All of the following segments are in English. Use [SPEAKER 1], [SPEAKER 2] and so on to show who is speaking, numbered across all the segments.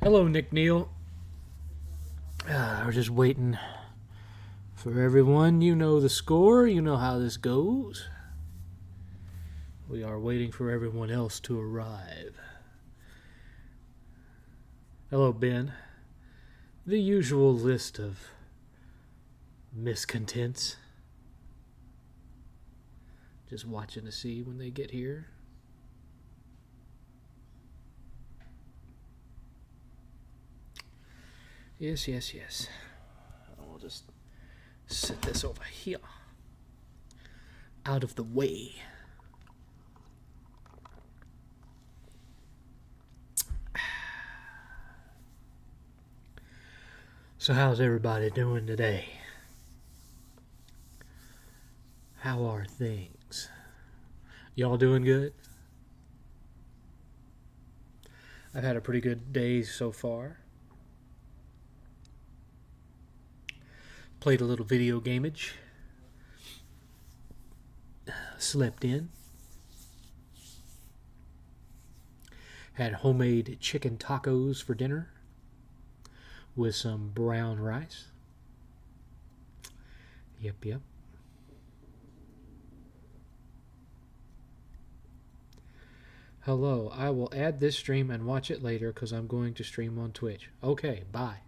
[SPEAKER 1] Hello, Nick Neal. We're just waiting for everyone. You know the score. You know how this goes. We are waiting for everyone else to arrive. Hello, Ben. The usual list of miscontents. Just watching to see when they get here. Yes. I'll just set this over here. Out of the way. So how's everybody doing today? How are things? Y'all doing good? I've had a pretty good day so far. Played a little video gameage. Slept in. Had homemade chicken tacos for dinner with some brown rice. Yep. Hello, I will add this stream and watch it later because I'm going to stream on Twitch. Okay, bye.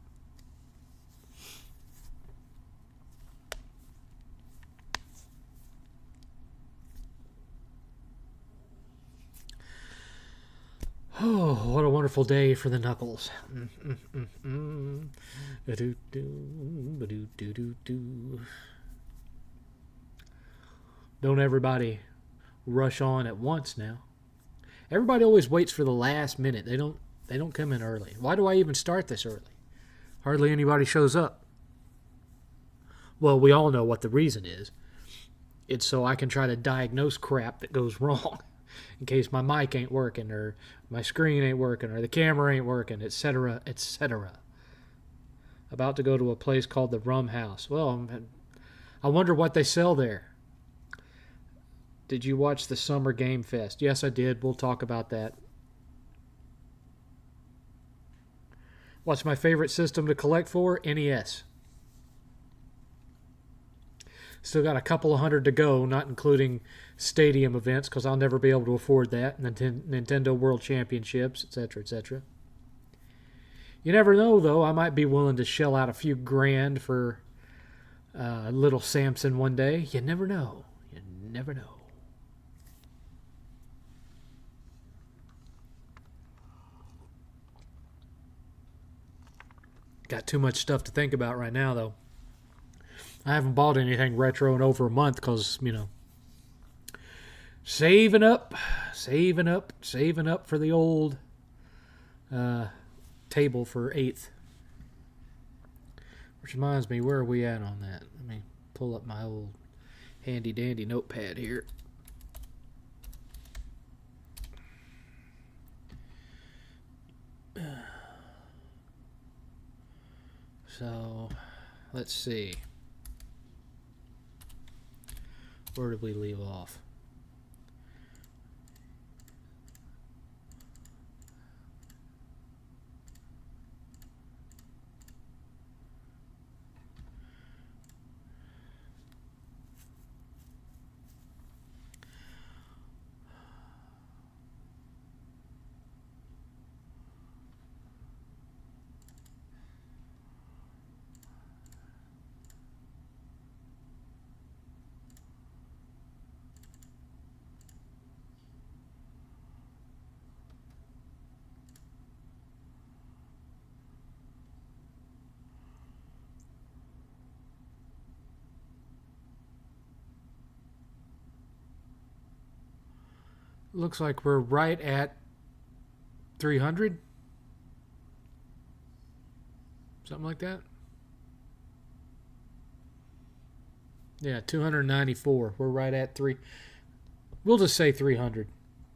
[SPEAKER 1] Oh, what a wonderful day for the knuckles. Don't everybody rush on at once now. Everybody always waits for the last minute. They don't come in early. Why do I even start this early? Hardly anybody shows up. Well, we all know what the reason is. It's so I can try to diagnose crap that goes wrong. In case my mic ain't working, or my screen ain't working, or the camera ain't working, etc., etc. About to go to a place called the Rum House. Well, I wonder what they sell there. Did you watch the Summer Game Fest? Yes, I did. We'll talk about that. What's my favorite system to collect for? NES. Still got a couple of hundred to go, not including stadium events, because I'll never be able to afford that. Nintendo World Championships, etc., etc. You never know, though. I might be willing to shell out a few grand for little Samson one day. You never know. You never know. Got too much stuff to think about right now, though. I haven't bought anything retro in over a month because, saving up for the old table for 8th. Which reminds me, where are we at on that? Let me pull up my old handy-dandy notepad here. So, let's see. Where did we leave off? Looks like we're right at 300. Something like that. Yeah, 294. We're right at 3. We'll just say 300.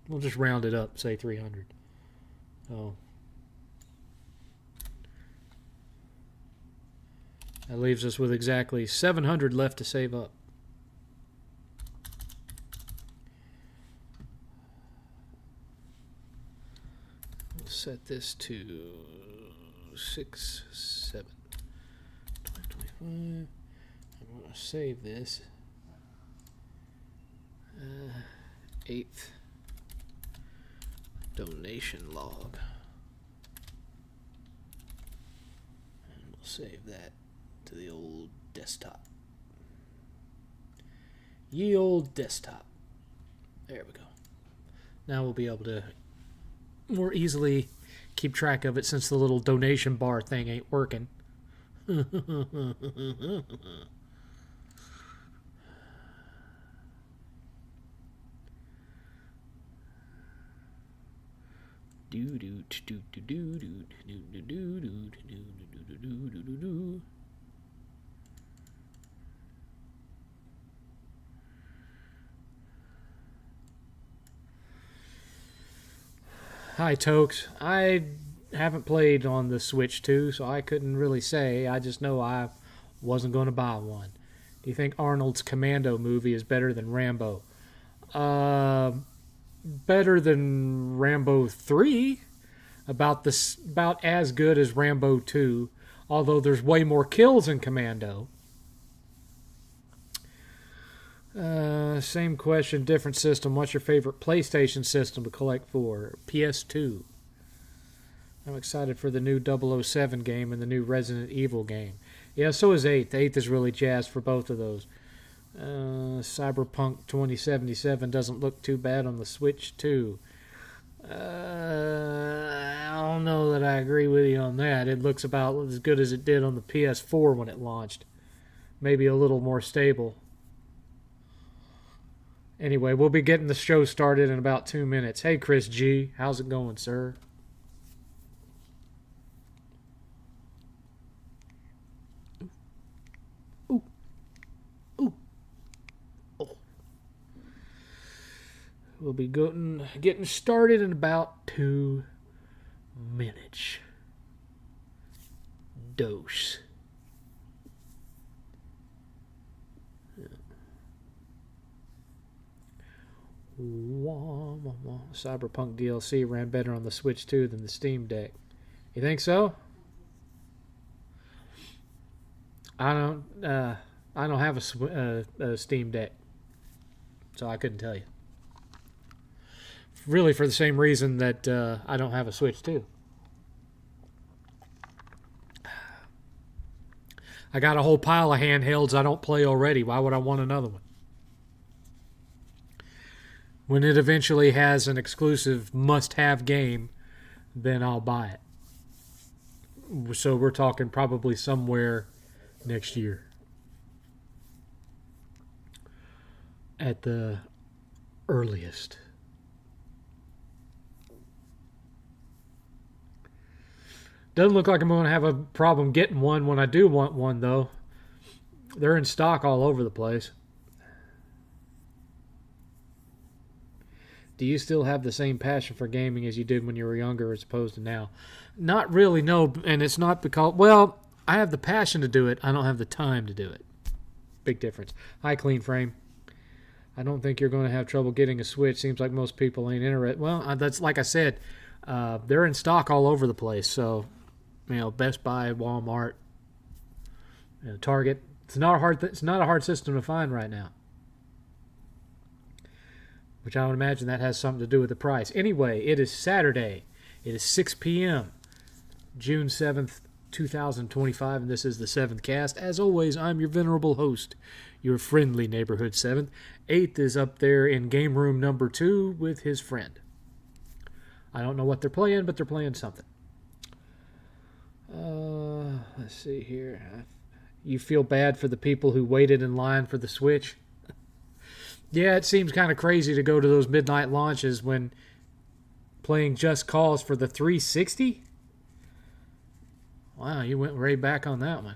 [SPEAKER 1] We'll just round it up, say 300. Oh. That leaves us with exactly 700 left to save up. We'll set this to 6, 7, 2025. I'm going to save this. 8th donation log. And we'll save that to the old desktop. Ye old desktop. There we go. Now we'll be able to more easily keep track of it since the little donation bar thing ain't working. Hi, Tokes. I haven't played on the Switch 2, so I couldn't really say. I just know I wasn't going to buy one. Do you think Arnold's Commando movie is better than Rambo? Better than Rambo 3. About as good as Rambo 2, although there's way more kills in Commando. Same question, different system. What's your favorite PlayStation system to collect for? PS2. I'm excited for the new 007 game and the new Resident Evil game. Yeah, so is 8th. 8th is really jazzed for both of those. Cyberpunk 2077 doesn't look too bad on the Switch 2. I don't know that I agree with you on that. It looks about as good as it did on the PS4 when it launched. Maybe a little more stable. Anyway, we'll be getting the show started in about 2 minutes. Hey, Chris G. How's it going, sir? Ooh. Ooh. Oh. We'll be getting started in about 2 minutes. Dose. Cyberpunk DLC ran better on the Switch 2 than the Steam Deck. You think so? I don't have a Steam Deck, so I couldn't tell you. Really, for the same reason that I don't have a Switch 2. I got a whole pile of handhelds I don't play already. Why would I want another one? When it eventually has an exclusive must-have game, then I'll buy it. So we're talking probably somewhere next year. At the earliest. Doesn't look like I'm going to have a problem getting one when I do want one, though. They're in stock all over the place. Do you still have the same passion for gaming as you did when you were younger as opposed to now? Not really, no. And it's not because, well, I have the passion to do it. I don't have the time to do it. Big difference. Hi, Clean Frame. I don't think you're going to have trouble getting a Switch. Seems like most people ain't interested. Well, that's like I said. They're in stock all over the place. So, Best Buy, Walmart, Target. It's not a hard system to find right now. Which I would imagine that has something to do with the price. Anyway, it is Saturday. It is 6 p.m. June 7th, 2025, and this is the 7thCast. As always, I'm your venerable host, your friendly neighborhood 7th. 8th is up there in game room number 2 with his friend. I don't know what they're playing, but they're playing something. Let's see here. You feel bad for the people who waited in line for the Switch? Yeah, it seems kind of crazy to go to those midnight launches when playing Just Cause for the 360? Wow, you went right back on that one.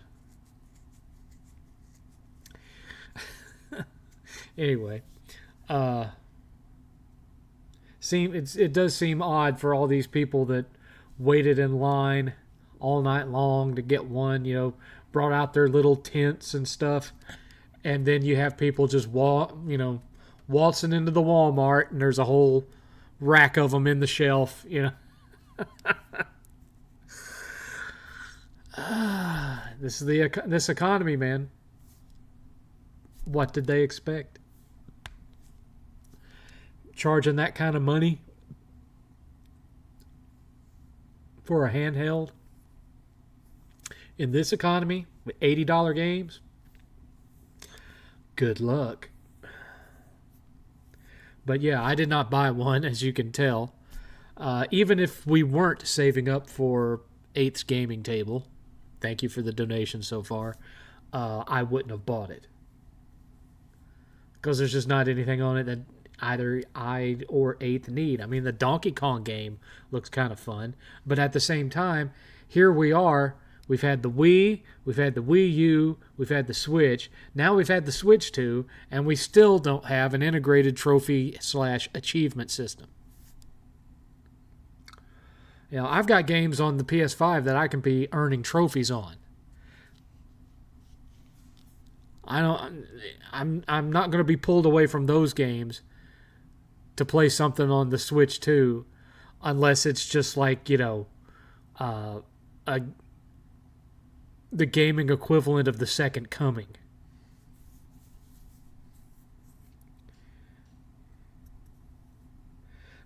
[SPEAKER 1] Anyway, it does seem odd for all these people that waited in line all night long to get one, brought out their little tents and stuff. And then you have people just waltzing into the Walmart, and there's a whole rack of them in the shelf, This economy, man. What did they expect? Charging that kind of money for a handheld in this economy with $80 games? Good luck. But yeah, I did not buy one, as you can tell. Even if we weren't saving up for 8th's gaming table, thank you for the donation so far, I wouldn't have bought it. Because there's just not anything on it that either I or 8th need. I mean, the Donkey Kong game looks kind of fun, but at the same time, here we are. We've had the Wii, we've had the Wii U, we've had the Switch. Now we've had the Switch 2, and we still don't have an integrated trophy/achievement system. You know, I've got games on the PS5 that I can be earning trophies on. I'm not going to be pulled away from those games to play something on the Switch 2 unless it's just like, you know, the gaming equivalent of the Second Coming.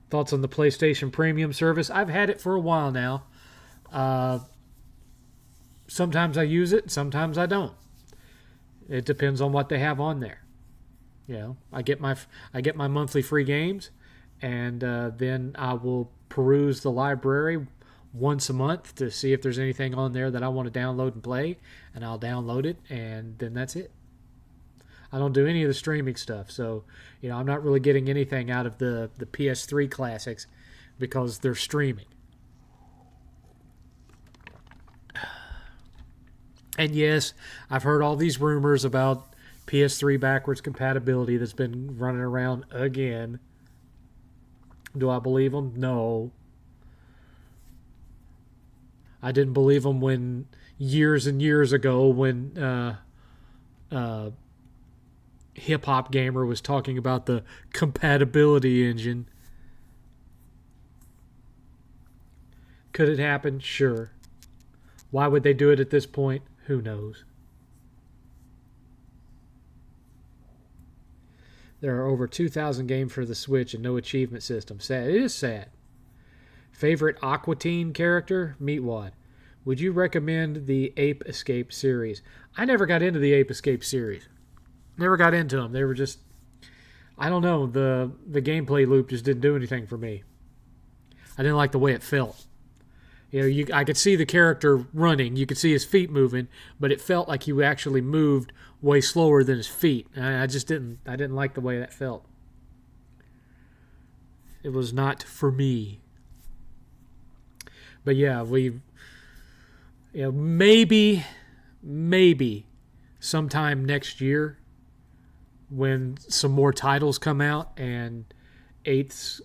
[SPEAKER 1] Thoughts on the PlayStation Premium service? I've had it for a while now. Sometimes I use it, sometimes I don't. It depends on what they have on there. You know, I get my monthly free games, and then I will peruse the library once a month to see if there's anything on there that I want to download and play, and I'll download it, and then that's it. I don't do any of the streaming stuff, so you know I'm not really getting anything out of the PS3 classics because they're streaming. And yes, I've heard all these rumors about PS3 backwards compatibility that's been running around again. Do I believe them? No. I didn't believe them when years and years ago when Hip Hop Gamer was talking about the compatibility engine. Could it happen? Sure. Why would they do it at this point? Who knows? There are over 2,000 games for the Switch and no achievement system. Sad. It is sad. Favorite Aqua Teen character? Meatwad. Would you recommend the Ape Escape series? I never got into the Ape Escape series. Never got into them. They were just... I don't know. The gameplay loop just didn't do anything for me. I didn't like the way it felt. You know, I could see the character running. You could see his feet moving, but it felt like he actually moved way slower than his feet. I just didn't. I didn't like the way that felt. It was not for me. But yeah, maybe sometime next year when some more titles come out and 8th's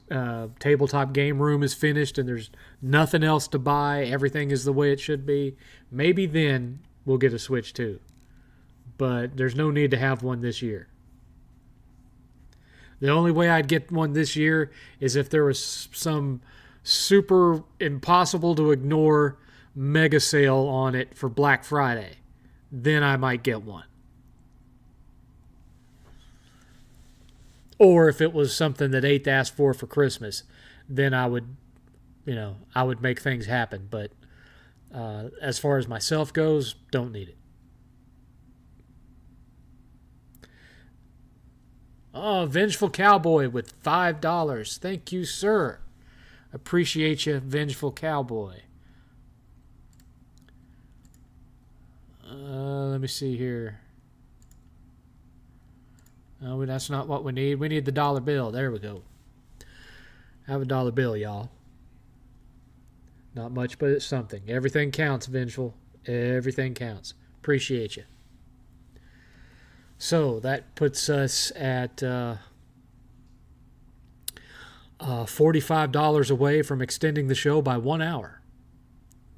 [SPEAKER 1] tabletop game room is finished and there's nothing else to buy, everything is the way it should be, maybe then we'll get a Switch 2. But there's no need to have one this year. The only way I'd get one this year is if there was some super impossible to ignore mega sale on it for Black Friday. Then I might get one. Or if it was something that 8th asked for Christmas, then I would make things happen. But as far as myself goes, don't need it. Oh, Vengeful Cowboy with $5. Thank you, sir. Appreciate you, Vengeful Cowboy. Let me see here. No, that's not what we need. We need the dollar bill. There we go. Have a dollar bill, y'all. Not much, but it's something. Everything counts, Vengeful. Everything counts. Appreciate you. So that puts us at $45 away from extending the show by 1 hour.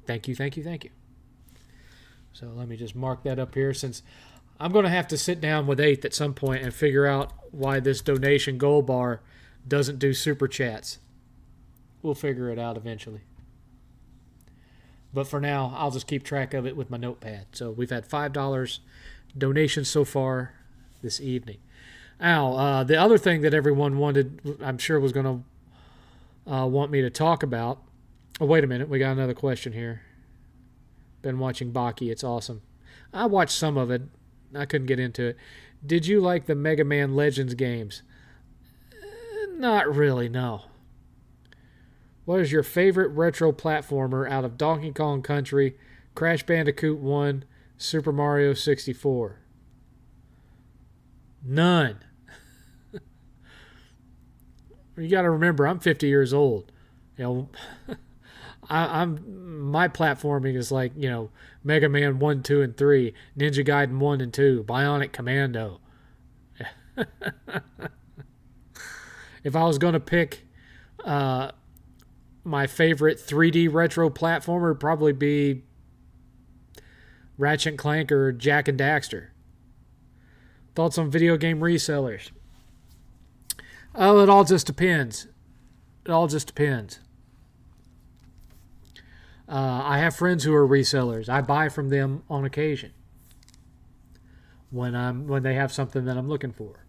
[SPEAKER 1] Thank you, thank you, thank you. So let me just mark that up here, since I'm going to have to sit down with 8th at some point and figure out why this donation gold bar doesn't do super chats. We'll figure it out eventually. But for now, I'll just keep track of it with my notepad. So we've had $5 donations so far this evening. Now, the other thing that everyone wanted, I'm sure was going to want me to talk about. Oh, wait a minute. We got another question here. Been watching Baki. It's awesome. I watched some of it. I couldn't get into it. Did you like the Mega Man Legends games? Not really, no. What is your favorite retro platformer out of Donkey Kong Country, Crash Bandicoot 1, Super Mario 64? None. You got to remember, I'm 50 years old. You know, my platforming is like, you know, Mega Man 1, 2, and 3, Ninja Gaiden 1 and 2, Bionic Commando. If I was going to pick my favorite 3D retro platformer, it'd probably be Ratchet & Clank or Jak and Daxter. Thoughts on video game resellers? Oh, it all just depends. It all just depends. I have friends who are resellers. I buy from them on occasion when they have something that I'm looking for.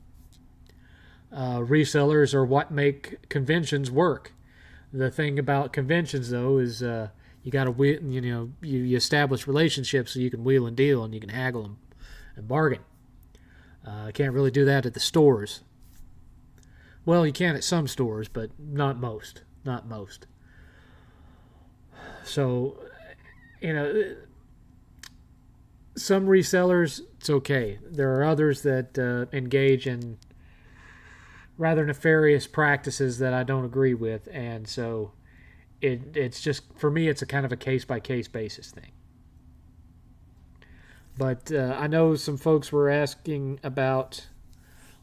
[SPEAKER 1] Resellers are what make conventions work. The thing about conventions, though, is you got to you establish relationships so you can wheel and deal and you can haggle and bargain. I can't really do that at the stores. Well, you can at some stores, but not most. Not most. So, you know, some resellers, it's okay. There are others that engage in rather nefarious practices that I don't agree with, and so it's just, for me, it's a kind of a case-by-case basis thing. But I know some folks were asking about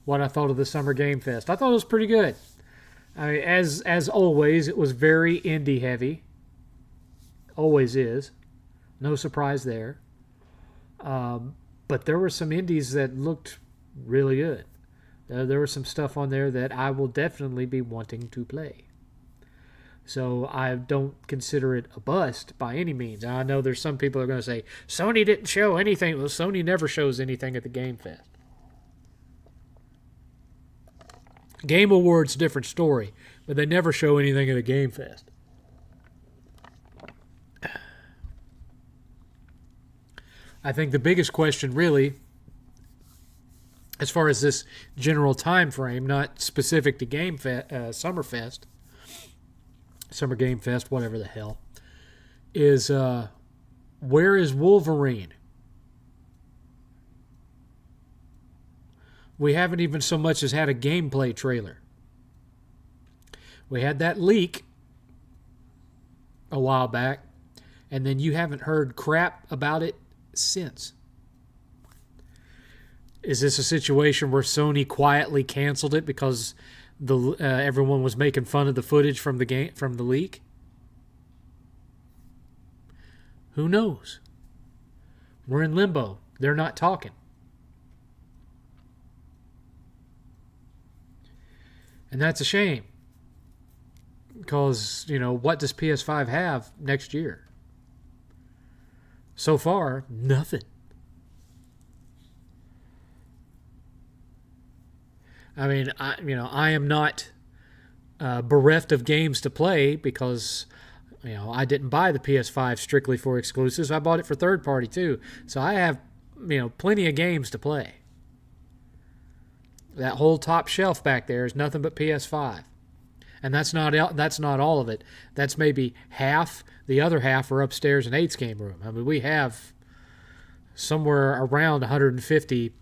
[SPEAKER 1] what I thought of the Summer Game Fest. I thought it was pretty good. I mean, as always, it was very indie heavy. Always is. No surprise there. But there were some indies that looked really good. There was some stuff on there that I will definitely be wanting to play. So I don't consider it a bust by any means. I know there's some people who are going to say, Sony didn't show anything. Well, Sony never shows anything at the Game Fest. Game Awards, different story, but they never show anything at a Game Fest. I think the biggest question, really, as far as this general time frame, not specific to Summerfest, Summer Game Fest, whatever the hell, is where is Wolverine? We haven't even so much as had a gameplay trailer. We had that leak a while back, and then you haven't heard crap about it since. Is this a situation where Sony quietly canceled it because everyone was making fun of the footage from the leak? Who knows? We're in limbo. They're not talking. And that's a shame. Because, you know, what does PS5 have next year? So far, nothing. I mean, I am not bereft of games to play because, you know, I didn't buy the PS5 strictly for exclusives. I bought it for third party too. So I have, you know, plenty of games to play. That whole top shelf back there is nothing but PS5. And that's not all of it. That's maybe half. The other half are upstairs in 8's game room. I mean, we have somewhere around 150,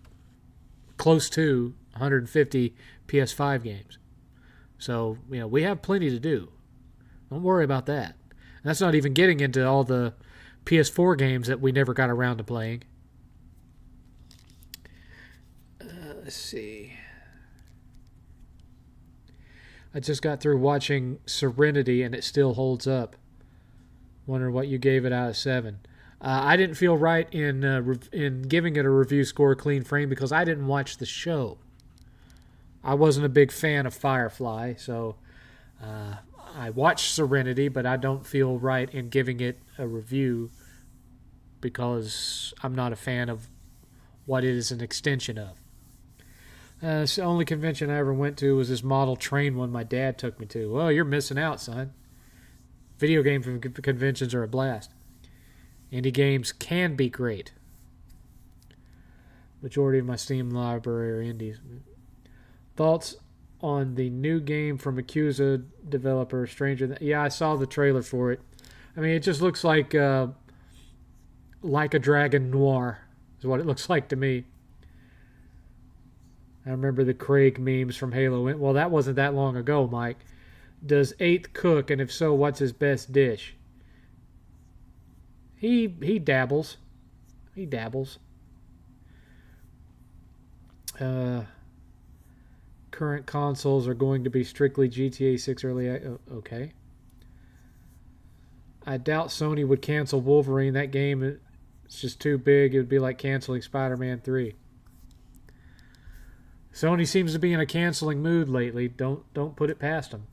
[SPEAKER 1] close to 150 PS5 games. So, you know, we have plenty to do. Don't worry about that. And that's not even getting into all the PS4 games that we never got around to playing. Let's see. I just got through watching Serenity and it still holds up. Wonder what you gave it out of 7. I didn't feel right in giving it a review score clean frame because I didn't watch the show. I wasn't a big fan of Firefly, so I watched Serenity, but I don't feel right in giving it a review because I'm not a fan of what it is an extension of. It's the only convention I ever went to was this model train one my dad took me to. Well, you're missing out, son. Video game conventions are a blast. Indie games can be great. Majority of my Steam library are indies. Thoughts on the new game from Yakuza developer Stranger? Yeah, I saw the trailer for it. I mean, it just looks like a Dragon Noir is what it looks like to me. I remember the Craig memes from Halo. Well, that wasn't that long ago, Mike. Does 8th cook, and if so, what's his best dish? He dabbles. He dabbles. Current consoles are going to be strictly GTA 6 early. Okay. I doubt Sony would cancel Wolverine. That game, it's just too big. It would be like canceling Spider-Man 3. Sony seems to be in a canceling mood lately. Don't put it past them.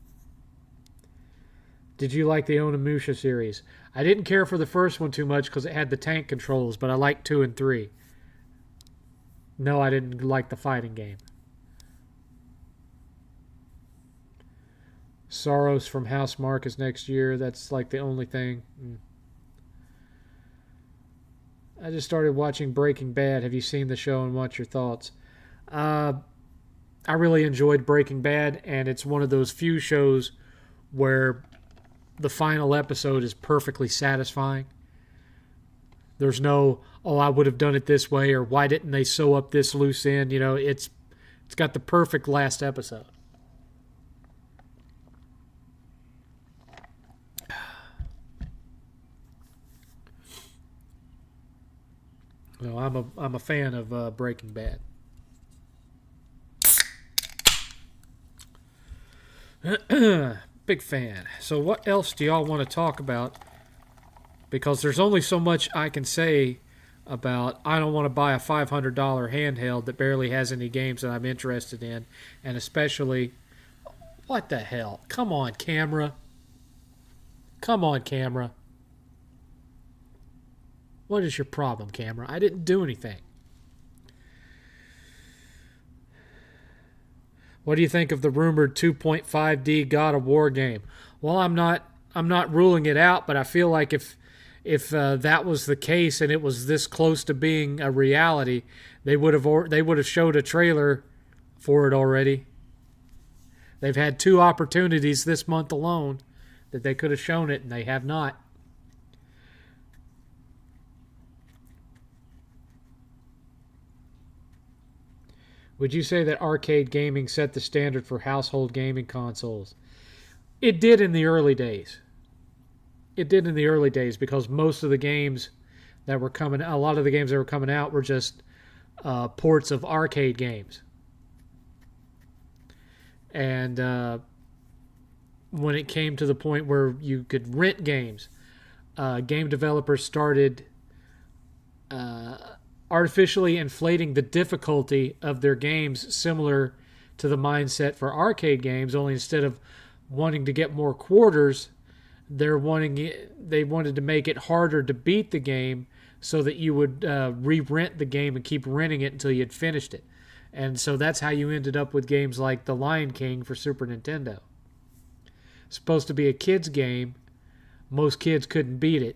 [SPEAKER 1] Did you like the Onimusha series? I didn't care for the first one too much because it had the tank controls, but I liked 2 and 3. No, I didn't like the fighting game. Soros from House Mark is next year. That's like the only thing. I just started watching Breaking Bad. Have you seen the show and what's your thoughts? I really enjoyed Breaking Bad, and it's one of those few shows where the final episode is perfectly satisfying. There's no, oh, I would have done it this way, or why didn't they sew up this loose end? You know, it's got the perfect last episode. No, I'm a fan of Breaking Bad. Big fan. So what else do y'all want to talk about? Because there's only so much I can say about I don't want to buy a $500 handheld that barely has any games that I'm interested in. And especially, what the hell? Come on, camera. Come on, camera. What is your problem, camera? I didn't do anything. What do you think of the rumored 2.5D God of War game? Well, I'm not ruling it out, but I feel like if that was the case and it was this close to being a reality, they would have showed a trailer for it already. They've had 2 opportunities this month alone that they could have shown it, and they have not. Would you say that arcade gaming set the standard for household gaming consoles? It did in the early days. It did in the early days because most of the games that were coming, a lot of the games that were coming out were just ports of arcade games. And when it came to the point where you could rent games, game developers started artificially inflating the difficulty of their games, similar to the mindset for arcade games, only instead of wanting to get more quarters, they wanted to make it harder to beat the game so that you would re-rent the game and keep renting it until you had finished it. And so that's how you ended up with games like The Lion King for Super Nintendo. It's supposed to be a kid's game. Most kids couldn't beat it.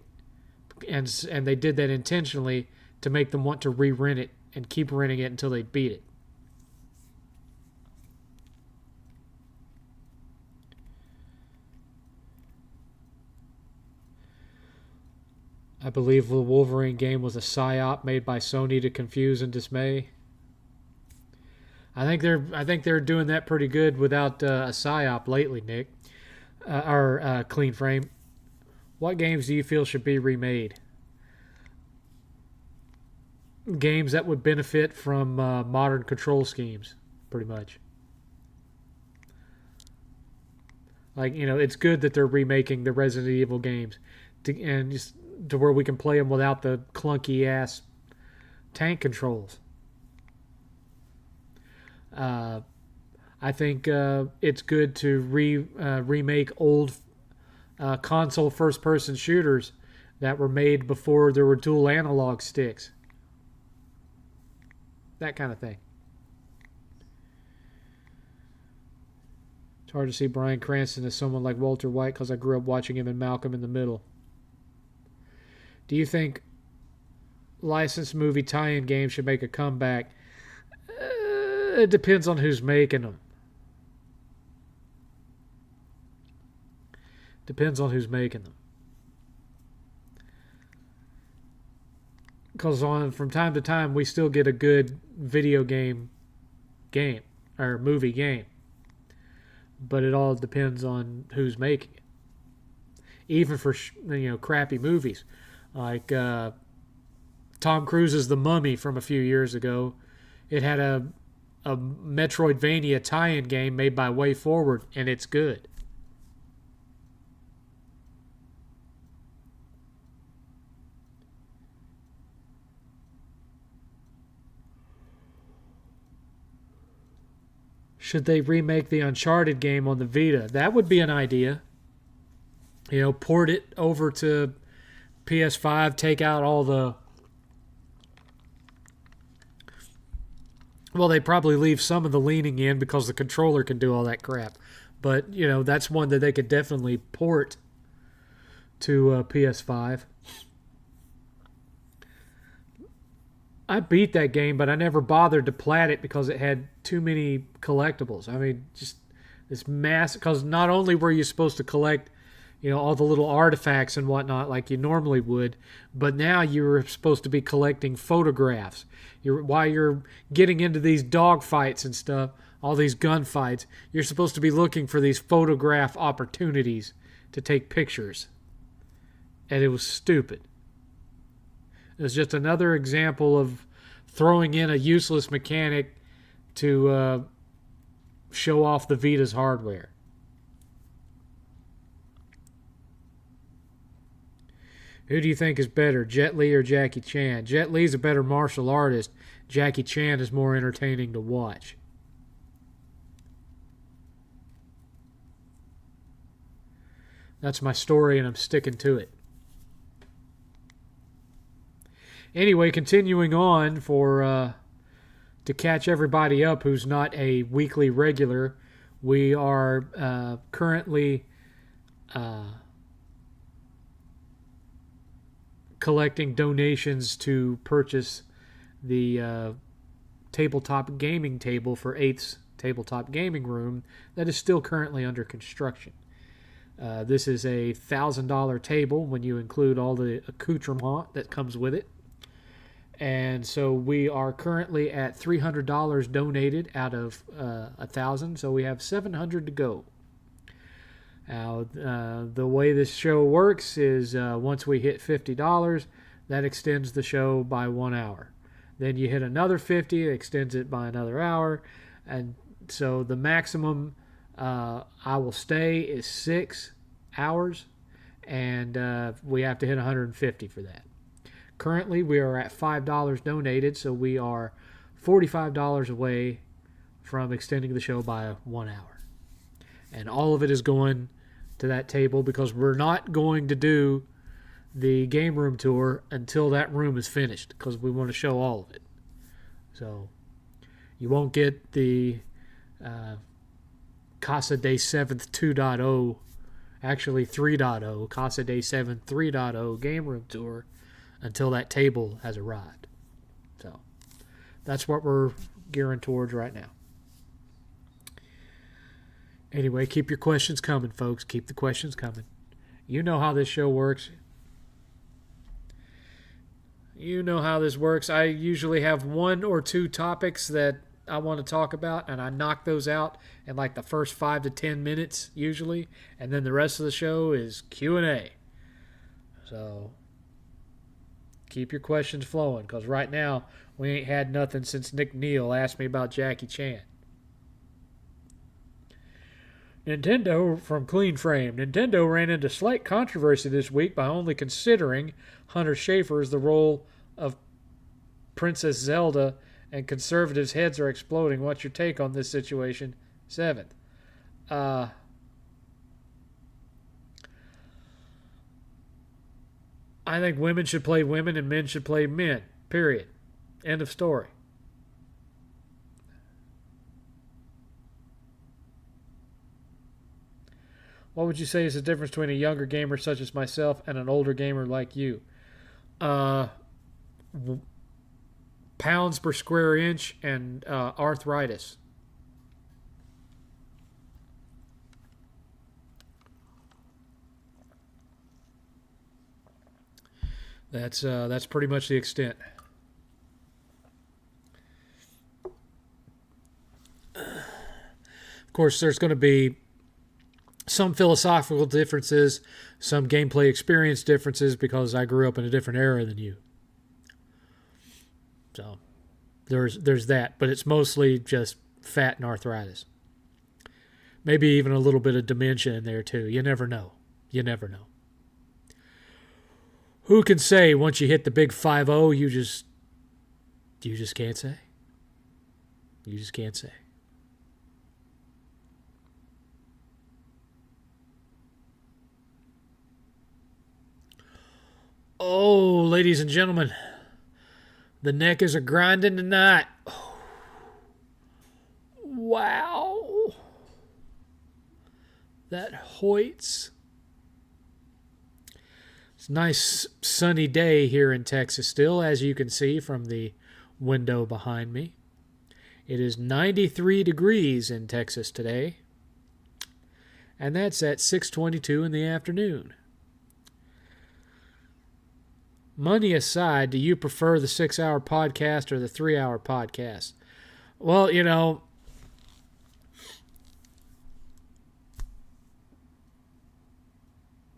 [SPEAKER 1] And they did that intentionally to make them want to re-rent it and keep renting it until they beat it. I believe the Wolverine game was a psyop made by Sony to confuse and dismay. I think they're doing that pretty good without a psyop lately, Nick. Or Clean Frame. What games do you feel should be remade? Games that would benefit from modern control schemes, pretty much. Like, you know, it's good that they're remaking the Resident Evil games to where we can play them without the clunky ass tank controls. I think it's good to remake old console first-person shooters that were made before there were dual analog sticks. That kind of thing. It's hard to see Bryan Cranston as someone like Walter White because I grew up watching him in Malcolm in the Middle. Do you think licensed movie tie-in games should make a comeback? It depends on who's making them. Depends on who's making them. Because from time to time we still get a good video game or movie game, but it all depends on who's making it. Even for crappy movies, like Tom Cruise's The Mummy from a few years ago, it had a Metroidvania tie-in game made by Way Forward, and it's good. Should they remake the Uncharted game on the Vita? That would be an idea. Port it over to PS5, take out all the... Well, they probably leave some of the leaning in because the controller can do all that crap. But, that's one that they could definitely port to PS5. I beat that game, but I never bothered to plat it because it had too many collectibles. I mean, just this mass... Because not only were you supposed to collect, all the little artifacts and whatnot like you normally would, but now you were supposed to be collecting photographs. While you're getting into these dog fights and stuff, all these gunfights, you're supposed to be looking for these photograph opportunities to take pictures. And it was stupid. It's just another example of throwing in a useless mechanic to show off the Vita's hardware. Who do you think is better, Jet Li or Jackie Chan? Jet Li's a better martial artist. Jackie Chan is more entertaining to watch. That's my story, and I'm sticking to it. Anyway, continuing on to catch everybody up who's not a weekly regular, we are currently collecting donations to purchase the tabletop gaming table for 8th's tabletop gaming room that is still currently under construction. This is a $1,000 table when you include all the accoutrement that comes with it. And so we are currently at $300 donated out of $1,000, so we have $700 to go. Now, the way this show works is once we hit $50, that extends the show by 1 hour. Then you hit another 50, it extends it by another hour. And so the maximum I will stay is 6 hours, and we have to hit 150 for that. Currently, we are at $5 donated, so we are $45 away from extending the show by 1 hour. And all of it is going to that table because we're not going to do the game room tour until that room is finished because we want to show all of it. So you won't get the Casa de 7th 2.0, actually 3.0, Casa de 7th 3.0 game room tour until that table has arrived. So that's what we're gearing towards right now. Anyway, keep your questions coming, folks. Keep the questions coming. You know how this show works. You know how this works. I usually have 1 or 2 topics that I want to talk about, and I knock those out in like the first 5 to 10 minutes usually, and then the rest of the show is Q&A. So keep your questions flowing, because right now we ain't had nothing since Nick Neal asked me about Jackie Chan. Nintendo from Clean Frame. Nintendo ran into slight controversy this week by only considering Hunter Schafer as the role of Princess Zelda, and conservatives' heads are exploding. What's your take on this situation? Seventh. Uh, I think women should play women and men should play men. Period. End of story. What would you say is the difference between a younger gamer such as myself and an older gamer like you? Uh, Pounds per square inch and arthritis. That's pretty much the extent. Of course, there's going to be some philosophical differences, some gameplay experience differences because I grew up in a different era than you. So there's that, but it's mostly just fat and arthritis. Maybe even a little bit of dementia in there too. You never know. You never know. Who can say once you hit the big 5-0, you just can't say. You just can't say. Oh, ladies and gentlemen, the neck is a grinding tonight. Oh, wow. That hoits. It's a nice sunny day here in Texas still, as you can see from the window behind me. It is 93 degrees in Texas today, and that's at 6:22 in the afternoon. Money aside, do you prefer the 6-hour podcast or the 3-hour podcast? Well,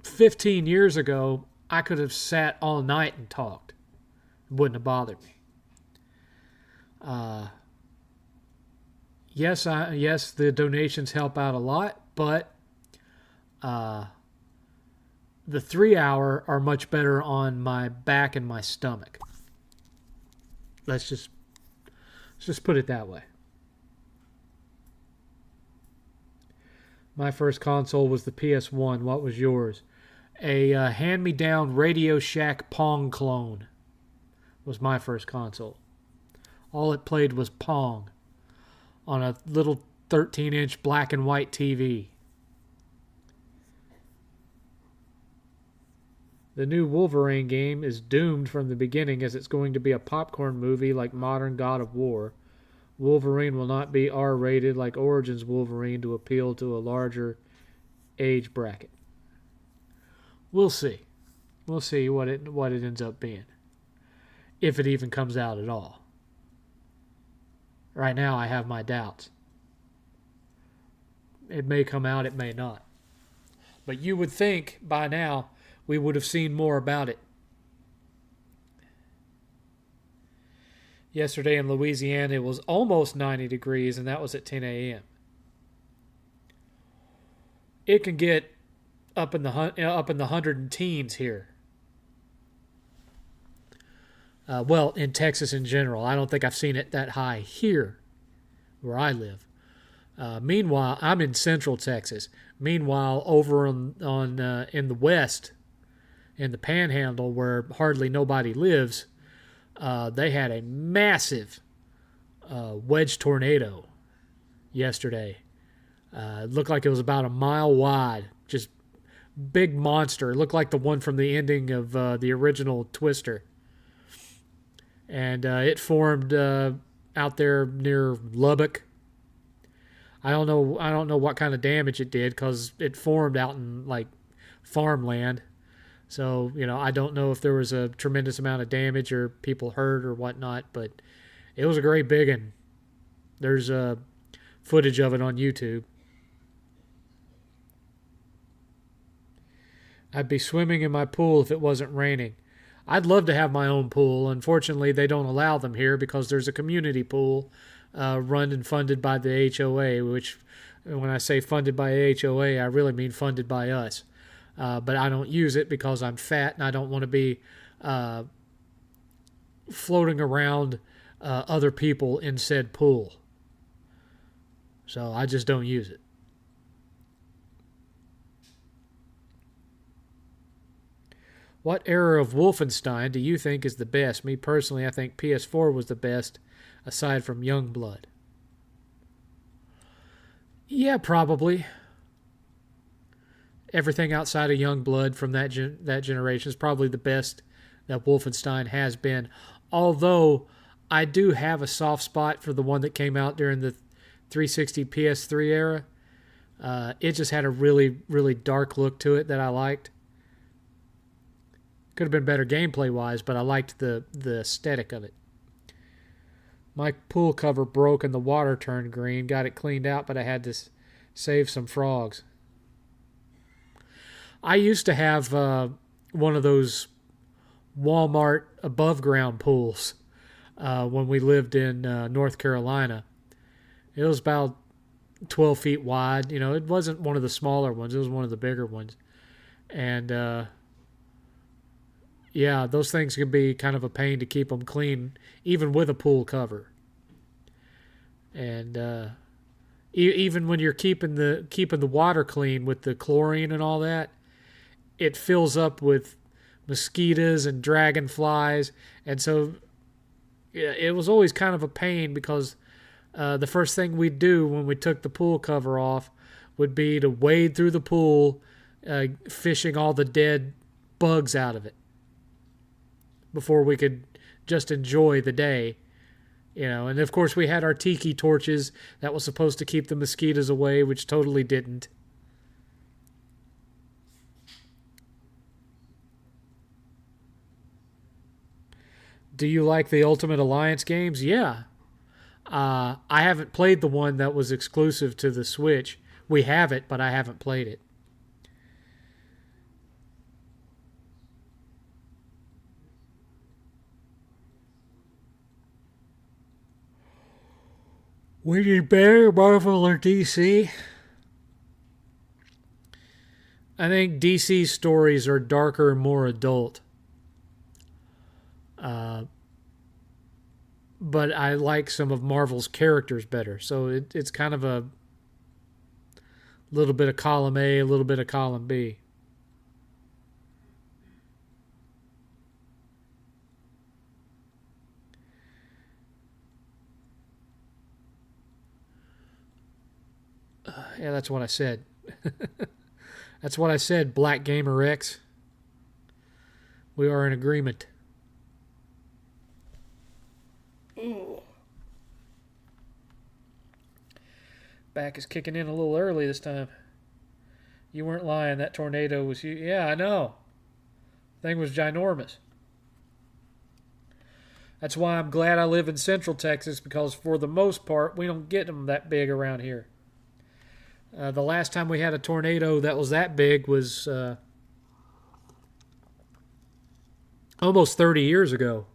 [SPEAKER 1] 15 years ago, I could have sat all night and talked. It wouldn't have bothered me. Yes, the donations help out a lot, but the 3-hour are much better on my back and my stomach. Let's just put it that way. My first console was the PS1. What was yours? A hand-me-down Radio Shack Pong clone was my first console. All it played was Pong on a little 13-inch black and white TV. The new Wolverine game is doomed from the beginning as it's going to be a popcorn movie like modern God of War. Wolverine will not be R-rated like Origins Wolverine to appeal to a larger age bracket. We'll see. We'll see what it ends up being. If it even comes out at all. Right now I have my doubts. It may come out, it may not. But you would think by now we would have seen more about it. Yesterday in Louisiana, it was almost 90 degrees, and that was at 10 a.m. It can get up in the 100 and teens here. Well, in Texas in general. I don't think I've seen it that high here, where I live. Meanwhile, I'm in Central Texas. Meanwhile, over in the West, in the Panhandle, where hardly nobody lives, they had a massive wedge tornado yesterday. It looked like it was about a mile wide, just big monster. It looked like the one from the ending of the original Twister. And it formed out there near Lubbock. I don't know what kind of damage it did because it formed out in like farmland. So, I don't know if there was a tremendous amount of damage or people hurt or whatnot, but it was a great big one. There's footage of it on YouTube. I'd be swimming in my pool if it wasn't raining. I'd love to have my own pool. Unfortunately, they don't allow them here because there's a community pool run and funded by the HOA, which when I say funded by HOA, I really mean funded by us. But I don't use it because I'm fat and I don't want to be floating around other people in said pool. So I just don't use it. What era of Wolfenstein do you think is the best? Me personally, I think PS4 was the best, aside from Youngblood. Yeah, probably. Everything outside of Youngblood from that generation is probably the best that Wolfenstein has been. Although I do have a soft spot for the one that came out during the 360 PS3 era. It just had a really, really dark look to it that I liked. Could have been better gameplay wise, but I liked the aesthetic of it. My pool cover broke and the water turned green. Got it cleaned out, but I had to save some frogs. I used to have one of those Walmart above ground pools when we lived in North Carolina. It was about 12 feet wide. You know, it wasn't one of the smaller ones. It was one of the bigger ones. And yeah, those things can be kind of a pain to keep them clean, even with a pool cover. And even when you're keeping the water clean with the chlorine and all that, it fills up with mosquitoes and dragonflies. And so yeah, it was always kind of a pain because the first thing we'd do when we took the pool cover off would be to wade through the pool, fishing all the dead bugs out of it before we could just enjoy the day. You know, and of course we had our tiki torches that was supposed to keep the mosquitoes away, which totally didn't. Do you like the Ultimate Alliance games? Yeah. I haven't played the one that was exclusive to the Switch. We have it, but I haven't played it. Would you better Marvel or DC? I think DC's stories are darker and more adult. Uh, but I like some of Marvel's characters better. So it's kind of a little bit of column A, a little bit of column B. Yeah, that's what I said. That's what I said, Black Gamer X. We are in agreement. Ooh. Back is kicking in a little early this time. You weren't lying. That tornado was you. Yeah, I know. Thing was ginormous. That's why I'm glad I live in Central Texas, because for the most part, we don't get them that big around here. The last time we had a tornado that was that big was almost 30 years ago.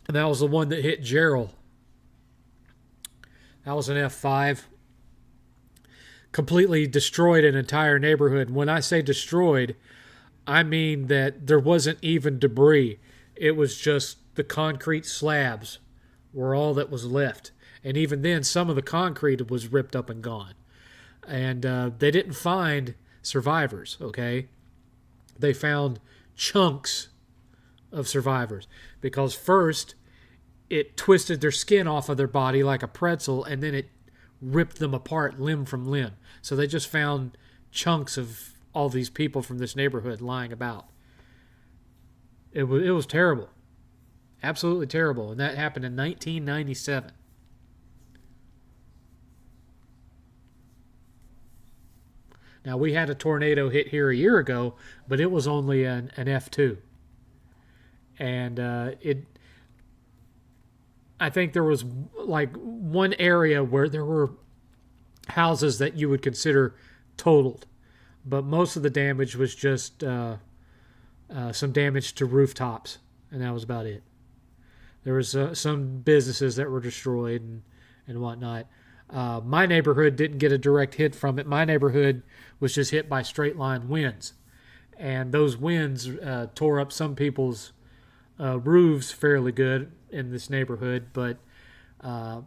[SPEAKER 1] And that was the one that hit Gerald. That was an F5. Completely destroyed an entire neighborhood. When I say destroyed, I mean that there wasn't even debris. It was just the concrete slabs were all that was left. And even then, some of the concrete was ripped up and gone. And they didn't find survivors, okay? They found chunks of survivors. Because first, it twisted their skin off of their body like a pretzel, and then it ripped them apart limb from limb. So they just found chunks of all these people from this neighborhood lying about. It was terrible. Absolutely terrible. And that happened in 1997. Now, we had a tornado hit here a year ago, but it was only an F2. And I think there was like one area where there were houses that you would consider totaled. But most of the damage was just some damage to rooftops, and that was about it. There was some businesses that were destroyed and whatnot. My neighborhood didn't get a direct hit from it. My neighborhood was just hit by straight line winds. And those winds tore up some people's roofs fairly good in this neighborhood. But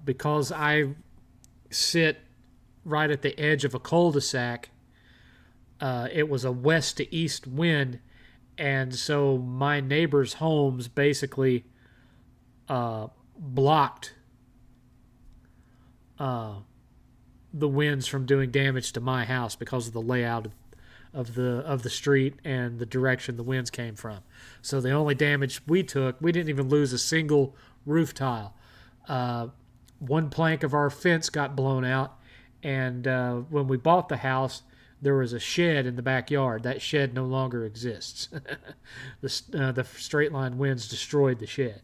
[SPEAKER 1] because I sit right at the edge of a cul-de-sac. It was a west to east wind, and so my neighbors' homes basically blocked the winds from doing damage to my house because of the layout of the street and the direction the winds came from. So the only damage we took, we didn't even lose a single roof tile. One plank of our fence got blown out, and when we bought the house, there was a shed in the backyard. That shed no longer exists. The straight line winds destroyed the shed.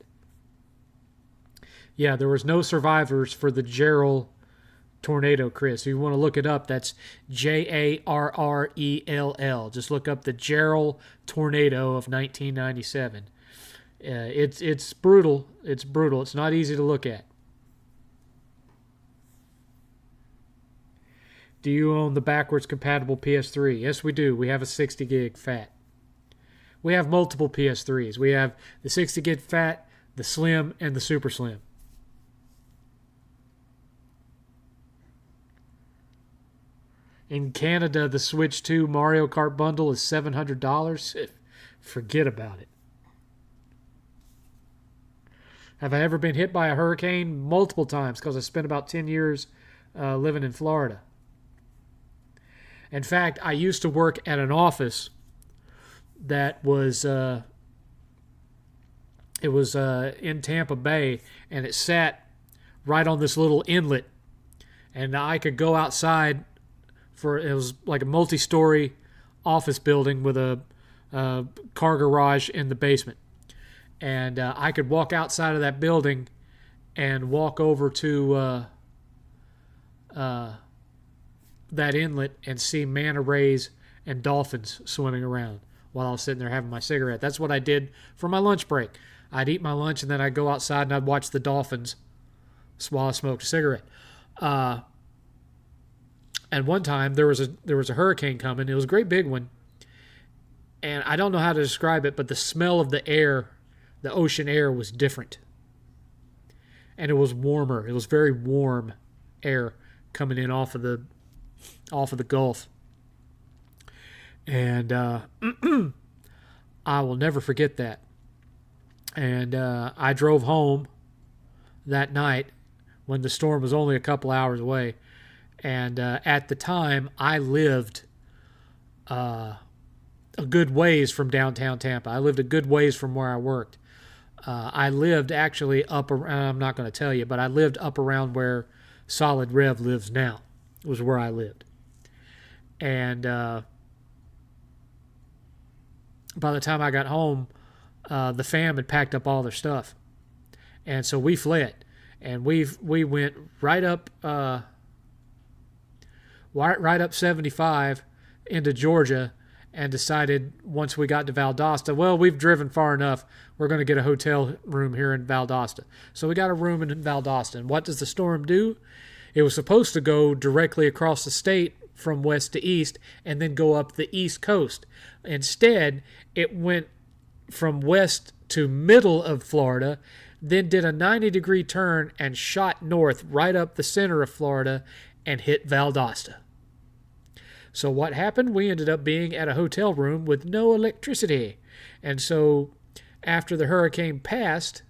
[SPEAKER 1] Yeah, there was no survivors for the Jarrell tornado, Chris. If you want to look it up, that's Jarrell. Just look up the Jarrell tornado of 1997. It's brutal. It's brutal. It's not easy to look at. Do you own the backwards compatible PS3? Yes, we do. We have a 60 gig fat. We have multiple PS3s. We have the 60 gig fat, the slim, and the super slim. In Canada, the Switch 2 Mario Kart bundle is $700. Forget about it. Have I ever been hit by a hurricane? Multiple times, because I spent about 10 years living in Florida. In fact, I used to work at an office that was in Tampa Bay, and it sat right on this little inlet, and I could go outside. It was like a multi-story office building with a car garage in the basement. And I could walk outside of that building and walk over to that inlet and see manta rays and dolphins swimming around while I was sitting there having my cigarette. That's what I did for my lunch break. I'd eat my lunch, and then I'd go outside and I'd watch the dolphins while I smoked a cigarette. And one time there was a hurricane coming. It was a great big one. And I don't know how to describe it, but the smell of the air, the ocean air, was different. And it was warmer. It was very warm air coming in off of the Gulf. And I will never forget that. And I drove home that night when the storm was only a couple hours away. And at the time, I lived a good ways from downtown Tampa. I lived a good ways from where I worked. I lived actually up around, I'm not going to tell you, but I lived up around where Solid Rev lives now. It was where I lived. And by the time I got home, the fam had packed up all their stuff. And so we fled. And we went right up 75 into Georgia, and decided once we got to Valdosta, well, we've driven far enough, we're going to get a hotel room here in Valdosta. So we got a room in Valdosta. And what does the storm do? It was supposed to go directly across the state from west to east and then go up the east coast. Instead, it went from west to middle of Florida, then did a 90-degree turn and shot north right up the center of Florida and hit Valdosta. So what happened? We ended up being at a hotel room with no electricity. And so after the hurricane passed,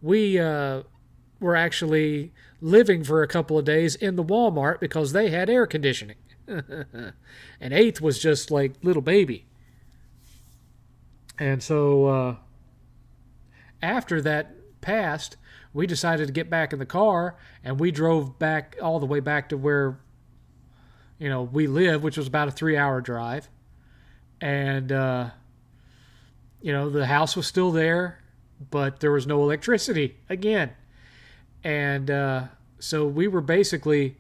[SPEAKER 1] we were actually living for a couple of days in the Walmart because they had air conditioning. And 8th was just like little baby. And so after that passed, we decided to get back in the car, and we drove back all the way back to where we live, which was about a 3-hour drive. And, the house was still there, but there was no electricity again. And so we were basically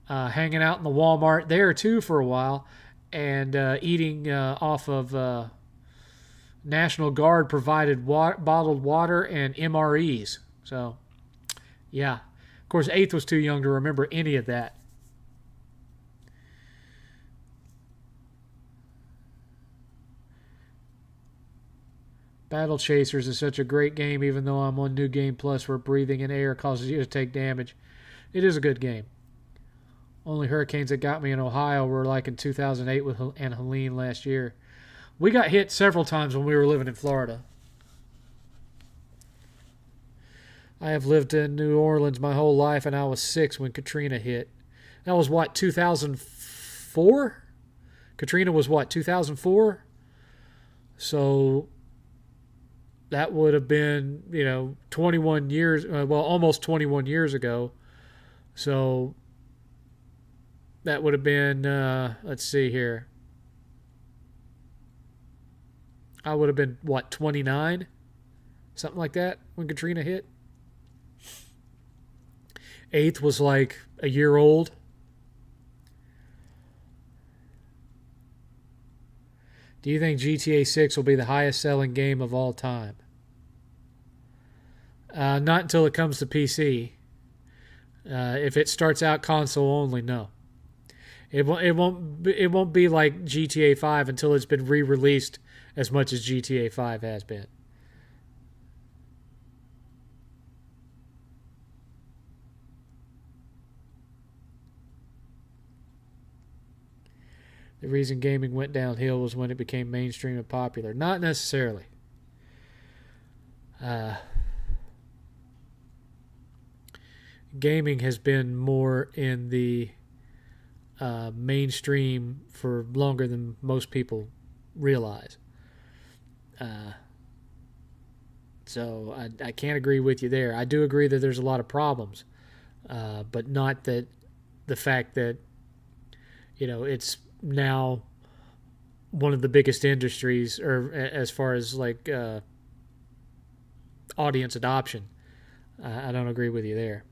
[SPEAKER 1] hanging out in the Walmart there, too, for a while, and eating off of National Guard provided bottled water and MREs. So, yeah. Of course, 8th was too young to remember any of that. Battle Chasers is such a great game, even though I'm on New Game Plus where breathing in air causes you to take damage. It is a good game. Only hurricanes that got me in Ohio were like in 2008 with and Helene last year. We got hit several times when we were living in Florida. I have lived in New Orleans my whole life, and I was 6 when Katrina hit. That was what, 2004? Katrina was what, 2004? So that would have been, 21 years, almost 21 years ago. So that would have been, let's see here. I would have been, 29? Something like that when Katrina hit. 8th was like a year old. Do you think GTA 6 will be the highest selling game of all time? Not until it comes to PC. If it starts out console only, no. It won't be like GTA 5 until it's been re-released as much as GTA 5 has been. The reason gaming went downhill was when it became mainstream and popular. Not necessarily. Gaming has been more in the mainstream for longer than most people realize. So I can't agree with you there. I do agree that there's a lot of problems, but not that the fact that it's now one of the biggest industries, or as far as like audience adoption. I don't agree with you there.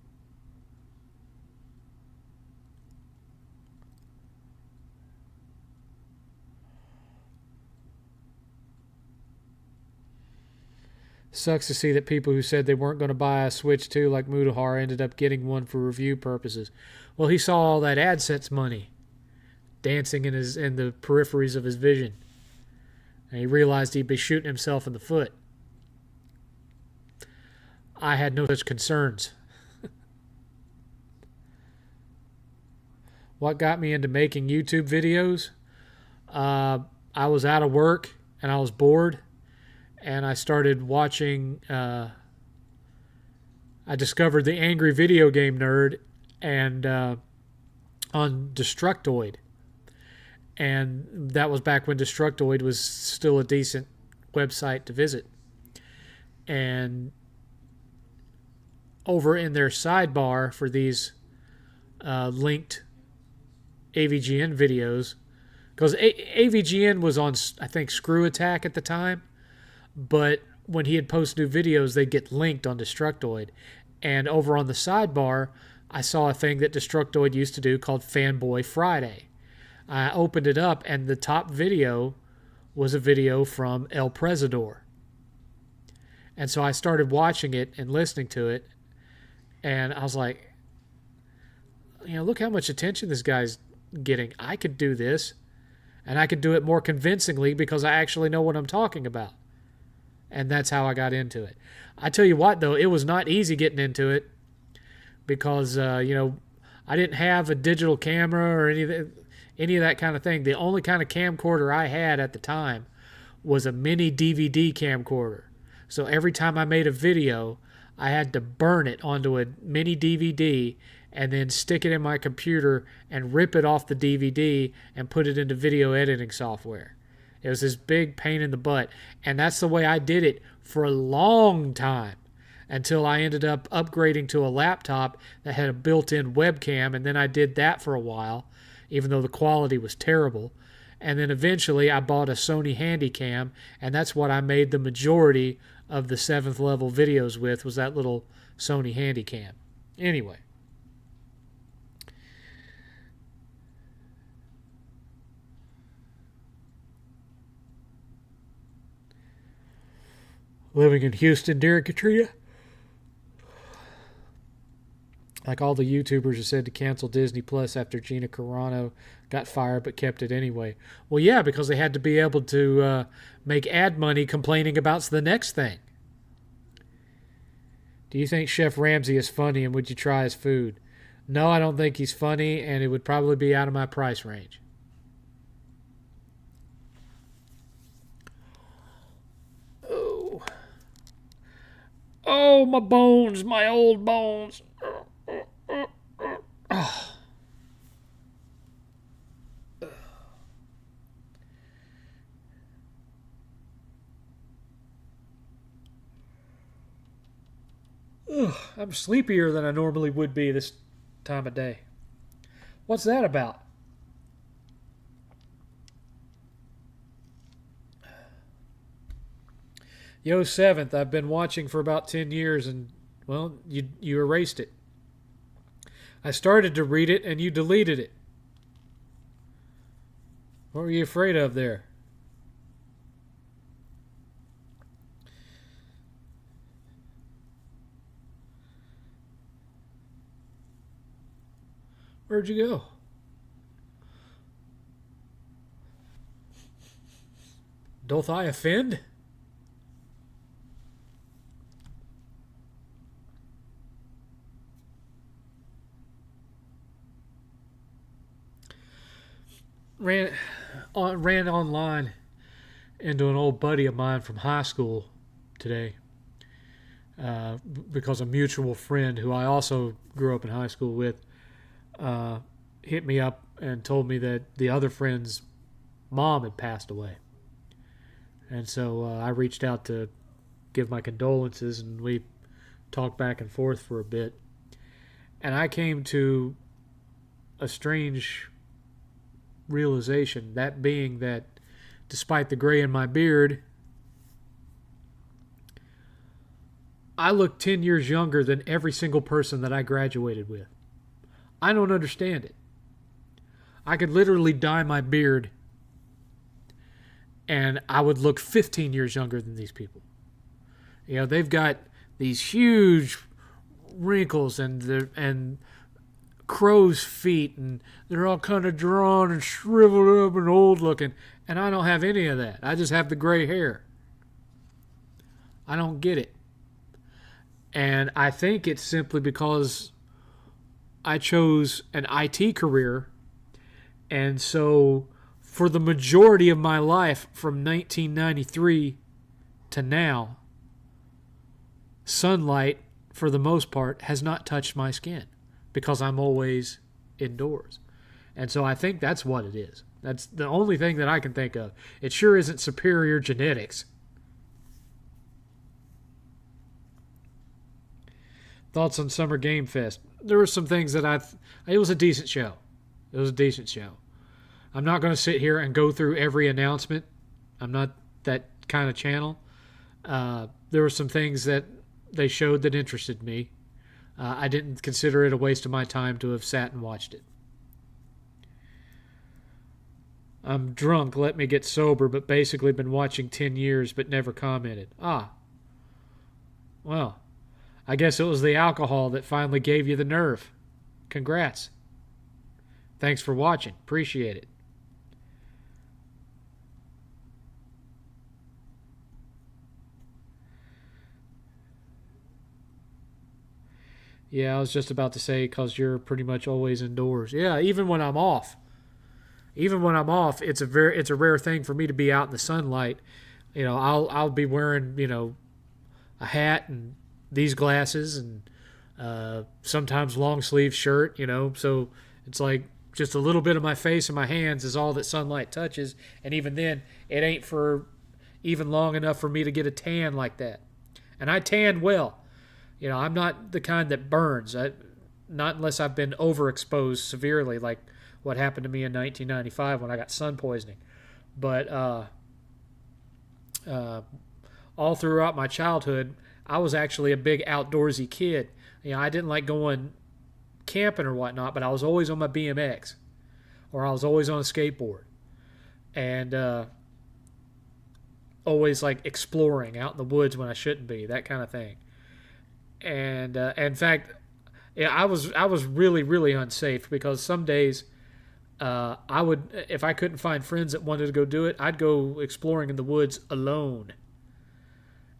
[SPEAKER 1] Sucks to see that people who said they weren't going to buy a Switch 2 like Mudahar ended up getting one for review purposes. Well, he saw all that AdSense money dancing in the peripheries of his vision, and he realized he'd be shooting himself in the foot. I had no such concerns. What got me into making YouTube videos? I was out of work and I was bored, and I started watching. I discovered the Angry Video Game Nerd and on Destructoid. And that was back when Destructoid was still a decent website to visit. And over in their sidebar for these linked AVGN videos, because AVGN was on, I think, Screw Attack at the time, but when he had posted new videos, they'd get linked on Destructoid. And over on the sidebar, I saw a thing that Destructoid used to do called Fanboy Friday. I opened it up, and the top video was a video from El Prezador. And so I started watching it and listening to it, and I was like, look how much attention this guy's getting. I could do this, and I could do it more convincingly because I actually know what I'm talking about. And that's how I got into it. I tell you what, though, it was not easy getting into it because, I didn't have a digital camera or any of that kind of thing. The only kind of camcorder I had at the time was a mini DVD camcorder. So every time I made a video, I had to burn it onto a mini DVD and then stick it in my computer and rip it off the DVD and put it into video editing software. It was this big pain in the butt. And that's the way I did it for a long time until I ended up upgrading to a laptop that had a built-in webcam. And then I did that for a while, even though the quality was terrible. And then eventually I bought a Sony Handycam, and that's what I made the majority of the 7th level videos with, was that little Sony Handycam. Anyway. Living in Houston during Katrina? Like all the YouTubers are said to cancel Disney Plus after Gina Carano got fired but kept it anyway. Well, yeah, because they had to be able to make ad money complaining about the next thing. Do you think Chef Ramsay is funny, and would you try his food? No, I don't think he's funny, and it would probably be out of my price range. Oh, oh, my bones, my old bones. Oh. Ugh, I'm sleepier than I normally would be this time of day. What's that about? Yo, 7th, I've been watching for about 10 years and, well, you erased it. I started to read it and you deleted it. What were you afraid of there? Where'd you go? Doth I offend? Ran online into an old buddy of mine from high school today because a mutual friend who I also grew up in high school with hit me up and told me that the other friend's mom had passed away. And so I reached out to give my condolences, and we talked back and forth for a bit. And I came to a strange realization, that being that despite the gray in my beard, I look 10 years younger than every single person that I graduated with. I don't understand it. I could literally dye my beard and I would look 15 years younger than these people. You know, they've got these huge wrinkles and crow's feet, and they're all kind of drawn and shriveled up and old looking, and I don't have any of that. I just have the gray hair. I don't get it. And I think it's simply because I chose an IT career, and so for the majority of my life from 1993 to now, sunlight, for the most part, has not touched my skin because I'm always indoors. And so I think that's what it is. That's the only thing that I can think of. It sure isn't superior genetics. Thoughts on Summer Game Fest? There were some things that it was a decent show. It was a decent show. I'm not going to sit here and go through every announcement. I'm not that kind of channel. There were some things that they showed that interested me. I didn't consider it a waste of my time to have sat and watched it. I'm drunk, let me get sober, but basically been watching 10 years but never commented. Well, I guess it was the alcohol that finally gave you the nerve. Congrats. Thanks for watching. Appreciate it. Yeah, I was just about to say, because you're pretty much always indoors. Yeah, even when I'm off. Even when I'm off, it's a rare thing for me to be out in the sunlight. You know, I'll be wearing, a hat and these glasses and sometimes long sleeve shirt, so it's like just a little bit of my face and my hands is all that sunlight touches, and even then it ain't for even long enough for me to get a tan like that. And I tan well. I'm not the kind that burns. Not unless I've been overexposed severely, like what happened to me in 1995 when I got sun poisoning. But all throughout my childhood, I was actually a big outdoorsy kid. I didn't like going camping or whatnot, but I was always on my BMX, or I was always on a skateboard, and always like exploring out in the woods when I shouldn't be, that kind of thing. And in fact, I was really, really unsafe because some days I would, if I couldn't find friends that wanted to go do it, I'd go exploring in the woods alone.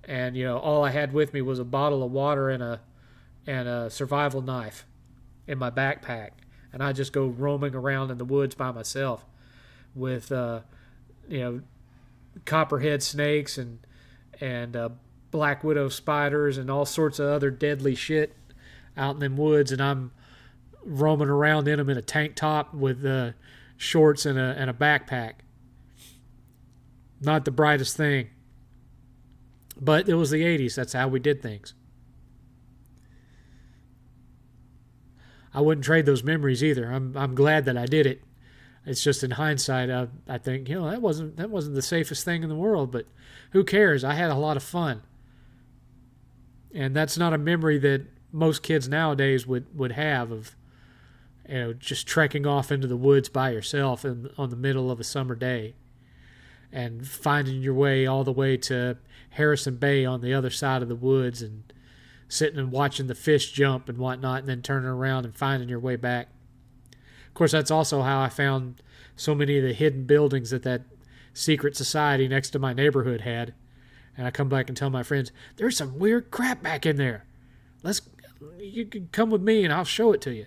[SPEAKER 1] And all I had with me was a bottle of water and a survival knife. in my backpack, and I just go roaming around in the woods by myself with copperhead snakes and black widow spiders and all sorts of other deadly shit out in them woods, and I'm roaming around in them in a tank top with shorts and a backpack. Not the brightest thing, but it was the 80s. That's how we did things. I wouldn't trade those memories either. I'm glad that I did it. It's just in hindsight, I think, that wasn't the safest thing in the world, but who cares? I had a lot of fun. And that's not a memory that most kids nowadays would have of, just trekking off into the woods by yourself on the middle of a summer day and finding your way all the way to Harrison Bay on the other side of the woods and sitting and watching the fish jump and whatnot, and then turning around and finding your way back. Of course, that's also how I found so many of the hidden buildings that secret society next to my neighborhood had. And I come back and tell my friends, there's some weird crap back in there. You can come with me and I'll show it to you.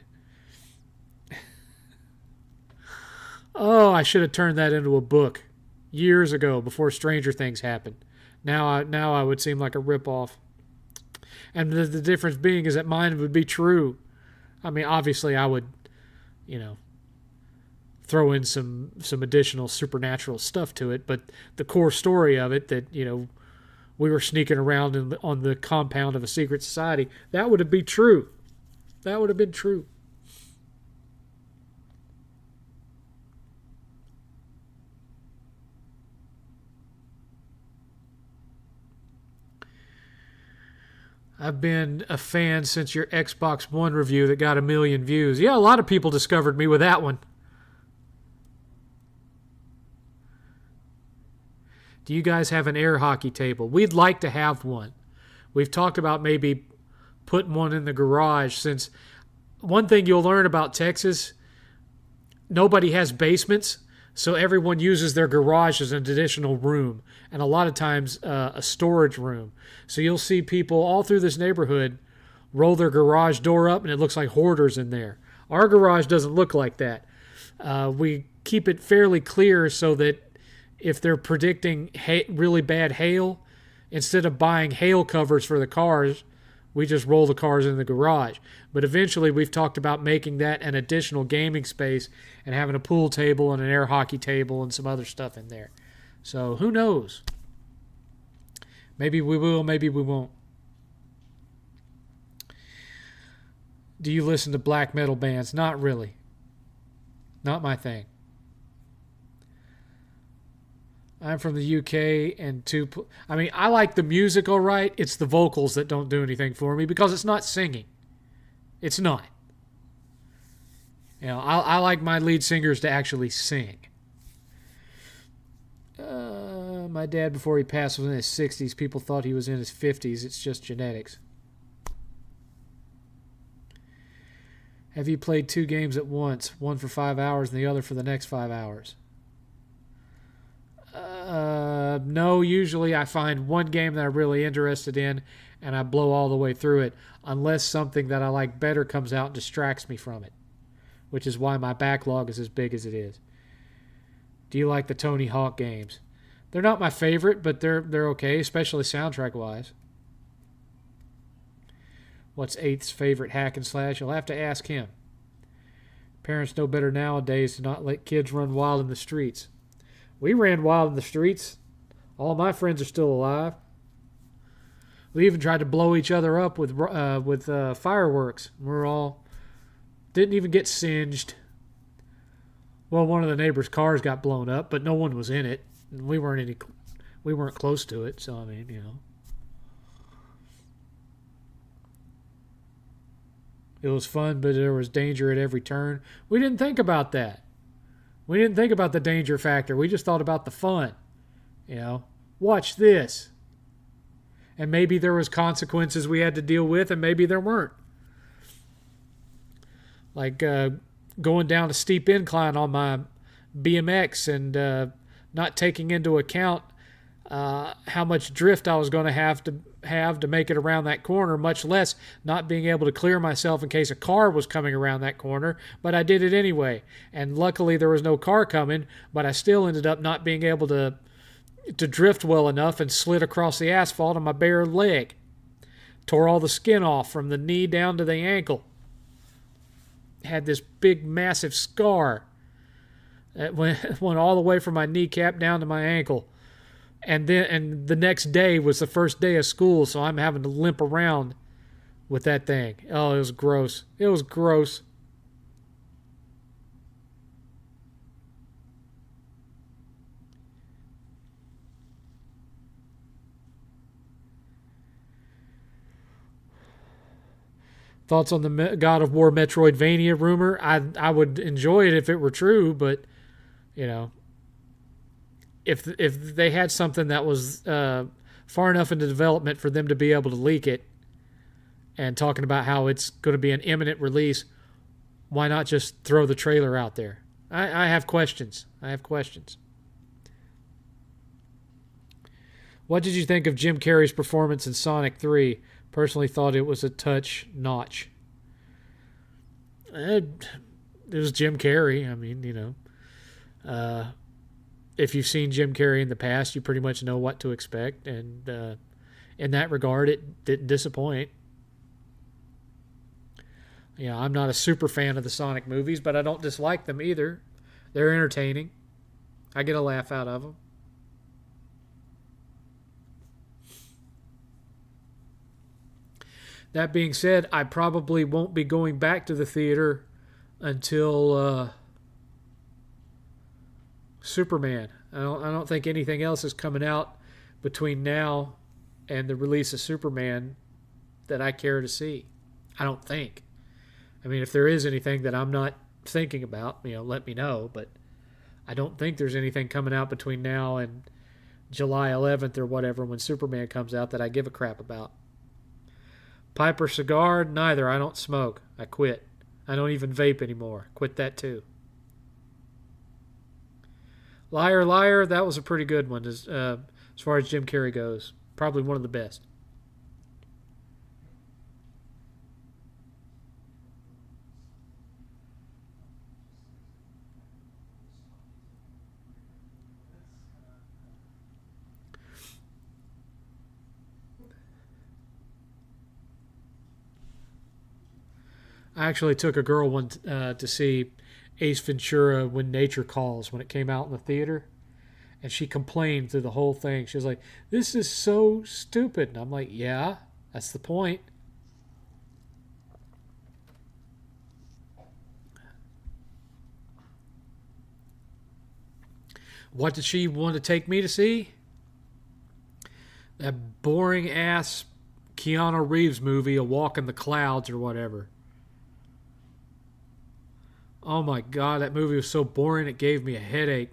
[SPEAKER 1] Oh, I should have turned that into a book years ago before Stranger Things happened. Now I would seem like a ripoff. And the difference being is that mine would be true. I mean, obviously I would, throw in some additional supernatural stuff to it, but the core story of it that, we were sneaking around on the compound of a secret society, that would have been true. That would have been true. I've been a fan since your Xbox One review that got 1 million views. Yeah, a lot of people discovered me with that one. Do you guys have an air hockey table? We'd like to have one. We've talked about maybe putting one in the garage, since one thing you'll learn about Texas, nobody has basements, so everyone uses their garage as an additional room, and a lot of times a storage room. So you'll see people all through this neighborhood roll their garage door up, and it looks like hoarders in there. Our garage doesn't look like that. We keep it fairly clear so that if they're predicting really bad hail, instead of buying hail covers for the cars, we just roll the cars in the garage. But eventually we've talked about making that an additional gaming space and having a pool table and an air hockey table and some other stuff in there. So who knows? Maybe we will, maybe we won't. Do you listen to black metal bands? Not really. Not my thing. I'm from the UK, and I like the music all right. It's the vocals that don't do anything for me because it's not singing. It's not. I like my lead singers to actually sing. My dad, before he passed, was in his 60s. People thought he was in his 50s. It's just genetics. Have you played 2 games at once, one for 5 hours and the other for the next 5 hours? No, usually I find one game that I'm really interested in and I blow all the way through it, unless something that I like better comes out and distracts me from it, which is why my backlog is as big as it is. Do you like the Tony Hawk games? They're not my favorite, but they're okay, especially soundtrack-wise. What's 8th's favorite hack and slash? You'll have to ask him. Parents know better nowadays to not let kids run wild in the streets. We ran wild in the streets. All my friends are still alive. We even tried to blow each other up with fireworks. Didn't even get singed. Well, one of the neighbors' cars got blown up, but no one was in it. We weren't close to it, so I mean, It was fun, but there was danger at every turn. We didn't think about that. We didn't think about the danger factor. We just thought about the fun. Watch this. And maybe there was consequences we had to deal with, and maybe there weren't. Like going down a steep incline on my BMX and not taking into account how much drift I was going to have to make it around that corner, much less not being able to clear myself in case a car was coming around that corner. But I did it anyway. And luckily there was no car coming, but I still ended up not being able to drift well enough and slid across the asphalt on my bare leg. Tore all the skin off from the knee down to the ankle. Had this big, massive scar that went all the way from my kneecap down to my ankle. And the next day was the first day of school, so I'm having to limp around with that thing. Oh, it was gross. It was gross. Thoughts on the God of War Metroidvania rumor? I would enjoy it if it were true, but, you know, if they had something that was far enough into development for them to be able to leak it and talking about how it's going to be an imminent release, why not just throw the trailer out there? I have questions. What did you think of Jim Carrey's performance in Sonic 3? Personally thought it was a touch notch. It was Jim Carrey. I mean, you know, if you've seen Jim Carrey in the past, you pretty much know what to expect. And in that regard, it didn't disappoint. You know, I'm not a super fan of the Sonic movies, but I don't dislike them either. They're entertaining. I get a laugh out of them. That being said, I probably won't be going back to the theater until Superman. I don't think anything else is coming out between now and the release of Superman that I care to see. I don't think. I mean, if there is anything that I'm not thinking about, you know, let me know. But I don't think there's anything coming out between now and July 11th or whatever when Superman comes out that I give a crap about. Pipe or cigar? Neither. I don't smoke. I quit. I don't even vape anymore. Quit that too. Liar, Liar, that was a pretty good one as far as Jim Carrey goes. Probably one of the best. I actually took a girl one to see Ace Ventura: When Nature Calls when it came out in the theater, and she complained through the whole thing. She was like, "This is so stupid," and I'm like, "Yeah, that's the point." What did she want to take me to see? That boring ass Keanu Reeves movie, A Walk in the Clouds or whatever. Oh my God, that movie was so boring it gave me a headache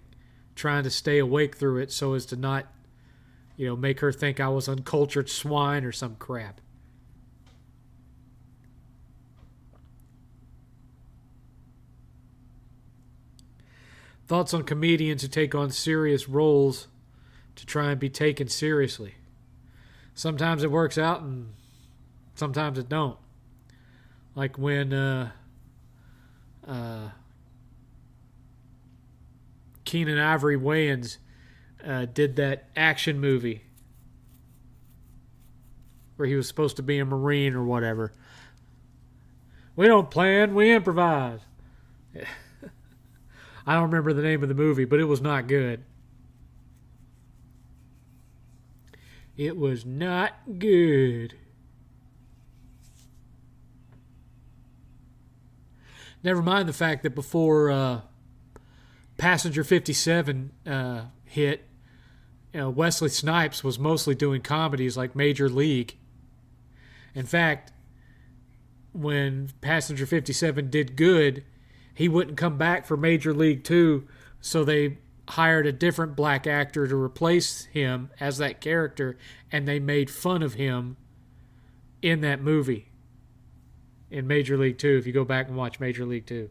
[SPEAKER 1] trying to stay awake through it so as to not, you know, make her think I was uncultured swine or some crap. Thoughts on comedians who take on serious roles to try and be taken seriously. Sometimes it works out and sometimes it don't. Like when Keenan Ivory Wayans did that action movie where he was supposed to be a Marine or whatever. We don't plan, we improvise. I don't remember the name of the movie, but it was not good. It was not good. Never mind the fact that before Passenger 57 hit, you know, Wesley Snipes was mostly doing comedies like Major League. In fact, when Passenger 57 did good, he wouldn't come back for Major League 2, so they hired a different black actor to replace him as that character, and they made fun of him in that movie in Major League 2, if you go back and watch Major League 2.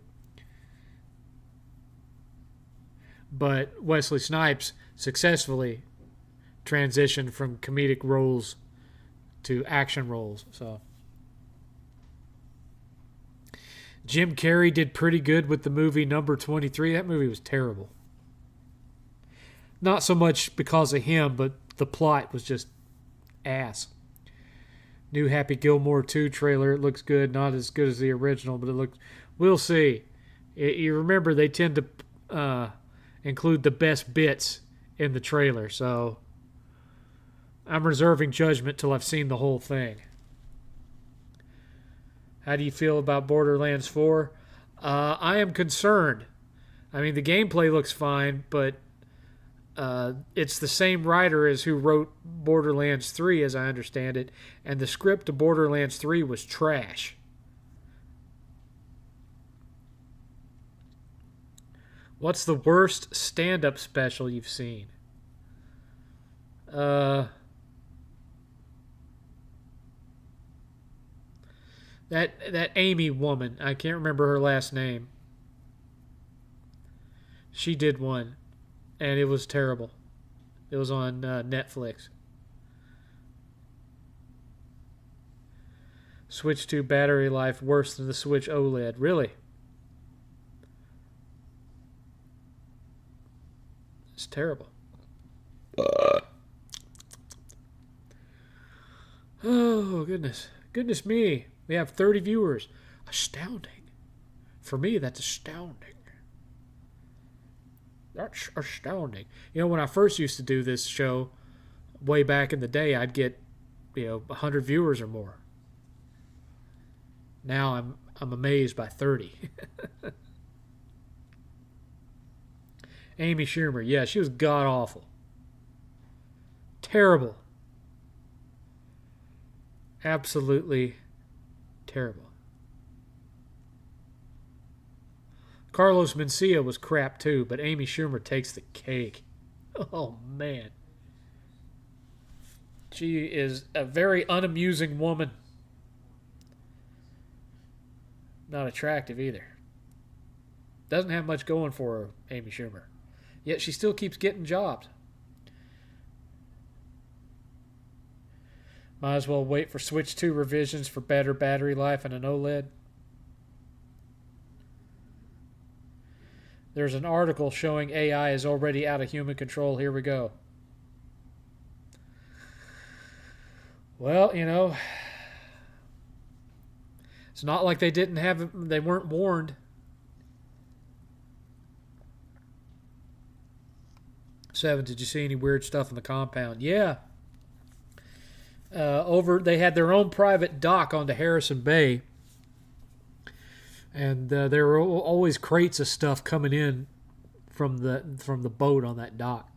[SPEAKER 1] But Wesley Snipes successfully transitioned from comedic roles to action roles. So Jim Carrey did pretty good with the movie Number 23. That movie was terrible. Not so much because of him, but the plot was just ass. New Happy Gilmore 2 trailer. It looks good. Not as good as the original, but it looks... We'll see. You remember they tend to include the best bits in the trailer, so I'm reserving judgment till I've seen the whole thing. How do you feel about Borderlands 4? I am concerned. I mean, the gameplay looks fine, but it's the same writer as who wrote Borderlands 3, as I understand it, and the script to Borderlands 3 was trash. What's the worst stand-up special you've seen? That Amy woman, I can't remember her last name. She did one, and it was terrible. It was on Netflix. Switch 2 battery life worse than the Switch OLED. Really? It's terrible. Oh, goodness. Goodness me. We have 30 viewers. Astounding. For me, that's astounding. That's astounding. You know, when I first used to do this show, way back in the day, I'd get, 100 viewers or more. Now I'm amazed by 30. Amy Schumer, yeah, she was god-awful. Terrible. Absolutely terrible. Carlos Mencia was crap too, but Amy Schumer takes the cake. Oh, man. She is a very unamusing woman. Not attractive either. Doesn't have much going for her, Amy Schumer. Yet she still keeps getting jobs. Might as well wait for Switch 2 revisions for better battery life and an OLED. There's an article showing AI is already out of human control. Here we go. Well, it's not like they weren't warned. Seven, did you see any weird stuff in the compound? Yeah. They had their own private dock onto Harrison Bay, and there were always crates of stuff coming in from the boat on that dock.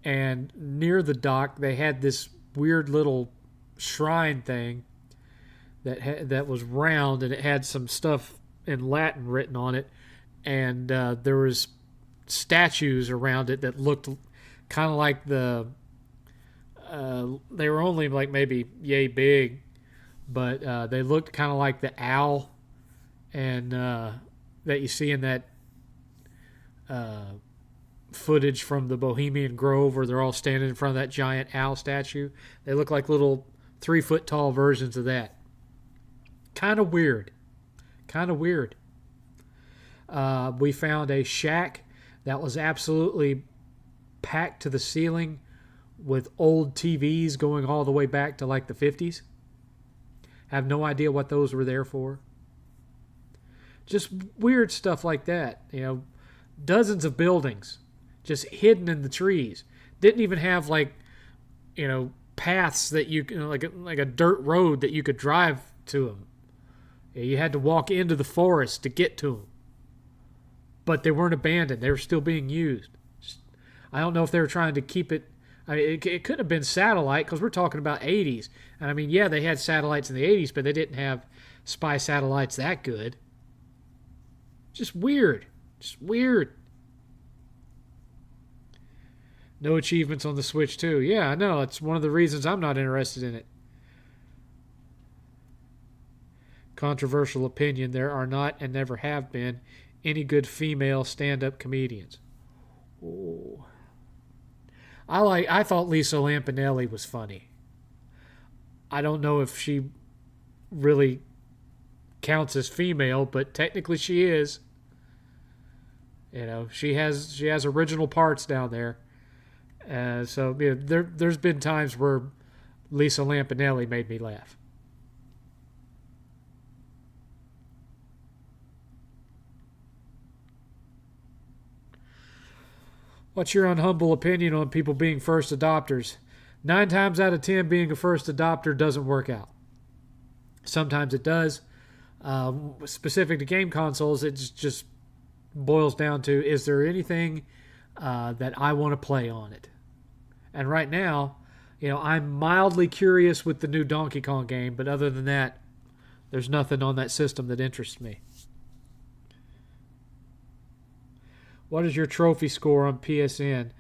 [SPEAKER 1] And near the dock, they had this weird little shrine thing that was round, and it had some stuff in Latin written on it, and there was statues around it that looked kind of like they were only like maybe yay big, but they looked kind of like the owl and that you see in that footage from the Bohemian Grove where they're all standing in front of that giant owl statue. They look like little 3-foot tall versions of that. Kind of weird. We found a shack that was absolutely packed to the ceiling with old TVs going all the way back to like the 50s. Have no idea what those were there for. Just weird stuff like that. Dozens of buildings just hidden in the trees. Didn't even have paths that you like a dirt road that you could drive to them. You had to walk into the forest to get to them. But they weren't abandoned. They were still being used. I don't know if they were trying to keep it. I mean, it couldn't have been satellite because we're talking about 80s. And I mean, yeah, they had satellites in the 80s, but they didn't have spy satellites that good. Just weird. No achievements on the Switch 2. Yeah, I know. It's one of the reasons I'm not interested in it. Controversial opinion. There are not and never have been any good female stand-up comedians. Oh. I thought Lisa Lampanelli was funny. I don't know if she really counts as female, but technically she is. She has original parts down there. So there's been times where Lisa Lampanelli made me laugh. What's your unhumble opinion on people being first adopters? 9 times out of 10, being a first adopter doesn't work out. Sometimes it does. Specific to game consoles, it just boils down to, is there anything that I want to play on it? And right now, I'm mildly curious with the new Donkey Kong game, but other than that, there's nothing on that system that interests me. What is your trophy score on PSN?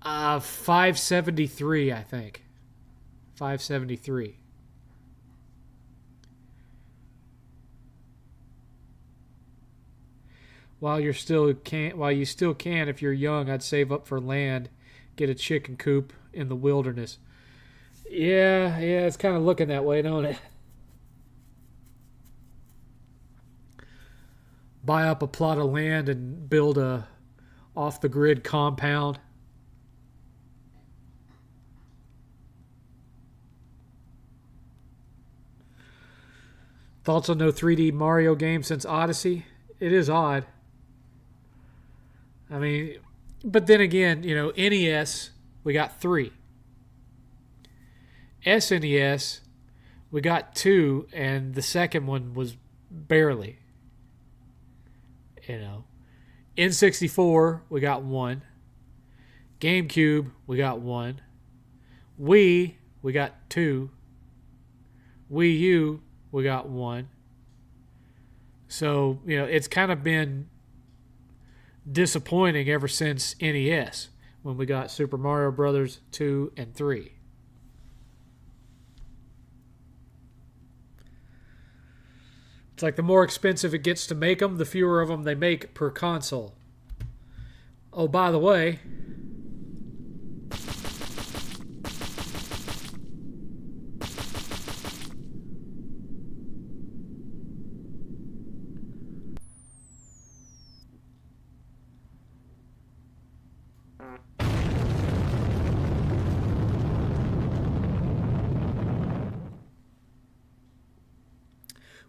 [SPEAKER 1] 573, I think. 573. While you still can, if you're young, I'd save up for land, get a chicken coop in the wilderness. Yeah, it's kind of looking that way, don't it? Buy up a plot of land and build a off-the-grid compound. Thoughts on no 3D Mario game since Odyssey? It is odd. I mean, but then again, NES, we got 3. SNES, we got 2, and the second one was barely. N64, we got 1. GameCube, we got 1. Wii, we got 2. Wii U, we got 1. So, it's kind of been disappointing ever since NES, when we got Super Mario Brothers 2 and 3. It's like the more expensive it gets to make them, the fewer of them they make per console. Oh, by the way,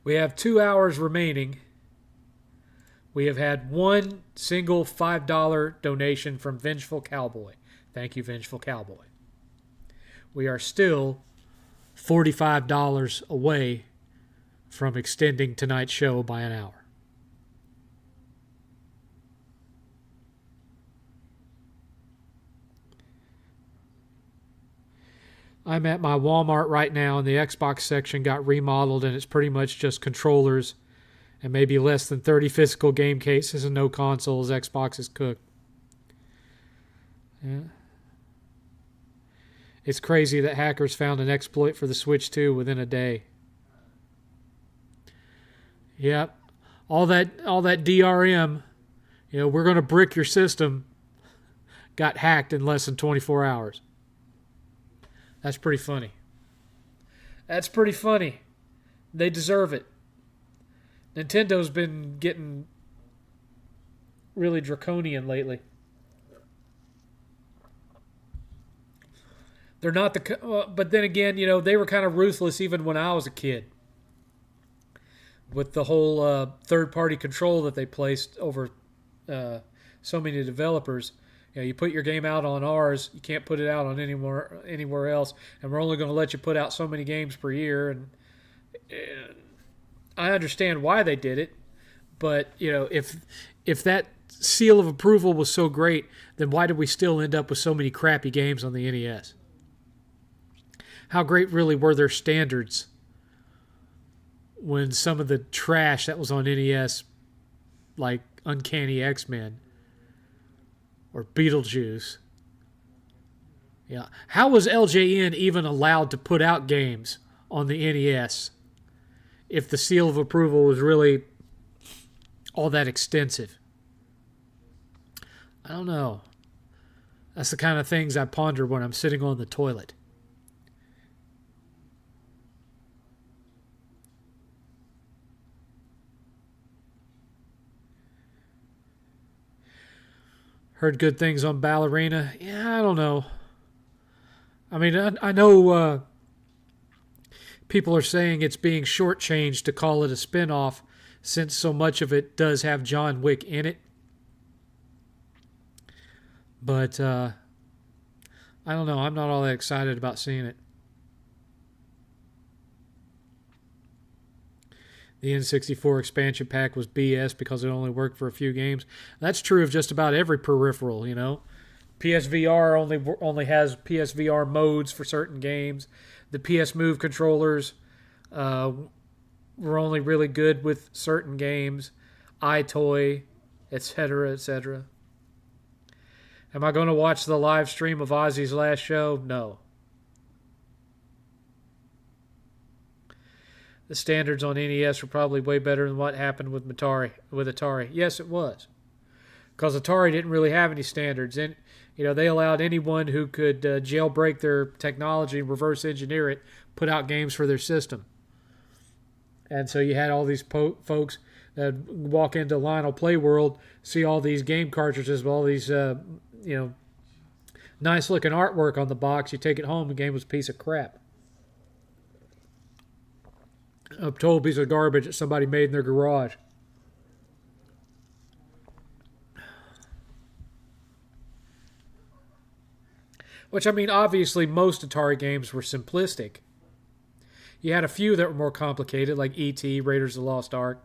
[SPEAKER 1] we have 2 hours remaining. We have had one single $5 donation from Vengeful Cowboy. Thank you, Vengeful Cowboy. We are still $45 away from extending tonight's show by an hour. I'm at my Walmart right now, and the Xbox section got remodeled, and it's pretty much just controllers and maybe less than 30 physical game cases and no consoles. Xbox is cooked. Yeah. It's crazy that hackers found an exploit for the Switch 2 within a day. Yep. All that DRM, we're going to brick your system, got hacked in less than 24 hours. That's pretty funny. That's pretty funny. They deserve it. Nintendo's been getting really draconian lately. They're not but then again, they were kind of ruthless even when I was a kid. With the whole third-party control that they placed over so many developers. You put your game out on ours, you can't put it out on anywhere else, and we're only going to let you put out so many games per year. And I understand why they did it, but if that seal of approval was so great, then why did we still end up with so many crappy games on the NES? How great really were their standards when some of the trash that was on NES, like Uncanny X-Men or Beetlejuice. Yeah. How was LJN even allowed to put out games on the NES if the seal of approval was really all that extensive? I don't know. That's the kind of things I ponder when I'm sitting on the toilet. Heard good things on Ballerina. Yeah, I don't know. I mean, I know people are saying it's being shortchanged to call it a spin-off since so much of it does have John Wick in it. But I don't know. I'm not all that excited about seeing it. The N64 expansion pack was BS because it only worked for a few games. That's true of just about every peripheral, you know. PSVR only has PSVR modes for certain games. The PS Move controllers were only really good with certain games. iToy, etc., etc. Am I going to watch the live stream of Ozzy's last show? No. The standards on NES were probably way better than what happened with Atari. Yes, it was. Because Atari didn't really have any standards. And, you know, they allowed anyone who could jailbreak their technology and reverse engineer it, put out games for their system. And so you had all these folks that walk into Lionel Play World, see all these game cartridges with all these, nice looking artwork on the box. You take it home, the game was a piece of crap. A total piece of garbage that somebody made in their garage. Which, I mean, obviously most Atari games were simplistic. You had a few that were more complicated, like E.T., Raiders of the Lost Ark,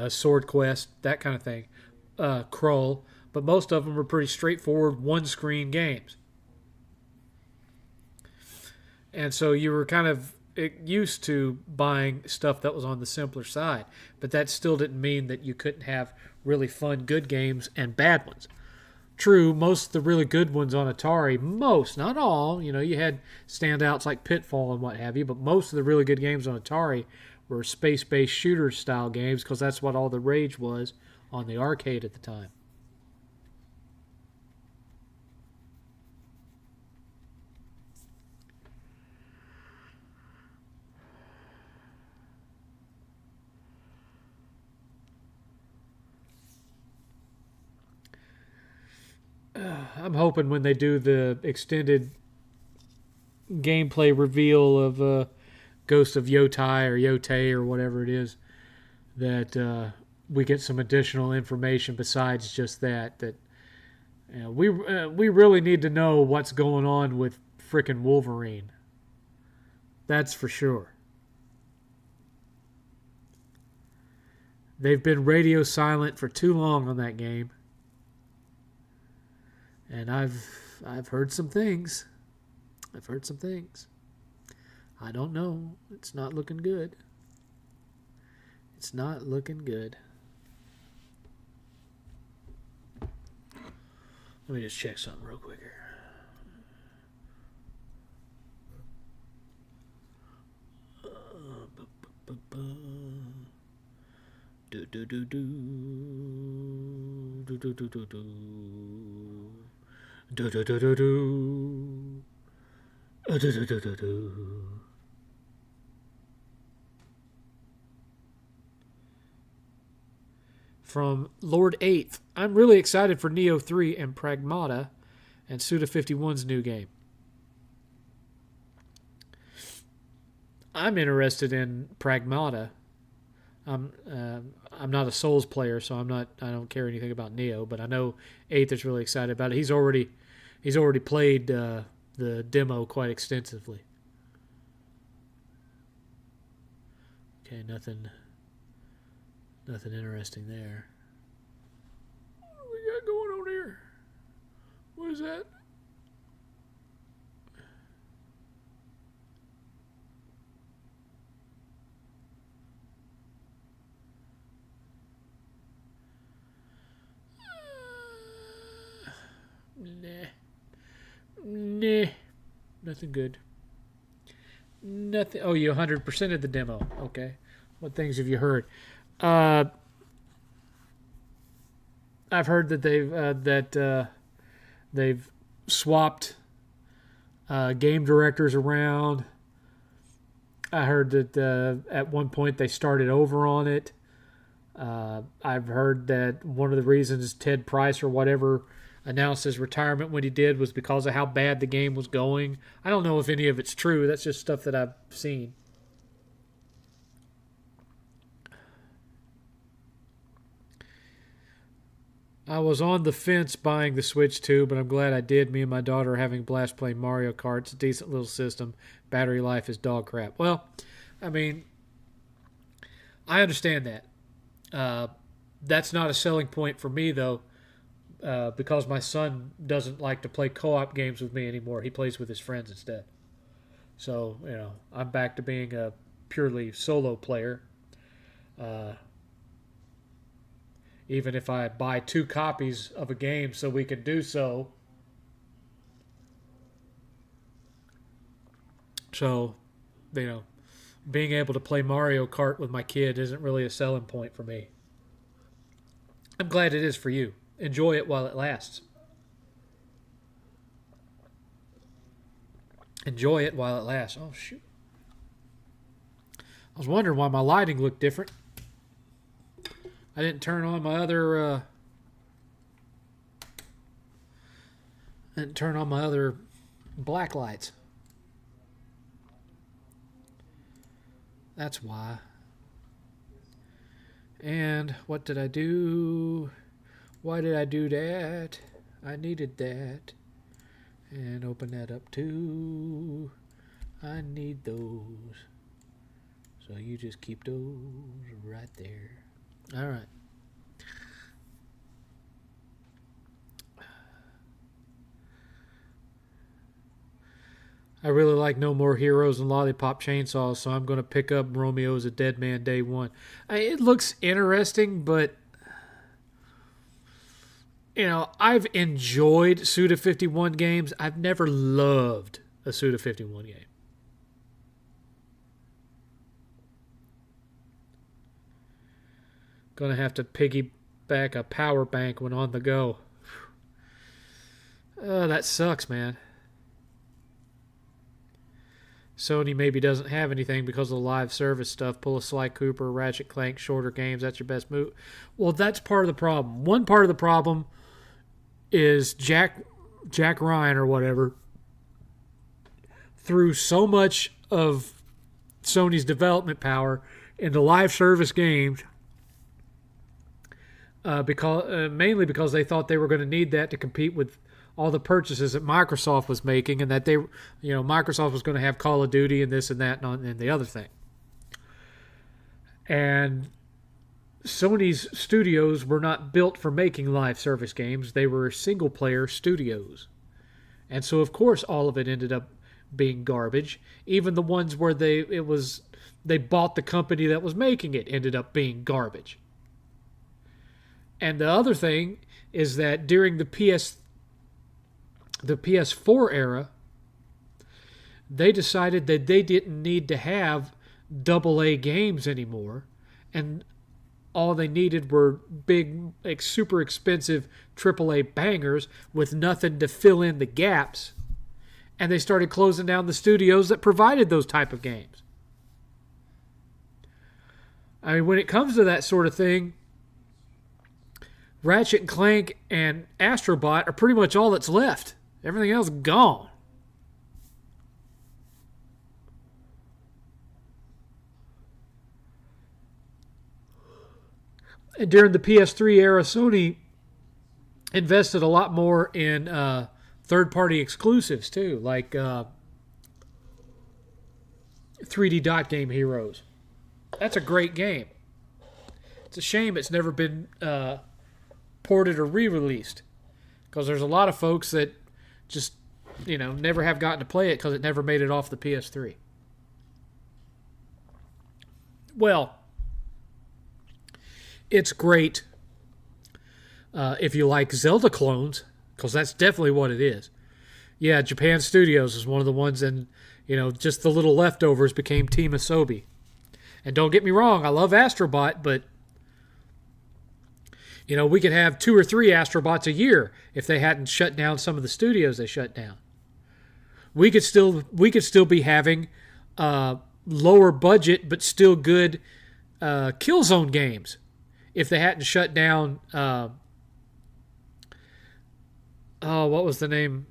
[SPEAKER 1] Sword Quest, that kind of thing. Krull. But most of them were pretty straightforward one-screen games. And so you were kind of used to buying stuff that was on the simpler side. But that still didn't mean that you couldn't have really fun, good games and bad ones. True, most of the really good ones on Atari, not all, you know, you had standouts like Pitfall and what have you, but most of the really good games on Atari were space-based shooter-style games because that's what all the rage was on the arcade at the time. I'm hoping when they do the extended gameplay reveal of Ghost of Yotai or Yotei or whatever it is, that we get some additional information besides just that. That we really need to know what's going on with frickin' Wolverine. That's for sure. They've been radio silent for too long on that game. And I've heard some things. I don't know. It's not looking good. Let me just check something real quick here. From Lord 8th, I'm really excited for Neo 3 and Pragmata and Suda51's new game. I'm interested in Pragmata. I'm not a Souls player, so I don't care anything about Neo, but I know 8th is really excited about it. He's already played the demo quite extensively. Okay, nothing interesting there. What we got going on here? What is that? Nah. Nothing good. Nothing. Oh, you 100%ed the demo. Okay. What things have you heard? I've heard that they've swapped game directors around. I heard that at one point they started over on it. I've heard that one of the reasons Ted Price or whatever announced his retirement when he did was because of how bad the game was going. I don't know if any of it's true. That's just stuff that I've seen. I was on the fence buying the Switch 2, but I'm glad I did. Me and my daughter are having a blast playing Mario Kart. It's a decent little system. Battery life is dog crap. Well, I mean, I understand that. That's not a selling point for me, though, because my son doesn't like to play co-op games with me anymore. He plays with his friends instead. So, I'm back to being a purely solo player. Even if I buy 2 copies of a game so we can do so. So, being able to play Mario Kart with my kid isn't really a selling point for me. I'm glad it is for you. Enjoy it while it lasts. Enjoy it while it lasts. Oh, shoot. I was wondering why my lighting looked different. I didn't turn on my other black lights. That's why. And what did I do? Why did I do that? I needed that. And open that up too. I need those. So you just keep those right there. All right. I really like No More Heroes and Lollipop Chainsaws, so I'm going to pick up Romeo's a Dead Man Day 1. It looks interesting, but I've enjoyed Suda51 games. I've never loved a Suda51 game. Gonna have to piggyback a power bank when on the go. That sucks, man. Sony maybe doesn't have anything because of the live service stuff. Pull a Sly Cooper, Ratchet Clank, shorter games. That's your best move. Well, that's part of the problem. One part of the problem is Jack Ryan or whatever threw so much of Sony's development power into live service games. Mainly because they thought they were going to need that to compete with all the purchases that Microsoft was making, and that Microsoft was going to have Call of Duty and this and that and the other thing. And Sony's studios were not built for making live service games; they were single player studios, and so of course all of it ended up being garbage. Even the ones where they bought the company that was making it ended up being garbage. And the other thing is that during the PS4 era, they decided that they didn't need to have AA games anymore, and all they needed were big, super expensive AAA bangers with nothing to fill in the gaps, and they started closing down the studios that provided those type of games. I mean, when it comes to that sort of thing, Ratchet and Clank and Astrobot are pretty much all that's left. Everything else gone. And during the PS3 era, Sony invested a lot more in third-party exclusives too, like 3D Dot Game Heroes. That's a great game. It's a shame it's never been ported or re-released, because there's a lot of folks that just never have gotten to play it because it never made it off the PS3. Well, it's great if you like Zelda clones, because that's definitely what it is. Yeah, Japan Studios is one of the ones, and just the little leftovers became Team Asobi. And don't get me wrong, I love Astrobot, but we could have 2 or 3 Astrobots a year if they hadn't shut down some of the studios they shut down. We could still be having lower budget but still good Killzone games if they hadn't shut down. Oh, what was the name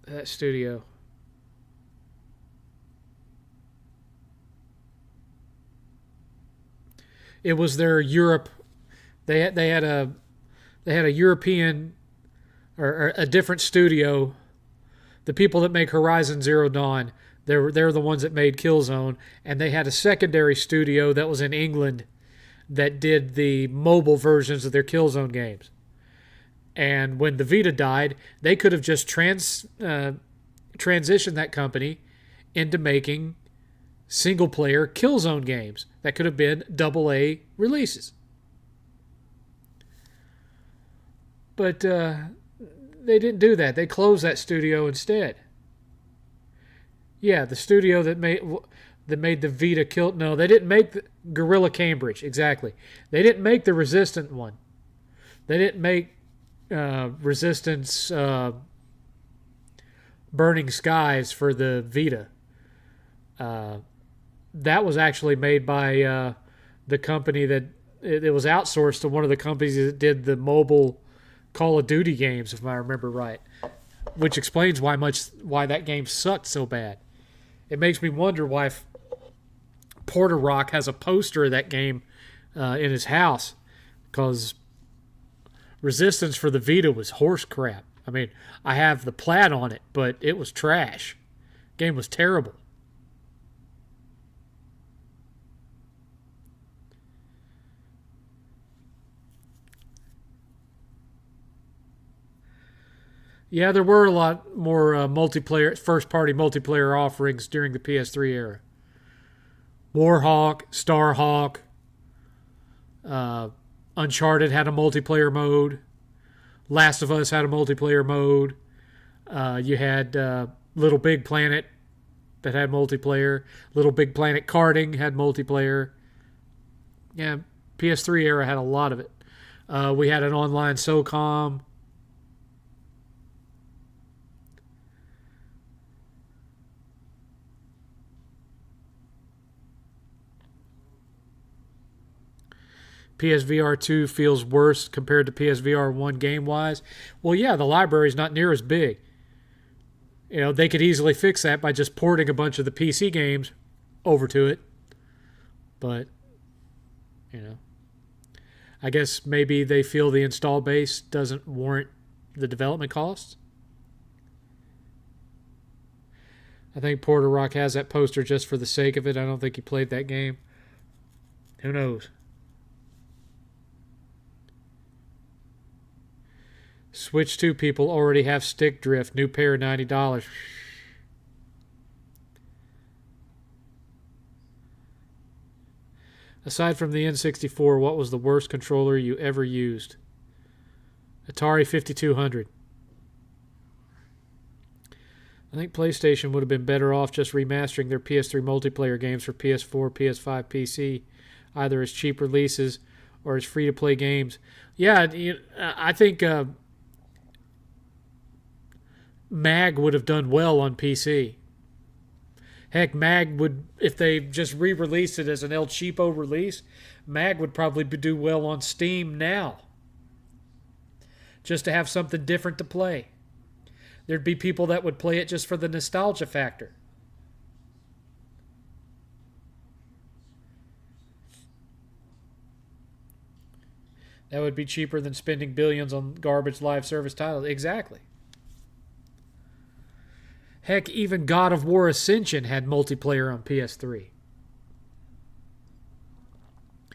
[SPEAKER 1] of that studio? It was their Europe. They had a European or a different studio. The people that make Horizon Zero Dawn, they're the ones that made Killzone, and they had a secondary studio that was in England that did the mobile versions of their Killzone games. And when the Vita died, they could have just transitioned that company into making single-player Killzone games that could have been AA releases. But they didn't do that. They closed that studio instead. Yeah, the studio that made the Vita kill. No, they didn't make the Gorilla Cambridge. Exactly. They didn't make the Resistant one. They didn't make Resistance Burning Skies for the Vita. That was actually made by the company that it was outsourced to one of the companies that did the mobile Call of Duty games, if I remember right, which explains why that game sucked so bad. It makes me wonder why Porter Rock has a poster of that game in his house, because Resistance for the Vita was horse crap. I mean, I have the plat on it, but it was trash. Game was terrible. Yeah, there were a lot more first-party multiplayer offerings during the PS3 era. Warhawk, Starhawk, Uncharted had a multiplayer mode. Last of Us had a multiplayer mode. You had Little Big Planet that had multiplayer. Little Big Planet Karting had multiplayer. Yeah, PS3 era had a lot of it. We had an online SOCOM. PSVR 2 feels worse compared to PSVR 1 game-wise. Well, yeah, the library's not near as big. You know, they could easily fix that by just porting a bunch of the PC games over to it. But, you know, I guess maybe they feel the install base doesn't warrant the development costs. I think Porter Rock has that poster just for the sake of it. I don't think he played that game. Who knows? Switch 2 people already have stick drift. New pair, $90. Aside from the N64, what was the worst controller you ever used? Atari 5200. I think PlayStation would have been better off just remastering their PS3 multiplayer games for PS4, PS5, PC, either as cheap releases or as free-to-play games. Yeah, I think MAG would have done well on PC. Heck, MAG would, if they just re-released it as an El Cheapo release, MAG would probably do well on Steam now. Just to have something different to play. There'd be people that would play it just for the nostalgia factor. That would be cheaper than spending billions on garbage live service titles. Exactly. Heck, even God of War Ascension had multiplayer on PS3.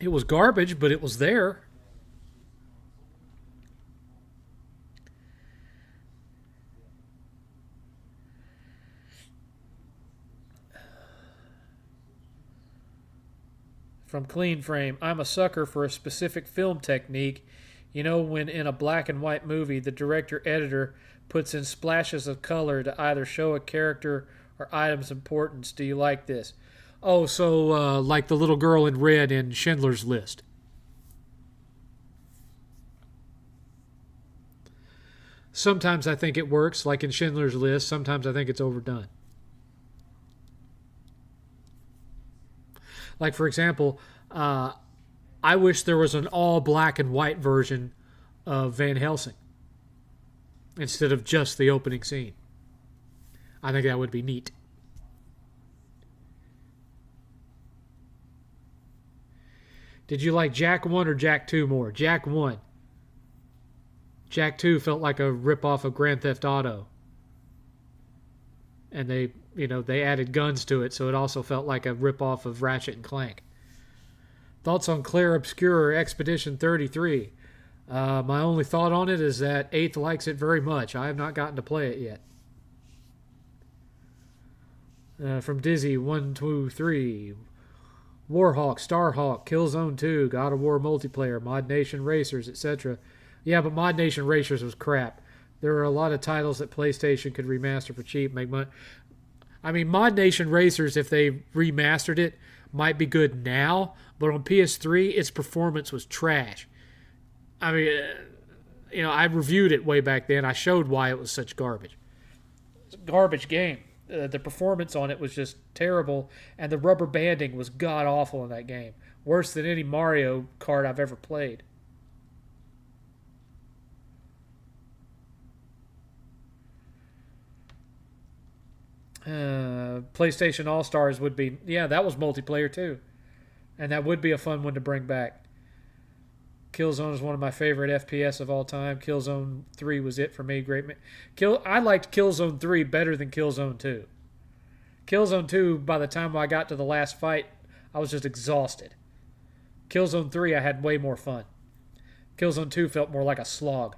[SPEAKER 1] It was garbage, but it was there. From Clean Frame, I'm a sucker for a specific film technique. You know, when in a black and white movie, the director-editor puts in splashes of color to either show a character or item's importance. Do you like this? Oh, so like the little girl in red in Schindler's List. Sometimes I think it works, like in Schindler's List. Sometimes I think it's overdone. Like, for example, I wish there was an all black and white version of Van Helsing instead of just the opening scene. I think that would be neat. Did you like Jack 1 or Jack 2 more? Jack 1. Jack 2 felt like a ripoff of Grand Theft Auto. And they added guns to it, so it also felt like a ripoff of Ratchet and Clank. Thoughts on Clair Obscur Expedition 33? My only thought on it is that 8th likes it very much. I have not gotten to play it yet. From Dizzy 123, Warhawk, Starhawk, Killzone 2, God of War multiplayer, Mod Nation Racers, etc. Yeah, but Mod Nation Racers was crap. There are a lot of titles that PlayStation could remaster for cheap, make money. I mean, Mod Nation Racers, if they remastered it, might be good now, but on PS3, its performance was trash. I mean, I reviewed it way back then. I showed why it was such garbage. It's a garbage game. The performance on it was just terrible, and the rubber banding was god-awful in that game. Worse than any Mario Kart I've ever played. PlayStation All-Stars would be... Yeah, that was multiplayer too. And that would be a fun one to bring back. Killzone is one of my favorite FPS of all time. Killzone 3 was it for me. I liked Killzone 3 better than Killzone 2. Killzone 2, by the time I got to the last fight, I was just exhausted. Killzone 3, I had way more fun. Killzone 2 felt more like a slog.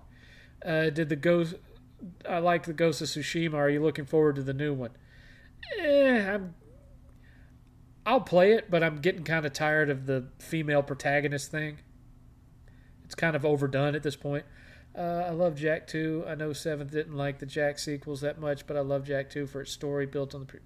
[SPEAKER 1] I liked the Ghost of Tsushima. Are you looking forward to the new one? I'll play it, but I'm getting kind of tired of the female protagonist thing. It's kind of overdone at this point. I love Jack 2. I know 7th didn't like the Jack sequels that much, but I love Jack 2 for its story built on the...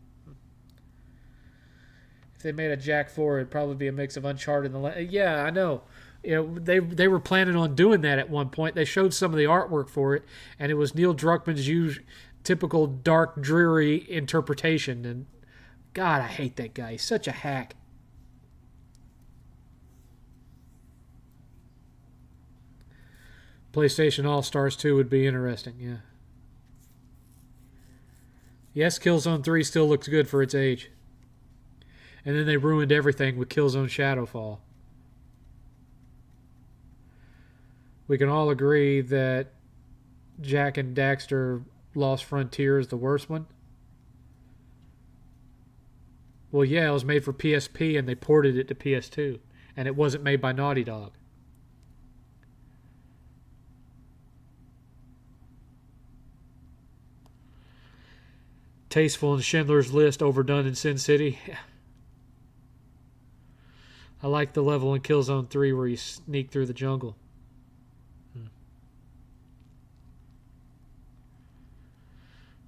[SPEAKER 1] If they made a Jack 4, it'd probably be a mix of Uncharted and... Yeah, I know. They were planning on doing that at one point. They showed some of the artwork for it, and it was Neil Druckmann's typical dark, dreary interpretation. And God, I hate that guy. He's such a hack. PlayStation All-Stars 2 would be interesting, yeah. Yes, Killzone 3 still looks good for its age. And then they ruined everything with Killzone Shadowfall. We can all agree that Jak and Daxter Lost Frontier is the worst one. Well, yeah, it was made for PSP and they ported it to PS2. And it wasn't made by Naughty Dog. Tasteful in Schindler's List, overdone in Sin City. I like the level in Killzone 3 where you sneak through the jungle.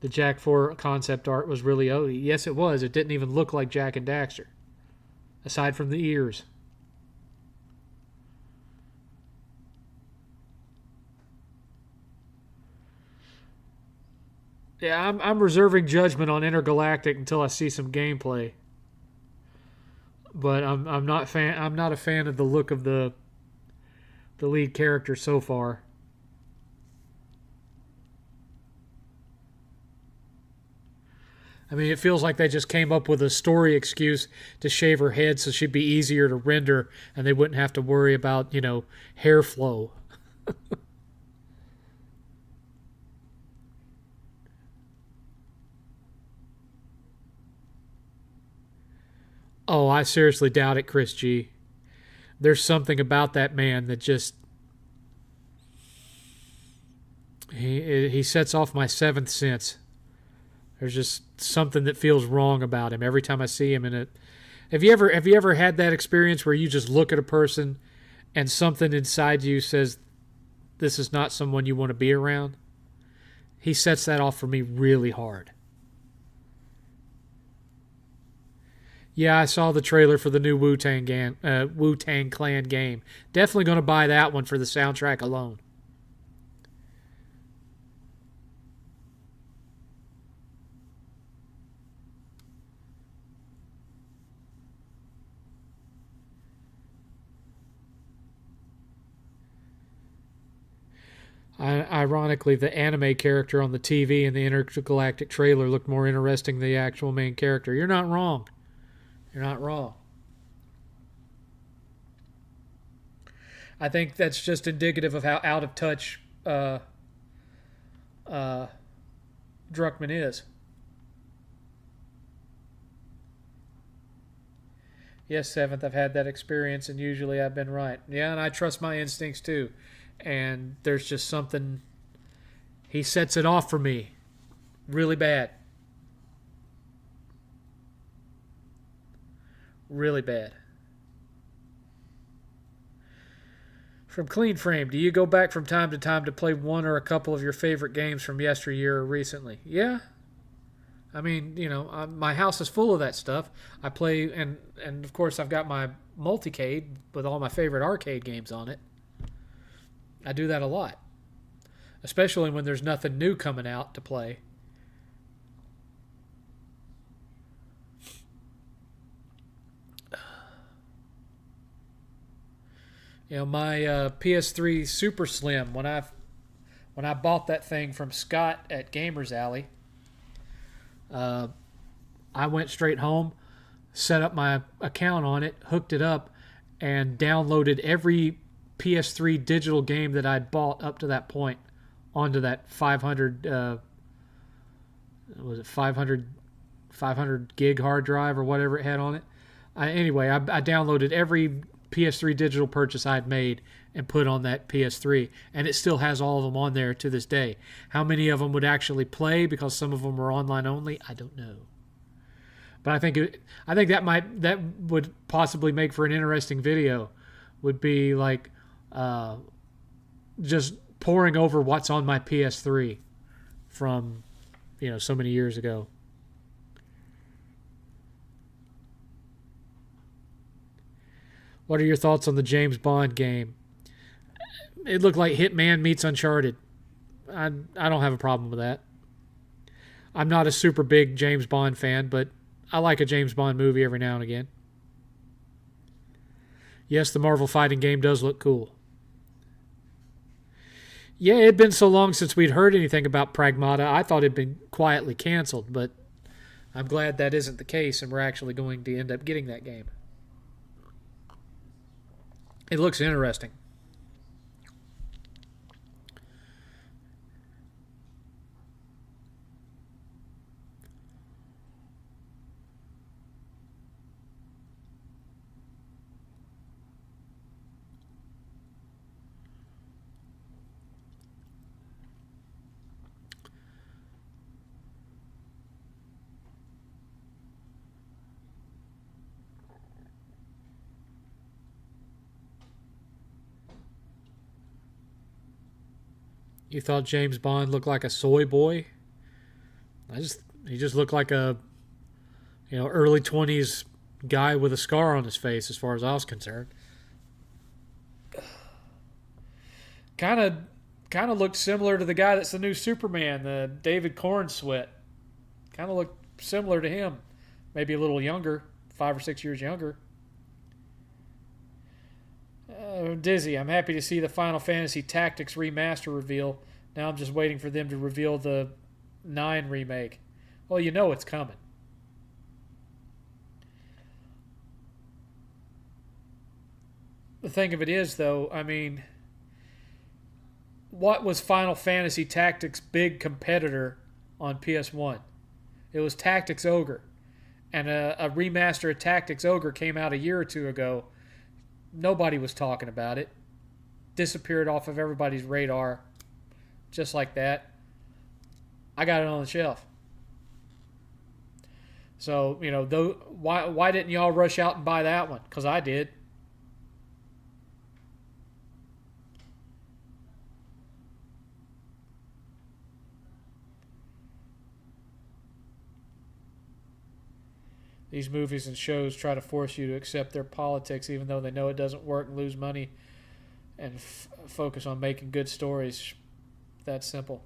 [SPEAKER 1] The Jak 4 concept art was really... Oh, yes, it was. It didn't even look like Jak and Daxter. Aside from the ears. Yeah, I'm reserving judgment on Intergalactic until I see some gameplay. But I'm not a fan of the look of the lead character so far. I mean, it feels like they just came up with a story excuse to shave her head so she'd be easier to render and they wouldn't have to worry about, hair flow. Oh, I seriously doubt it, Chris G. There's something about that man that just... He sets off my seventh sense. There's just something that feels wrong about him every time I see him in it. Have you ever had that experience where you just look at a person and something inside you says, this is not someone you want to be around? He sets that off for me really hard. Yeah, I saw the trailer for the new Wu-Tang Clan game. Definitely going to buy that one for the soundtrack alone. Ironically, the anime character on the TV in the intergalactic trailer looked more interesting than the actual main character. You're not wrong. You're not wrong. I think that's just indicative of how out of touch uh, Druckmann is. Yes, seventh, I've had that experience, and usually I've been right. Yeah, and I trust my instincts too. And there's just something, he sets it off for me really bad. Really bad. From Clean Frame, do you go back from time to time to play one or a couple of your favorite games from yesteryear or recently? Yeah. I mean, my house is full of that stuff. I play, and of course, I've got my multicade with all my favorite arcade games on it. I do that a lot, especially when there's nothing new coming out to play. My PS3 Super Slim, when I bought that thing from Scott at Gamers Alley, I went straight home, set up my account on it, hooked it up, and downloaded every PS3 digital game that I'd bought up to that point onto that 500 was it 500 gig hard drive or whatever it had on it. Anyway, I downloaded every PS3 digital purchase I'd made and put on that PS3, and it still has all of them on there to this day. How many of them would actually play because some of them were online only, I don't know. But I think that would possibly make for an interesting video. Would be like just poring over what's on my PS3 from so many years ago. What are your thoughts on the James Bond game? It looked like Hitman meets Uncharted. I don't have a problem with that. I'm not a super big James Bond fan, but I like a James Bond movie every now and again. Yes, the Marvel fighting game does look cool. Yeah, it had been so long since we'd heard anything about Pragmata, I thought it had been quietly canceled, but I'm glad that isn't the case and we're actually going to end up getting that game. It looks interesting. You thought James Bond looked like a soy boy? He just looked like a early 20s guy with a scar on his face as far as I was concerned. Kind of looked similar to the guy that's the new Superman, the David Corn Sweat. Kind of looked similar to him. Maybe a little younger, 5 or 6 years younger. Dizzy, I'm happy to see the Final Fantasy Tactics remaster reveal. Now I'm just waiting for them to reveal the 9 remake. Well, it's coming. The thing of it is, though, I mean, what was Final Fantasy Tactics' big competitor on PS1? It was Tactics Ogre. And a remaster of Tactics Ogre came out a year or two ago. Nobody was talking about it. Disappeared off of everybody's radar. Just like that. I got it on the shelf. So, why didn't y'all rush out and buy that one? Because I did. These movies and shows try to force you to accept their politics even though they know it doesn't work and lose money and focus on making good stories. That simple.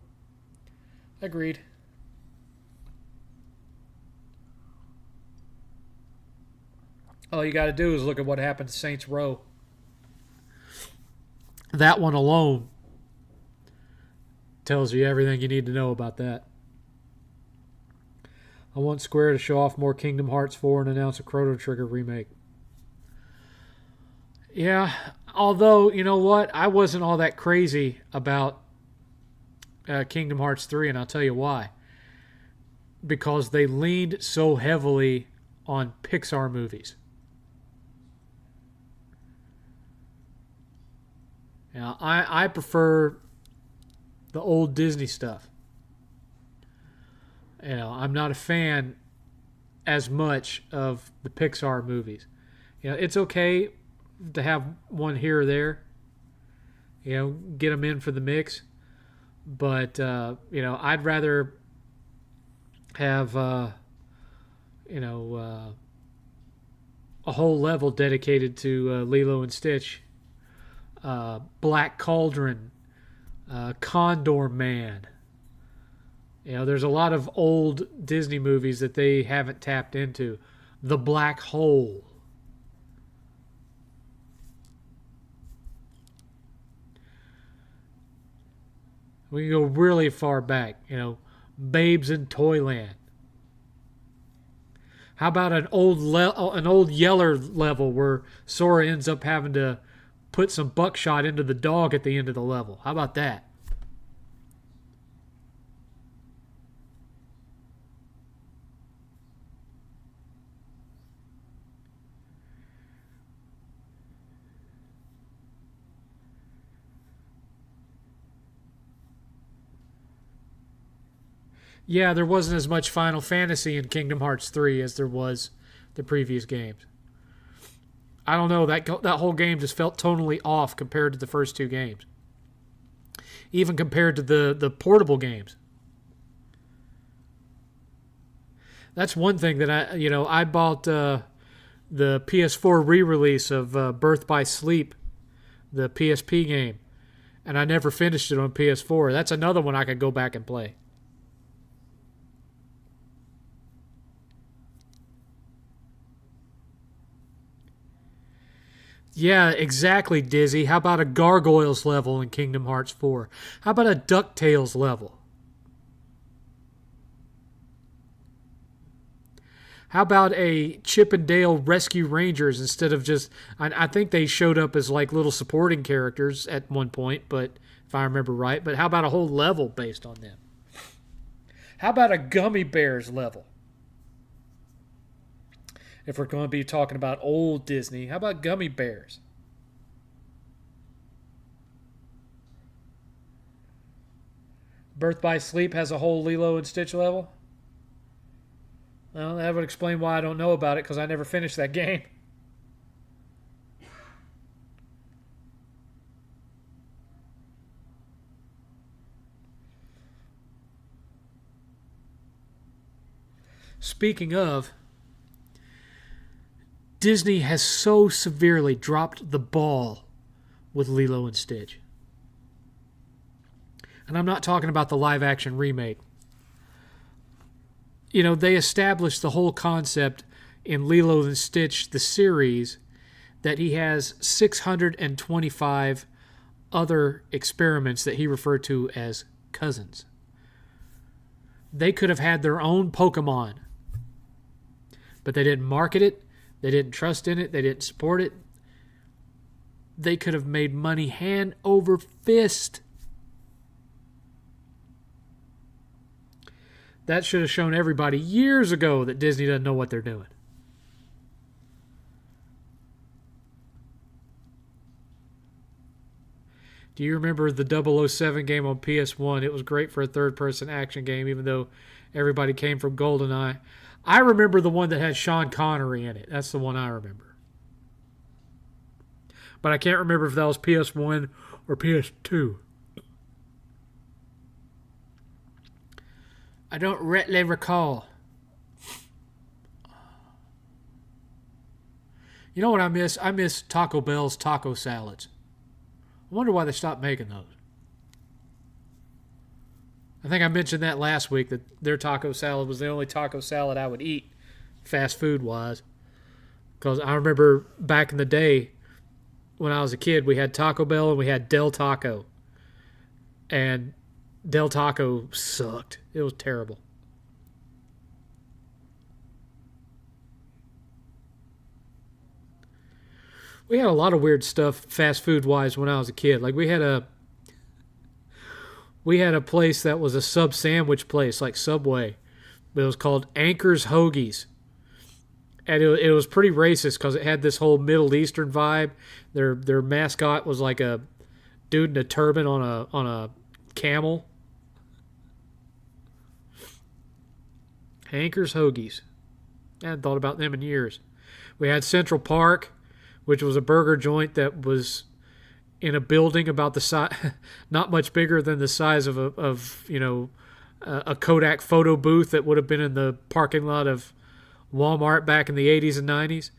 [SPEAKER 1] Agreed. All you got to do is look at what happened to Saints Row. That one alone Tells you everything you need to know about that. I want Square to show off more Kingdom Hearts 4 and announce a Chrono Trigger remake. Yeah, although, you know what? I wasn't all that crazy about Kingdom Hearts 3, and I'll tell you why. Because they leaned so heavily on Pixar movies. Now, I prefer the old Disney stuff. I'm not a fan as much of the Pixar movies. It's okay to have one here or there. Get them in for the mix. But I'd rather have a whole level dedicated to Lilo and Stitch, Black Cauldron, Condor Man. There's a lot of old Disney movies that they haven't tapped into. The Black Hole. We can go really far back. Babes in Toyland. How about an old Yeller level where Sora ends up having to put some buckshot into the dog at the end of the level? How about that? Yeah, there wasn't as much Final Fantasy in Kingdom Hearts 3 as there was the previous games. I don't know, that whole game just felt tonally off compared to the first two games. Even compared to the portable games. That's one thing that I bought the PS4 re-release of Birth by Sleep, the PSP game, and I never finished it on PS4. That's another one I could go back and play. Yeah, exactly, Dizzy. How about a Gargoyles level in Kingdom Hearts 4? How about a DuckTales level? How about a Chip and Dale Rescue Rangers instead of just... I think they showed up as like little supporting characters at one point, but if I remember right. But how about a whole level based on them? How about a Gummy Bears level? If we're going to be talking about old Disney, how about Gummy Bears? Birth by Sleep has a whole Lilo and Stitch level? Well, that would explain why I don't know about it, because I never finished that game. Speaking of, Disney has so severely dropped the ball with Lilo and Stitch. And I'm not talking about the live action remake. They established the whole concept in Lilo and Stitch, the series, that he has 625 other experiments that he referred to as cousins. They could have had their own Pokemon, but they didn't market it. They didn't trust in it. They didn't support it. They could have made money hand over fist. That should have shown everybody years ago that Disney doesn't know what they're doing. Do you remember the 007 game on PS1? It was great for a third-person action game, even though everybody came from GoldenEye. I remember the one that had Sean Connery in it. That's the one I remember. But I can't remember if that was PS1 or PS2. I don't readily recall. You know what I miss? I miss Taco Bell's taco salads. I wonder why they stopped making those. I think I mentioned that last week, that their taco salad was the only taco salad I would eat, fast food wise. Because I remember back in the day, when I was a kid, we had Taco Bell and we had Del Taco. And Del Taco sucked. It was terrible. We had a lot of weird stuff fast food wise when I was a kid. Like we had a place that was a sub sandwich place like Subway. It was called Anchor's Hoagies. And it was pretty racist because it had this whole Middle Eastern vibe. Their mascot was like a dude in a turban on a camel. Anchor's Hoagies. I hadn't thought about them in years. We had Central Park, which was a burger joint that was in a building about the size, not much bigger than the size of a Kodak photo booth that would have been in the parking lot of Walmart back in the 80s and 90s.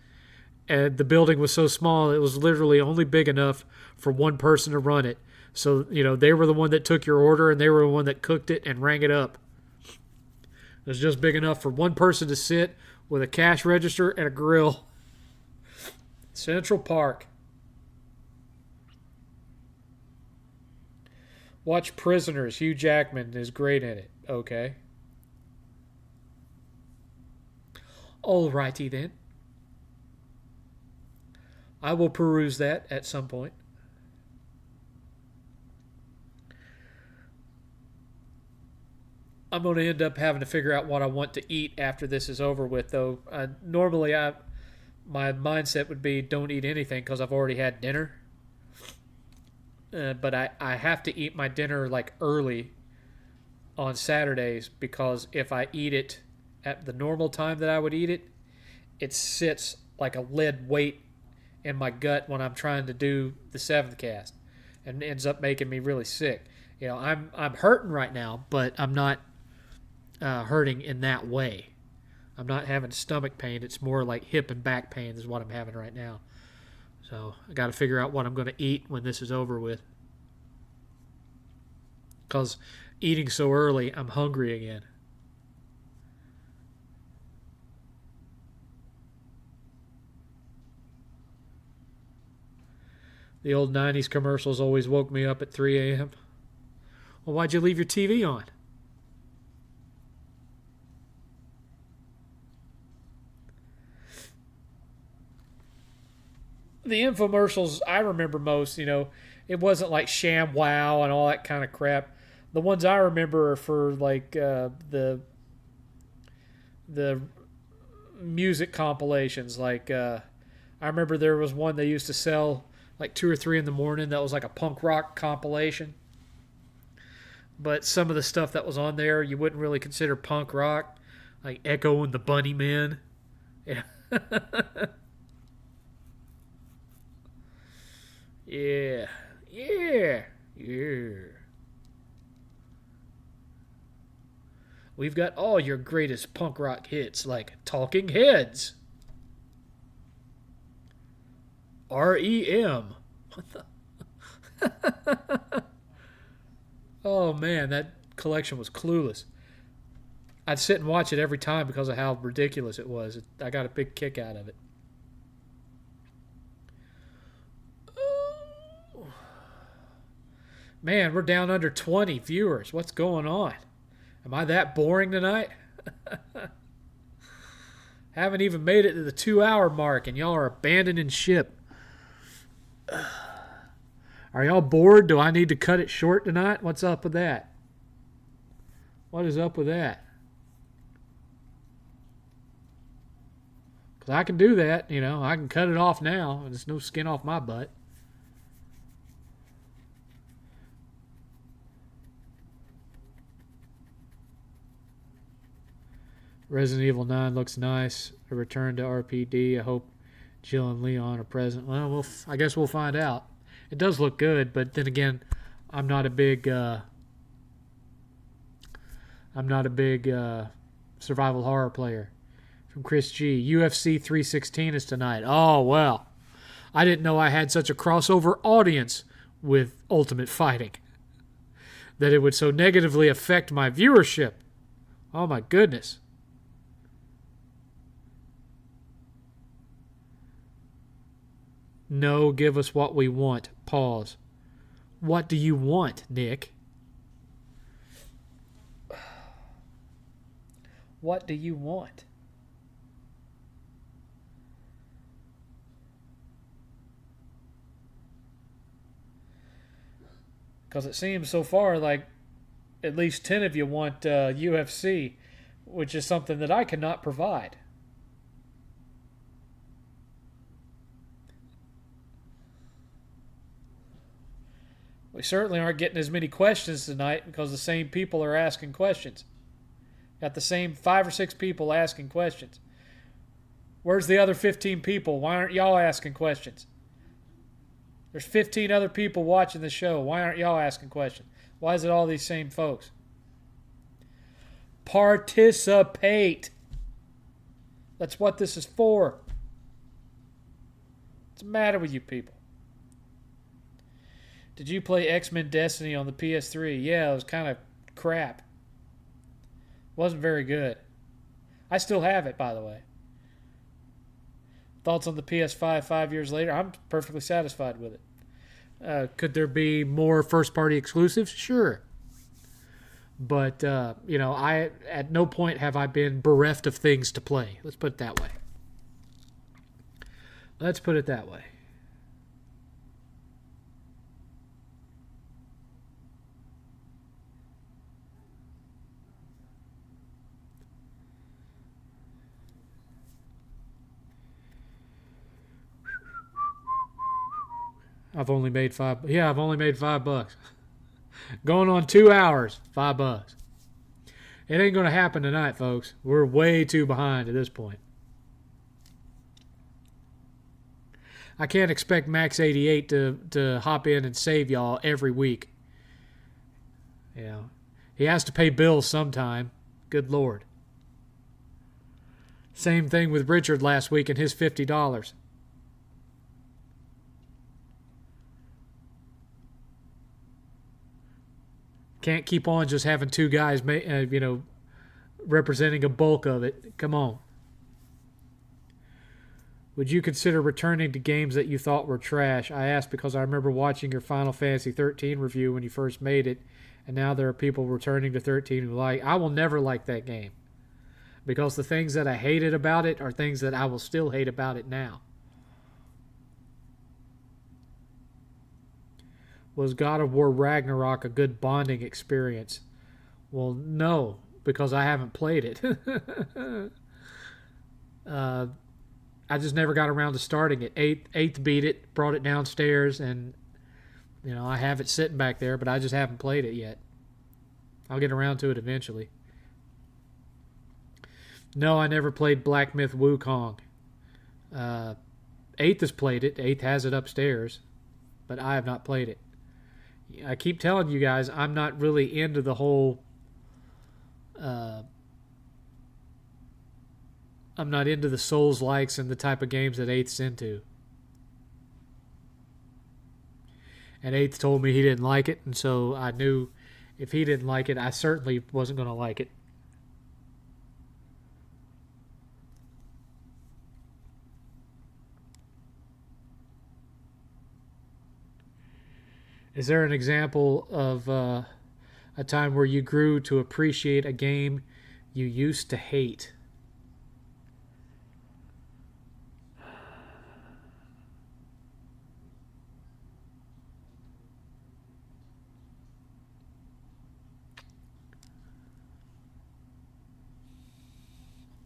[SPEAKER 1] And the building was so small, it was literally only big enough for one person to run it. So, they were the one that took your order and they were the one that cooked it and rang it up. It was just big enough for one person to sit with a cash register and a grill. Central Park. Watch Prisoners. Hugh Jackman is great in it. Okay. Alrighty then. I will peruse that at some point. I'm going to end up having to figure out what I want to eat after this is over with, though. Normally, my mindset would be don't eat anything because I've already had dinner. But I have to eat my dinner like early on Saturdays because if I eat it at the normal time that I would eat it, it sits like a lead weight in my gut when I'm trying to do the 7thCast and ends up making me really sick. I'm hurting right now, but I'm not hurting in that way. I'm not having stomach pain. It's more like hip and back pain is what I'm having right now. So I got to figure out what I'm going to eat when this is over with. Because eating so early, I'm hungry again. The old 90s commercials always woke me up at 3 a.m. Well, why'd you leave your TV on? The infomercials I remember most, it wasn't like Sham Wow and all that kind of crap. The ones I remember are for like the music compilations. Like I remember there was one they used to sell like 2 or 3 in the morning that was like a punk rock compilation. But some of the stuff that was on there you wouldn't really consider punk rock, like Echo and the Bunnymen. Yeah. Yeah. Yeah. Yeah. We've got all your greatest punk rock hits like Talking Heads. REM. What the? Oh man, that collection was clueless. I'd sit and watch it every time because of how ridiculous it was. I got a big kick out of it. Man, we're down under 20 viewers. What's going on? Am I that boring tonight? Haven't even made it to the 2-hour mark and y'all are abandoning ship. Are y'all bored? Do I need to cut it short tonight? What's up with that? What is up with that? Because I can do that, I can cut it off now. There's no skin off my butt. Resident Evil 9 looks nice. A return to RPD. I hope Jill and Leon are present. Well, I guess we'll find out. It does look good, but then again, I'm not a big survival horror player. From Chris G. UFC 316 is tonight. Oh, well. I didn't know I had such a crossover audience with Ultimate Fighting. That it would so negatively affect my viewership. Oh, my goodness. No, give us what we want. Pause. What do you want, Nick? What do you want? Because it seems so far like at least 10 of you want UFC, which is something that I cannot provide. We certainly aren't getting as many questions tonight because the same people are asking questions. Got the same 5 or 6 people asking questions. Where's the other 15 people? Why aren't y'all asking questions? There's 15 other people watching the show. Why aren't y'all asking questions? Why is it all these same folks? Participate. That's what this is for. What's the matter with you people? Did you play X-Men Destiny on the PS3? Yeah, it was kind of crap. Wasn't very good. I still have it, by the way. Thoughts on the PS5 5 years later? I'm perfectly satisfied with it. Could there be more first-party exclusives? Sure. But, I at no point have I been bereft of things to play. Let's put it that way. I've only made $5. Going on 2 hours, $5. It ain't going to happen tonight, folks. We're way too behind at this point. I can't expect Max88 to hop in and save y'all every week. He has to pay bills sometime. Good Lord. Same thing with Richard last week and his $50. Can't keep on just having 2 guys, representing a bulk of it. Come on. Would you consider returning to games that you thought were trash? I asked because I remember watching your Final Fantasy 13 review when you first made it, and now there are people returning to 13 who like. I will never like that game because the things that I hated about it are things that I will still hate about it now. Was God of War Ragnarok a good bonding experience? Well, no, because I haven't played it. I just never got around to starting it. Eighth beat it, brought it downstairs, and I have it sitting back there, but I just haven't played it yet. I'll get around to it eventually. No, I never played Black Myth Wukong. Eighth has played it. Eighth has it upstairs, but I have not played it. I keep telling you guys, I'm not really into the whole... I'm not into the Souls-likes and the type of games that Eighth's into. And Eighth told me he didn't like it, and so I knew if he didn't like it, I certainly wasn't going to like it. Is there an example of a time where you grew to appreciate a game you used to hate?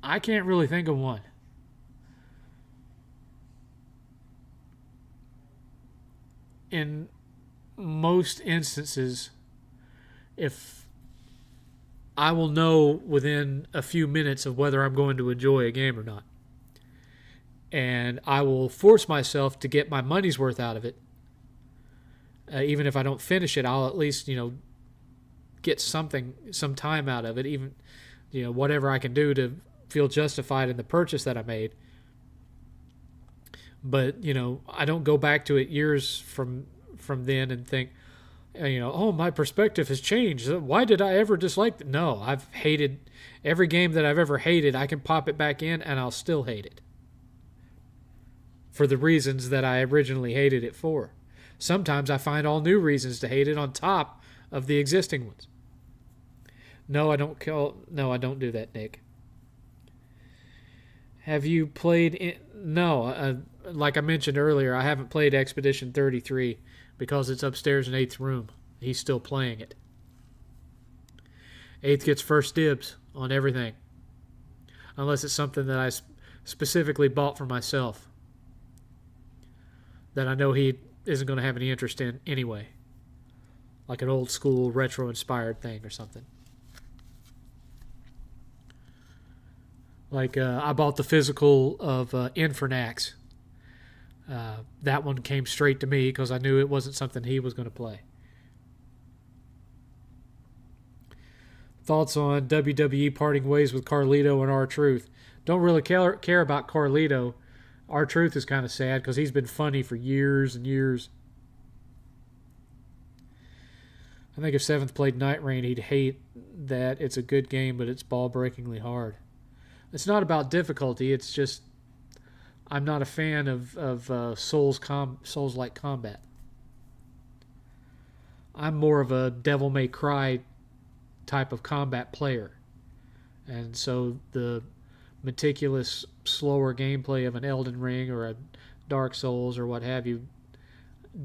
[SPEAKER 1] I can't really think of one. In most instances, if I will know within a few minutes of whether I'm going to enjoy a game or not. And I will force myself to get my money's worth out of it. Even if I don't finish it, I'll at least, get some time out of it. Even, whatever I can do to feel justified in the purchase that I made. But, I don't go back to it years from then and think, oh, my perspective has changed. Why did I ever dislike it? No, I've hated every game that I've ever hated. I can pop it back in and I'll still hate it. For the reasons that I originally hated it for. Sometimes I find all new reasons to hate it on top of the existing ones. No, I don't do that, Nick. Have you played? No, like I mentioned earlier, I haven't played Expedition 33 because it's upstairs in Eighth's room. He's still playing it. Eighth gets first dibs on everything, unless it's something that I specifically bought for myself that I know he isn't going to have any interest in anyway, like an old school retro inspired thing or something. Like I bought the physical of Infernax. That one came straight to me because I knew it wasn't something he was going to play. Thoughts on WWE parting ways with Carlito and R-Truth? Don't really care about Carlito. R-Truth is kind of sad because he's been funny for years and years. I think if 7th played Night Rain, he'd hate that it's a good game, but it's ball-breakingly hard. It's not about difficulty. It's just I'm not a fan of Souls-like combat. I'm more of a Devil May Cry type of combat player. And so the meticulous, slower gameplay of an Elden Ring or a Dark Souls or what have you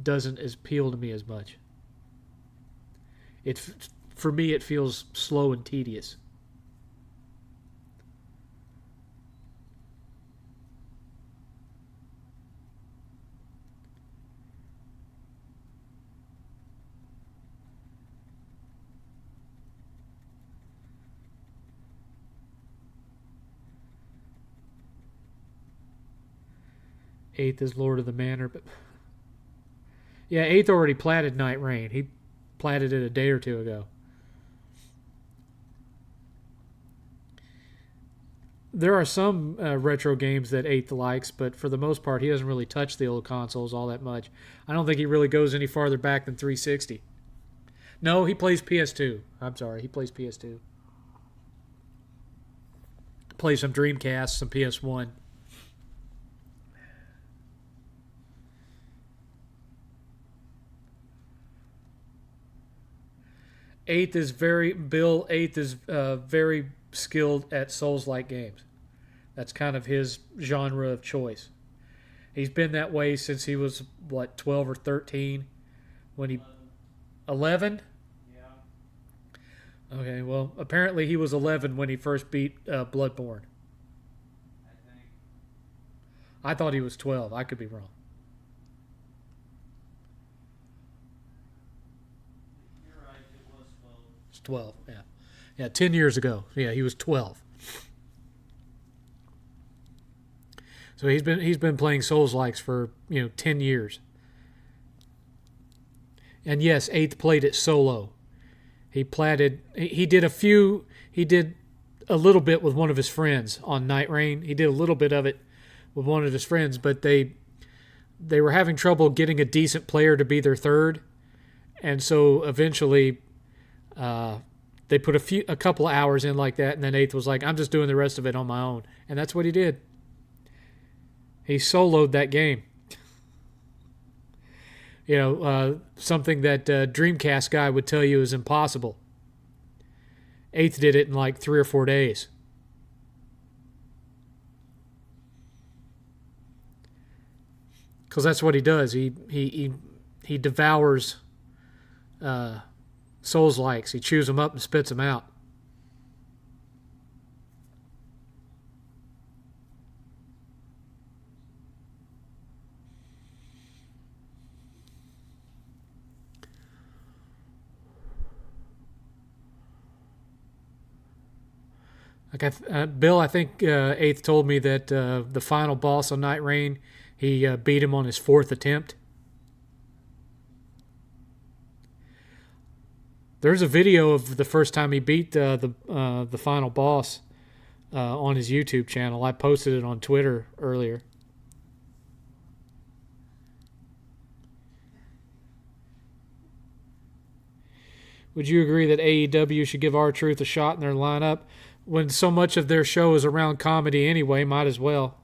[SPEAKER 1] doesn't appeal to me as much. For me, it feels slow and tedious. Eighth is Lord of the Manor, but yeah, Eighth already platted Night Rain. He platted it a day or two ago. There are some retro games that Eighth likes, but for the most part, he doesn't really touch the old consoles all that much. I don't think he really goes any farther back than 360. No, he plays PS2. I'm sorry, he plays PS2. Plays some Dreamcast, some PS1. Eighth is very skilled at Souls-like games. That's kind of his genre of choice. He's been that way since he was 12 or 13 when he 11? Yeah. Okay, well, apparently he was 11 when he first beat Bloodborne. I thought he was 12. I could be wrong. It's 12, yeah. Yeah, 10 years ago. Yeah, he was 12. So he's been playing Souls-likes for, 10 years. And yes, Eighth played it solo. He did a little bit with one of his friends on Night Rain. He did a little bit of it with one of his friends, but they were having trouble getting a decent player to be their third. And so eventually they put a couple of hours in like that, and then Eighth was like, I'm just doing the rest of it on my own. And that's what he did. He soloed that game. Something that Dreamcast guy would tell you is impossible. Eighth did it in like 3 or 4 days. Because that's what he does. He devours Souls-likes. He chews them up and spits them out. Bill, I think Eighth told me that the final boss on Night Rain, he beat him on his 4th attempt. There's a video of the first time he beat the final boss on his YouTube channel. I posted it on Twitter earlier. Would you agree that AEW should give R-Truth a shot in their lineup? When so much of their show is around comedy anyway, might as well.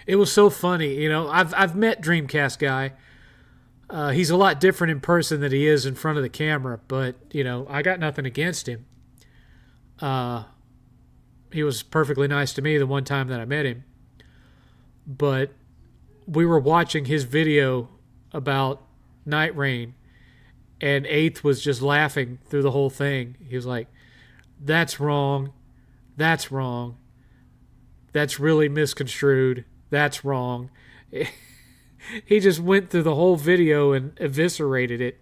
[SPEAKER 1] It was so funny, I've met Dreamcast guy. He's a lot different in person than he is in front of the camera, but, I got nothing against him. He was perfectly nice to me the one time that I met him. But we were watching his video about Night Rain, and 8th was just laughing through the whole thing. He was like, that's wrong. That's wrong. That's really misconstrued. That's wrong. He just went through the whole video and eviscerated it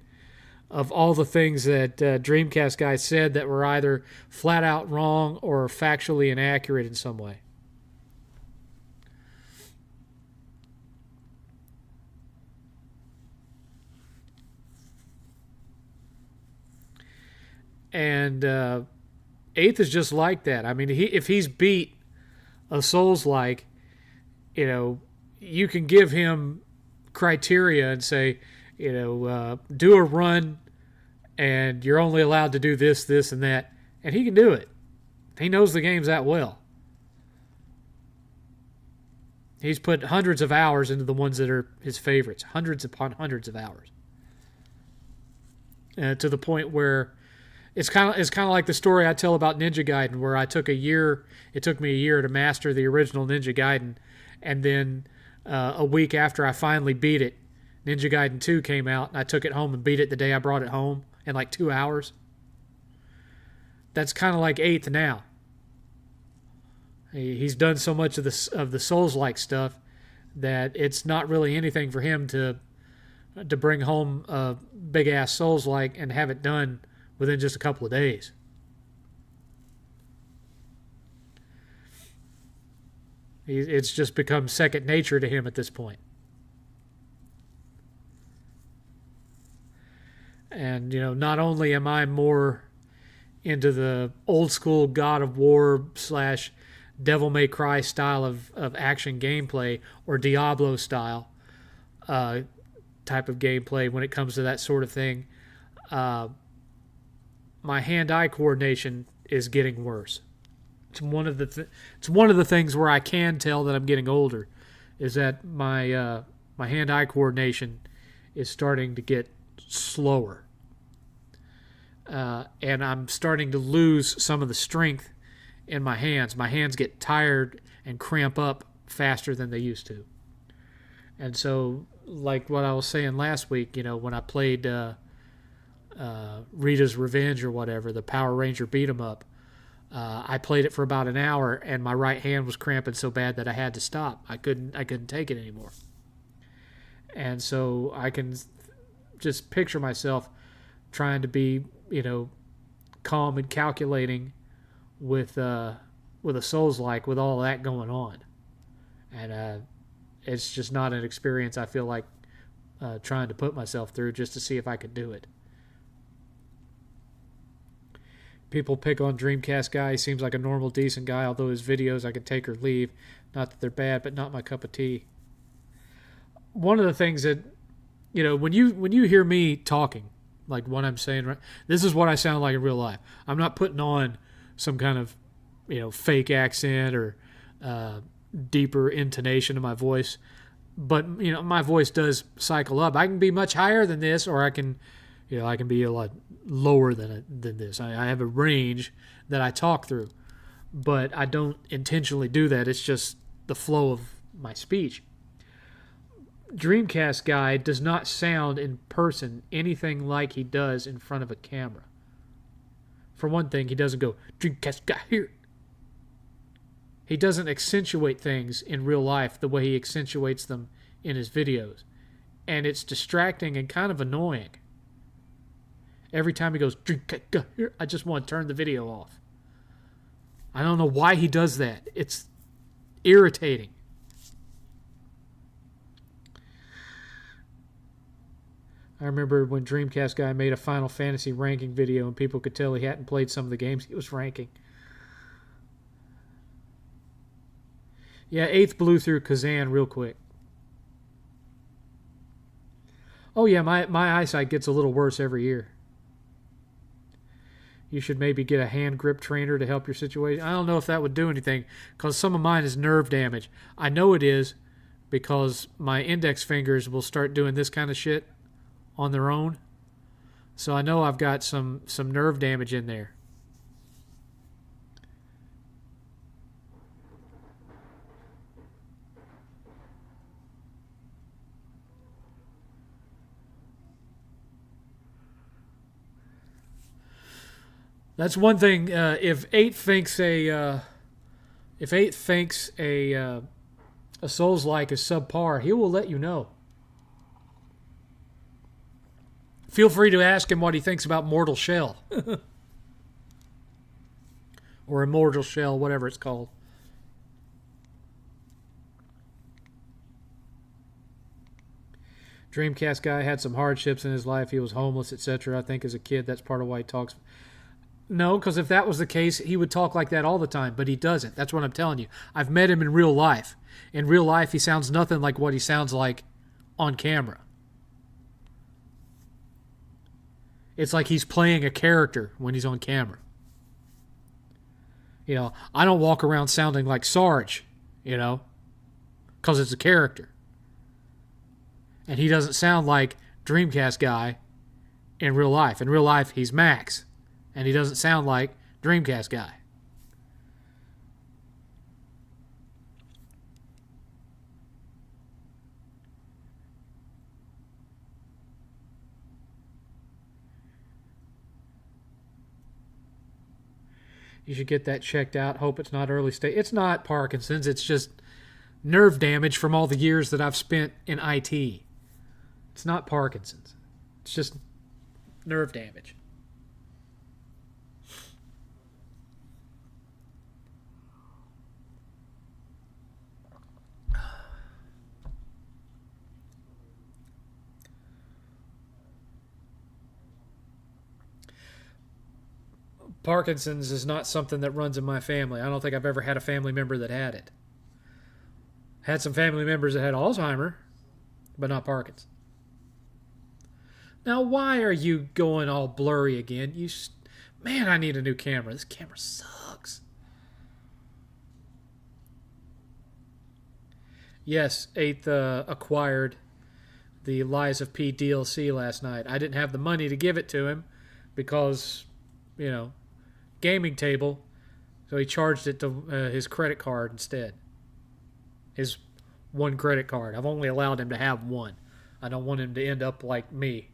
[SPEAKER 1] of all the things that Dreamcast guy said that were either flat out wrong or factually inaccurate in some way. And 8th is just like that. I mean, if he's beat a Souls-like, you can give him criteria and say, do a run and you're only allowed to do this, this, and that. And he can do it. He knows the games that well. He's put hundreds of hours into the ones that are his favorites. Hundreds upon hundreds of hours. To the point where it's kind of like the story I tell about Ninja Gaiden, where it took me a year to master the original Ninja Gaiden, and then a week after I finally beat it, Ninja Gaiden 2 came out, and I took it home and beat it the day I brought it home in like 2 hours. That's kind of like 8th now. He's done so much of the Souls-like stuff that it's not really anything for him to bring home a big-ass Souls-like and have it done within just a couple of days. It's just become second nature to him at this point. And, not only am I more into the old school God of War / Devil May Cry style of action gameplay, or Diablo style type of gameplay when it comes to that sort of thing, my hand-eye coordination is getting worse. It's one of the things where I can tell that I'm getting older, is that my hand-eye coordination is starting to get slower, and I'm starting to lose some of the strength in my hands. My hands get tired and cramp up faster than they used to. And so, like what I was saying last week, when I played Rita's Revenge or whatever, the Power Ranger beat 'em up, I played it for about an hour, and my right hand was cramping so bad that I had to stop. I couldn't take it anymore. And so I can just picture myself trying to be, calm and calculating with a Souls-like, with all that going on. And it's just not an experience I feel like trying to put myself through just to see if I could do it. People pick on Dreamcast guy. He seems like a normal, decent guy, although his videos I could take or leave. Not that they're bad, but not my cup of tea. One of the things that, when you hear me talking, like what I'm saying, right, this is what I sound like in real life. I'm not putting on some kind of, fake accent or deeper intonation of my voice. But, my voice does cycle up. I can be much higher than this, or I can be a lot lower than this. I have a range that I talk through, but I don't intentionally do that. It's just the flow of my speech. Dreamcast guy does not sound in person anything like he does in front of a camera. For one thing, he doesn't go, Dreamcast guy here. He doesn't accentuate things in real life the way he accentuates them in his videos. And it's distracting and kind of annoying. Every time he goes, I just want to turn the video off. I don't know why he does that. It's irritating. I remember when Dreamcast guy made a Final Fantasy ranking video and people could tell he hadn't played some of the games he was ranking. Yeah, 8th blew through Kazan real quick. Oh yeah, my eyesight gets a little worse every year. You should maybe get a hand grip trainer to help your situation. I don't know if that would do anything, because some of mine is nerve damage. I know it is, because my index fingers will start doing this kind of shit on their own. So I know I've got some nerve damage in there. That's one thing. If eight thinks a Souls-like is subpar, he will let you know. Feel free to ask him what he thinks about Mortal Shell. Or Immortal Shell, whatever it's called. Dreamcast guy had some hardships in his life. He was homeless, etc. I think as a kid, that's part of why he talks. No, because if that was the case, he would talk like that all the time, but he doesn't. That's what I'm telling you. I've met him in real life. In real life, he sounds nothing like what he sounds like on camera. It's like he's playing a character when he's on camera. You know, I don't walk around sounding like Sarge, you know, because it's a character. And he doesn't sound like Dreamcast guy in real life. In real life, he's Max. And he doesn't sound like Dreamcast guy. You should get that checked out. Hope it's not early stage. It's not Parkinson's. It's just nerve damage from all the years that I've spent in IT. It's not Parkinson's. It's just nerve damage. Parkinson's is not something that runs in my family. I don't think I've ever had a family member that had it. Had some family members that had Alzheimer, but not Parkinson's. Now, why are you going all blurry again? Man, I need a new camera. This camera sucks. Yes, 8th acquired the Lies of P DLC last night. I didn't have the money to give it to him because, you know, gaming table, so he charged it to his credit card instead. His one credit card. I've only allowed him to have one. I don't want him to end up like me.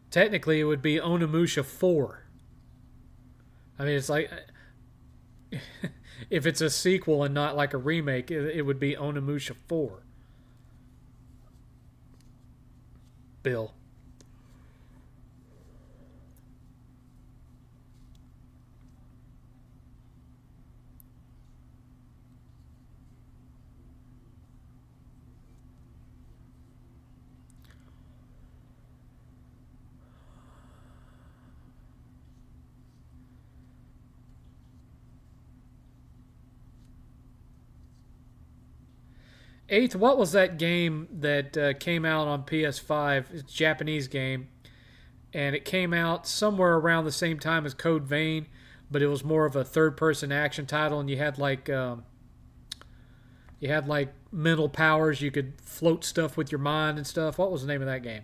[SPEAKER 1] Technically, it would be Onimusha 4. I mean, it's like... if it's a sequel and not like a remake, it would be Onimusha 4. Bill. Eighth, what was that game that came out on PS5? It's a Japanese game. And it came out somewhere around the same time as Code Vein, but it was more of a third-person action title, and you had like mental powers. You could float stuff with your mind and stuff. What was the name of that game?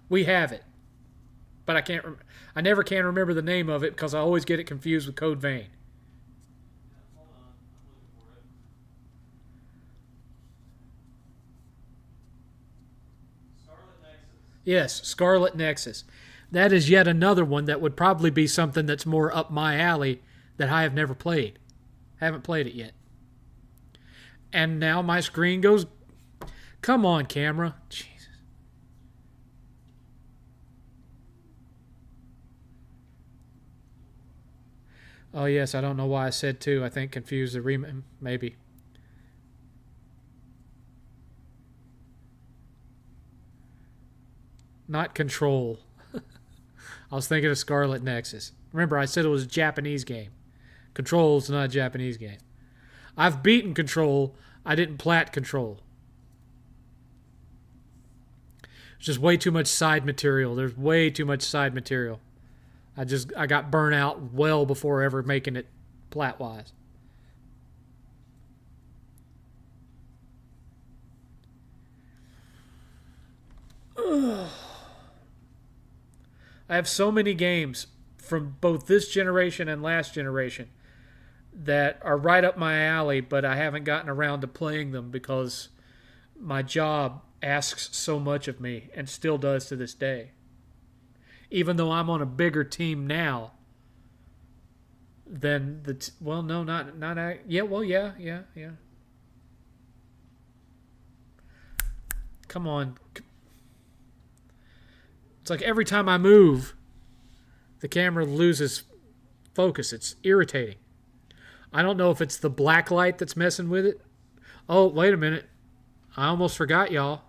[SPEAKER 1] We have it, but I never can remember the name of it because I always get it confused with Code Vein. Yes, Scarlet Nexus. That is yet another one that would probably be something that's more up my alley that I have never played. Haven't played it yet. And now my screen goes... Come on, camera. Jesus. Oh, yes, I don't know why I said 2. I think confused the remake. Maybe. Not Control. I was thinking of Scarlet Nexus. Remember, I said it was a Japanese game. Control is not a Japanese game. I've beaten Control. I didn't plat Control. It's just way too much side material. There's way too much side material. I got burnt out well before ever making it plat-wise. Ugh. I have so many games from both this generation and last generation that are right up my alley, but I haven't gotten around to playing them because my job asks so much of me and still does to this day. Even though I'm on a bigger team now than well, no, not yeah, well, yeah. Come on. It's like every time I move, the camera loses focus. It's irritating. I don't know if it's the black light that's messing with it. Oh, wait a minute. I almost forgot, y'all.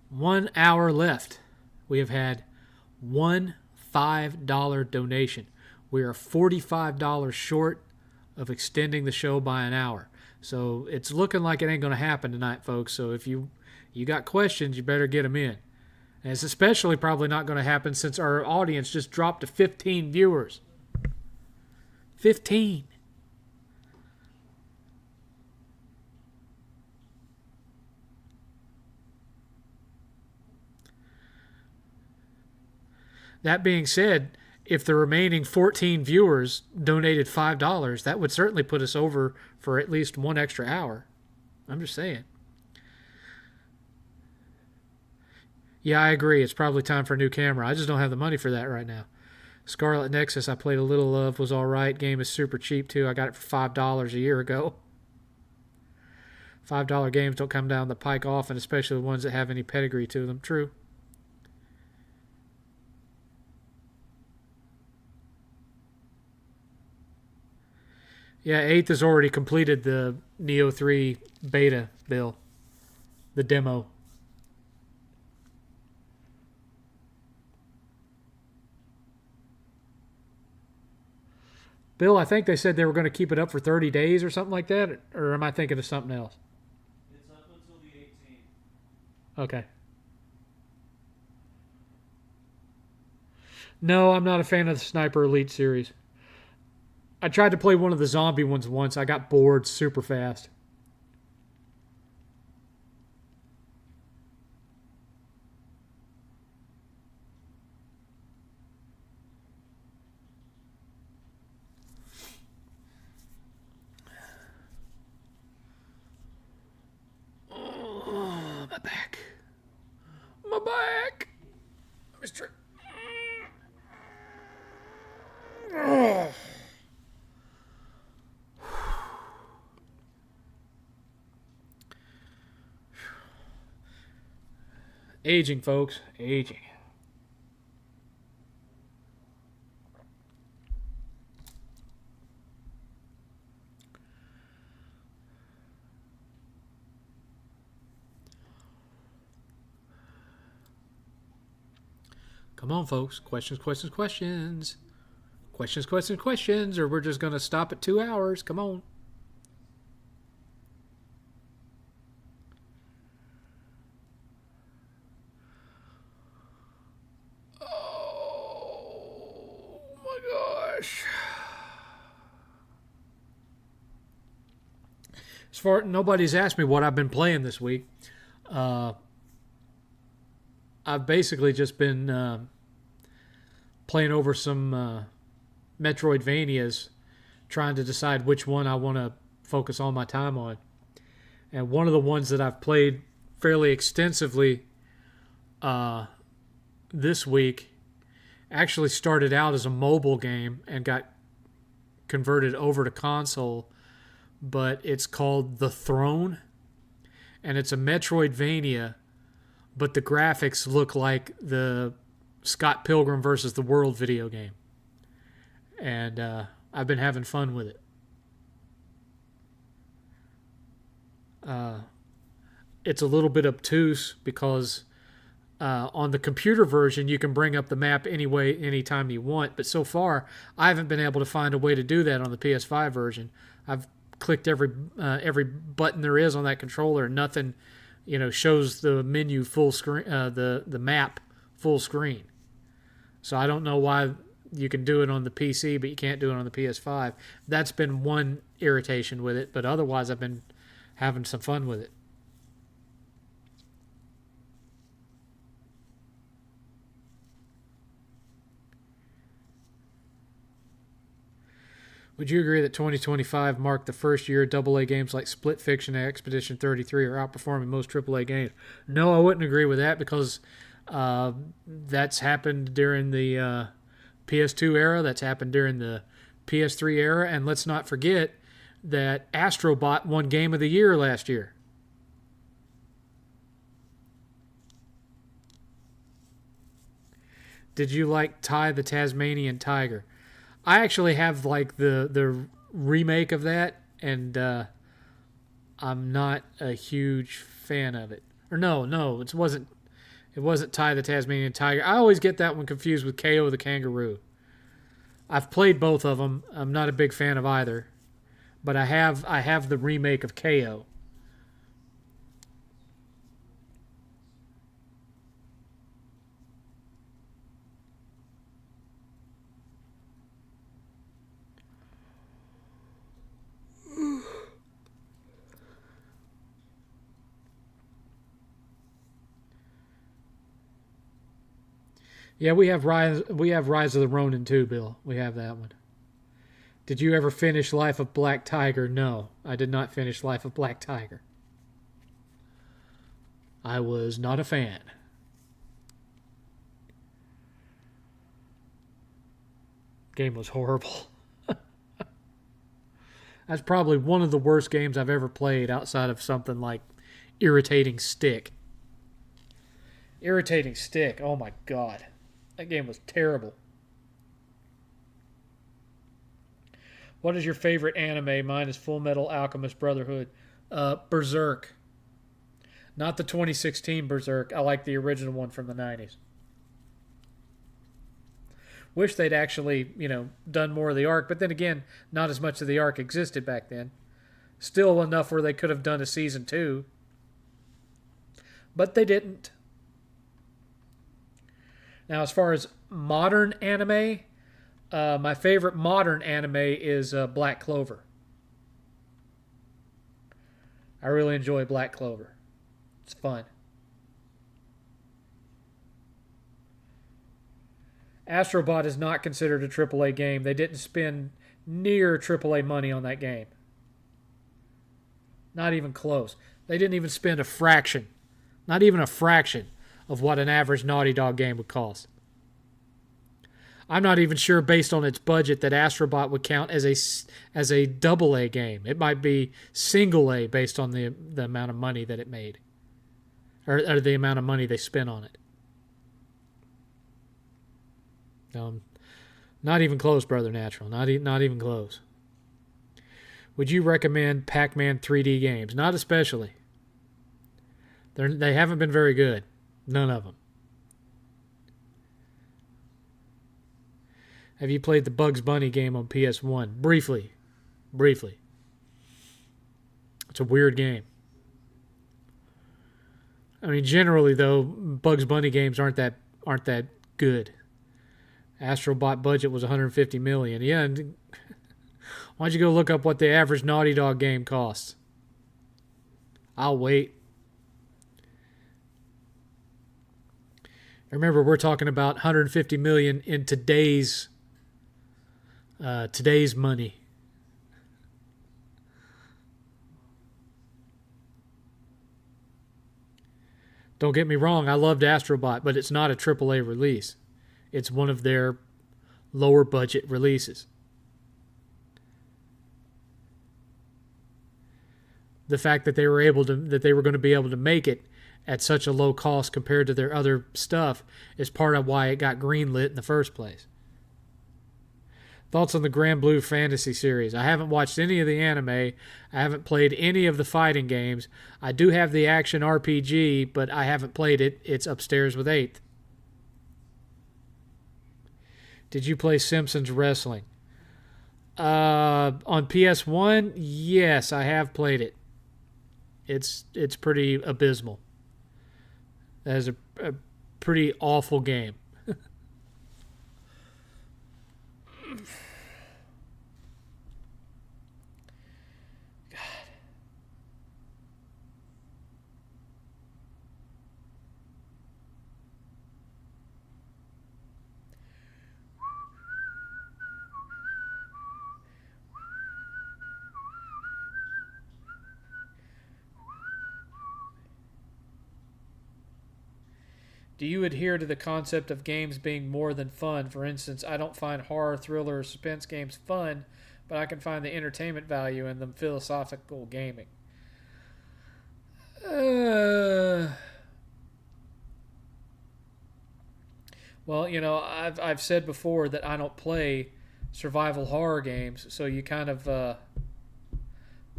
[SPEAKER 1] One hour left. We have had one $5 donation. We are $45 short of extending the show by an hour. So it's looking like it ain't going to happen tonight, folks. So if you got questions, you better get them in. And it's especially probably not going to happen since our audience just dropped to 15 viewers. 15. That being said, if the remaining 14 viewers donated $5, that would certainly put us over for at least one extra hour. I'm just saying. Yeah, I agree. It's probably time for a new camera. I just don't have the money for that right now. Scarlet Nexus, I played a little of, was all right. Game is super cheap, too. I got it for $5 a year ago. $5 games don't come down the pike often, especially the ones that have any pedigree to them. True. Yeah, 8th has already completed the Neo 3 beta, Bill. The demo. Bill, I think they said they were going to keep it up for 30 days or something like that. Or am I thinking of something else?
[SPEAKER 2] It's up until the 18th.
[SPEAKER 1] Okay. No, I'm not a fan of the Sniper Elite series. I tried to play one of the zombie ones once. I got bored super fast. Oh, my back. My back. Mr. Oh. Aging, folks. Aging. Come on, folks. Questions, questions, questions. Questions, questions, questions, or we're just going to stop at 2 hours. Come on. As far nobody's asked me what I've been playing this week. I've basically just been playing over some Metroidvanias, trying to decide which one I want to focus all my time on. And one of the ones that I've played fairly extensively this week actually started out as a mobile game and got converted over to console, but it's called The Throne, and it's a Metroidvania, but the graphics look like the Scott Pilgrim versus the World video game. And I've been having fun with it. It's a little bit obtuse because On the computer version, you can bring up the map anyway, anytime you want. But so far, I haven't been able to find a way to do that on the PS5 version. I've clicked every button there is on that controller, and nothing, shows the menu full screen, the map full screen. So I don't know why you can do it on the PC, but you can't do it on the PS5. That's been one irritation with it, but otherwise I've been having some fun with it. Would you agree that 2025 marked the first year AA games like Split Fiction and Expedition 33 are outperforming most AAA games? No, I wouldn't agree with that because that's happened during the PS2 era. That's happened during the PS3 era. And let's not forget that Astrobot won Game of the Year last year. Did you like Ty the Tasmanian Tiger? I actually have like the remake of that, and I'm not a huge fan of it. Or no, it wasn't Ty the Tasmanian Tiger. I always get that one confused with KO the Kangaroo. I've played both of them. I'm not a big fan of either, but I have the remake of KO. Yeah, we have Rise of the Ronin too, Bill. We have that one. Did you ever finish Life of Black Tiger? No, I did not finish Life of Black Tiger. I was not a fan. Game was horrible. That's probably one of the worst games I've ever played outside of something like Irritating Stick. Irritating Stick, oh my god. That game was terrible. What is your favorite anime? Mine is Full Metal Alchemist Brotherhood. Berserk. Not the 2016 Berserk. I like the original one from the 90s. Wish they'd actually, done more of the arc, but then again, not as much of the arc existed back then. Still enough where they could have done a season 2. But they didn't. Now, as far as modern anime, my favorite modern anime is Black Clover. I really enjoy Black Clover. It's fun. Astrobot is not considered a AAA game. They didn't spend near AAA money on that game. Not even close. They didn't even spend a fraction. Not even a fraction of what an average Naughty Dog game would cost. I'm not even sure, based on its budget, that Astrobot would count as a AA game. It might be single A based on the amount of money that it made, or the amount of money they spent on it. Not even close, Brother Natural. Not even close. Would you recommend Pac-Man 3D games? Not especially. They haven't been very good. None of them. Have you played the Bugs Bunny game on PS1? Briefly. It's a weird game. I mean, generally though, Bugs Bunny games aren't that good. Astrobot budget was $150 million. Yeah, and why don't you go look up what the average Naughty Dog game costs? I'll wait. Remember, we're talking about $150 million in today's money. Don't get me wrong, I loved Astrobot, but it's not a AAA release. It's one of their lower budget releases. The fact that they were going to be able to make it at such a low cost compared to their other stuff is part of why it got greenlit in the first place. Thoughts on the Grand Blue Fantasy series? I haven't watched any of the anime. I haven't played any of the fighting games. I do have the action RPG, but I haven't played it. It's upstairs with 8th. Did you play Simpsons Wrestling? On PS1, yes, I have played it. It's pretty abysmal. That is a pretty awful game. Do you adhere to the concept of games being more than fun? For instance, I don't find horror, thriller, or suspense games fun, but I can find the entertainment value in them philosophical gaming. Well, I've said before that I don't play survival horror games, so you kind of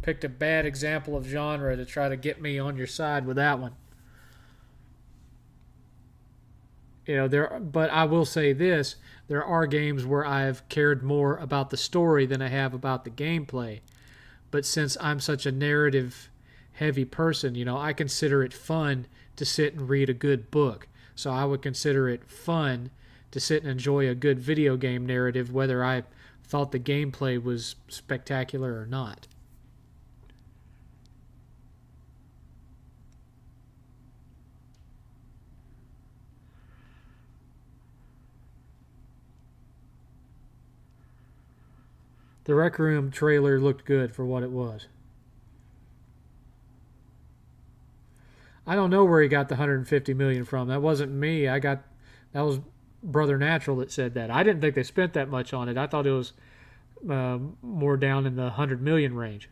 [SPEAKER 1] picked a bad example of genre to try to get me on your side with that one. But I will say this: there are games where I've cared more about the story than I have about the gameplay. But since I'm such a narrative-heavy person, I consider it fun to sit and read a good book. So I would consider it fun to sit and enjoy a good video game narrative, whether I thought the gameplay was spectacular or not. The Rec Room trailer looked good for what it was. I don't know where he got the $150 million from. That wasn't me. That was Brother Natural that said that. I didn't think they spent that much on it. I thought it was more down in the $100 million range.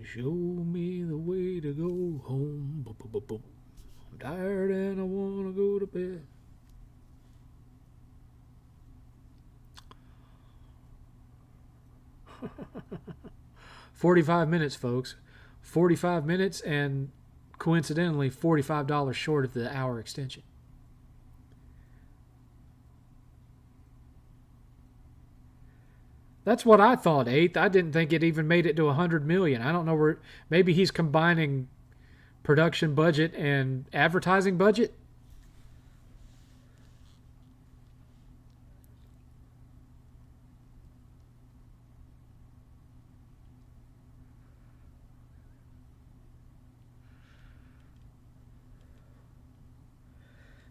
[SPEAKER 1] Show me the way to go home. Boom, boom, boom, boom. I'm tired and I want to go to bed. $45 folks. 45 minutes and coincidentally $45 short of the hour extension. That's what I thought, 8th. I didn't think it even made it to $100 million. I don't know where. Maybe he's combining production budget and advertising budget.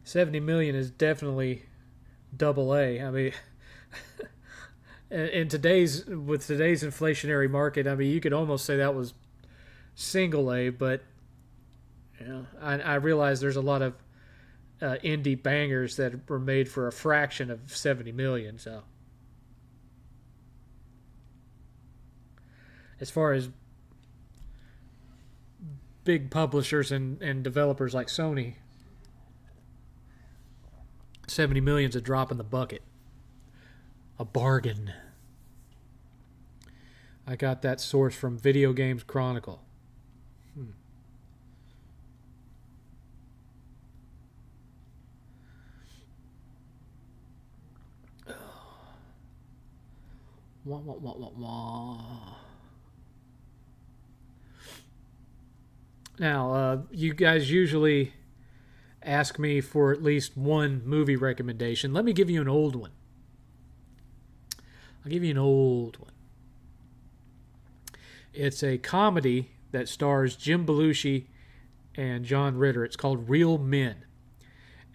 [SPEAKER 1] $70 million is definitely double A. I mean. With today's inflationary market, I mean, you could almost say that was single A, but I realize there's a lot of indie bangers that were made for a fraction of $70 million. So, as far as big publishers and developers like Sony, $70 million is a drop in the bucket. A bargain. I got that source from Video Games Chronicle. Wah, wah, wah, wah, wah. Now, you guys usually ask me for at least one movie recommendation. Let me give you an old one. I'll give you an old one. It's a comedy that stars Jim Belushi and John Ritter. It's called Real Men.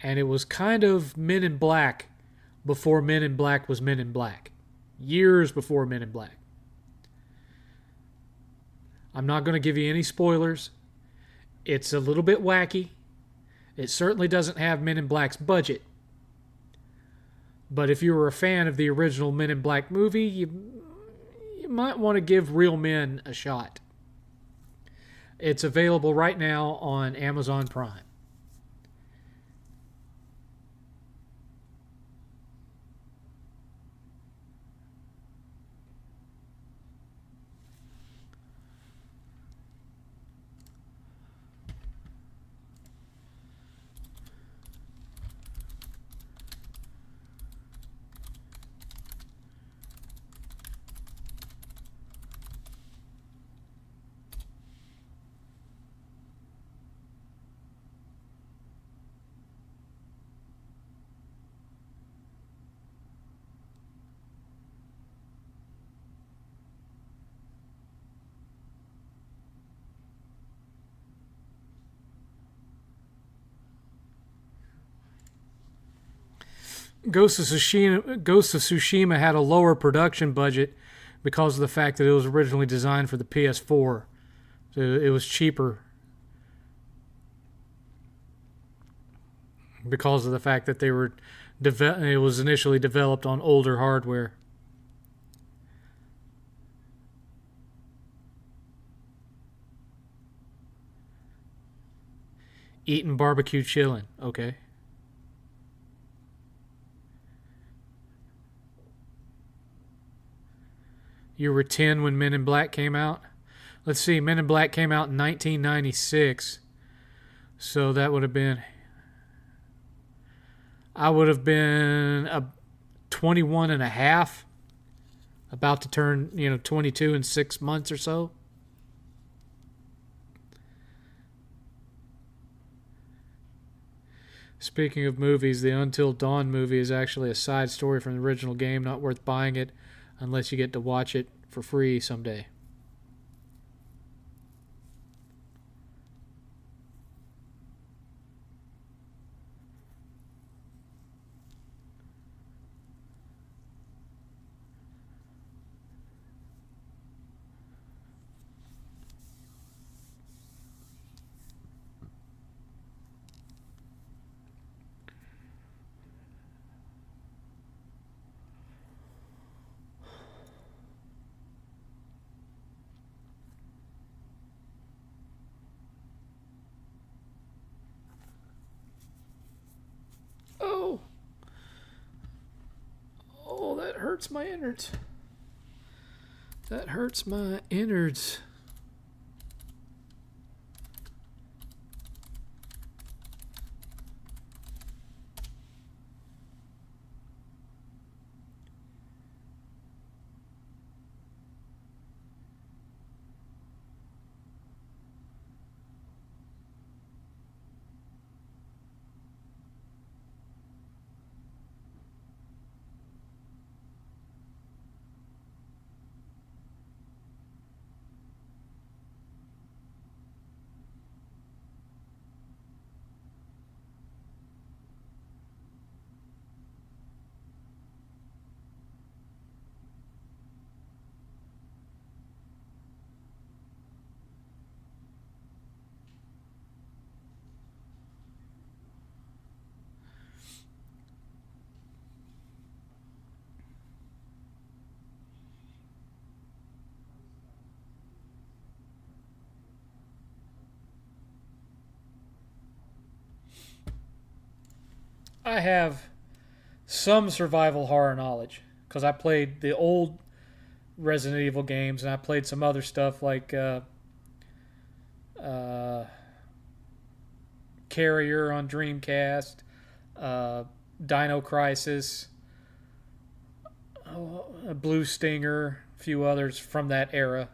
[SPEAKER 1] And it was kind of Men in Black before Men in Black was Men in Black. Years before Men in Black. I'm not going to give you any spoilers. It's a little bit wacky. It certainly doesn't have Men in Black's budget. But if you were a fan of the original Men in Black movie, you might want to give Real Men a shot. It's available right now on Amazon Prime. Ghost of Tsushima had a lower production budget because of the fact that it was originally designed for the PS4. So it was cheaper because of the fact that it was initially developed on older hardware. Eating barbecue chillin'. Okay. You were 10 when Men in Black came out? Let's see, Men in Black came out in 1996. So that would have been... I would have been 21 and a half. About to turn, 22 in 6 months or so. Speaking of movies, the Until Dawn movie is actually a side story from the original game, not worth buying it unless you get to watch it for free someday. Oh, that hurts my innards. That hurts my innards. I have some survival horror knowledge because I played the old Resident Evil games and I played some other stuff like Carrier on Dreamcast, Dino Crisis, Blue Stinger, a few others from that era.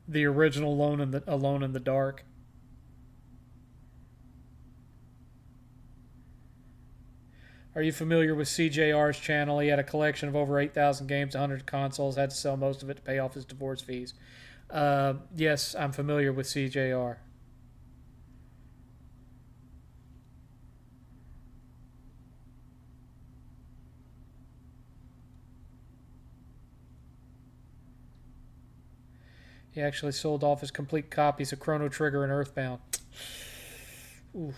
[SPEAKER 1] The original Alone in the Dark. Are you familiar with CJR's channel? He had a collection of over 8,000 games, 100 consoles, had to sell most of it to pay off his divorce fees. Yes, I'm familiar with CJR. He actually sold off his complete copies of Chrono Trigger and Earthbound. Oof.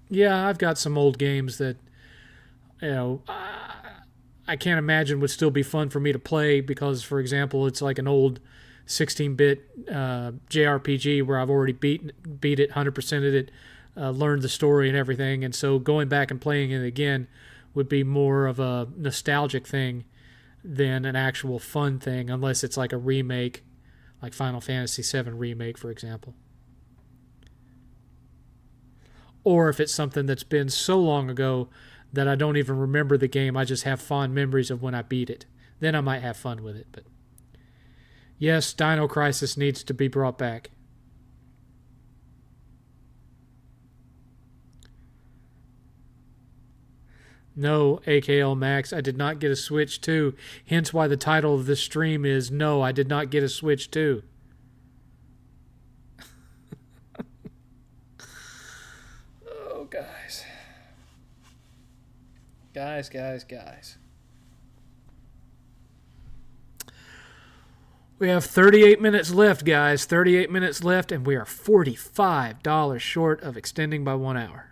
[SPEAKER 1] Yeah, I've got some old games that, I can't imagine would still be fun for me to play because, for example, it's like an old 16-bit JRPG where I've already beat it, 100%ed it, learned the story and everything, and so going back and playing it again would be more of a nostalgic thing than an actual fun thing, unless it's like a remake, like Final Fantasy VII Remake, for example. Or if it's something that's been so long ago that I don't even remember the game, I just have fond memories of when I beat it. Then I might have fun with it. But yes, Dino Crisis needs to be brought back. No, AKL Max, I did not get a Switch 2. Hence why the title of this stream is No, I did not get a Switch 2. Oh, guys. Guys. We have 38 minutes left, guys. 38 minutes left, and we are $45 short of extending by 1 hour.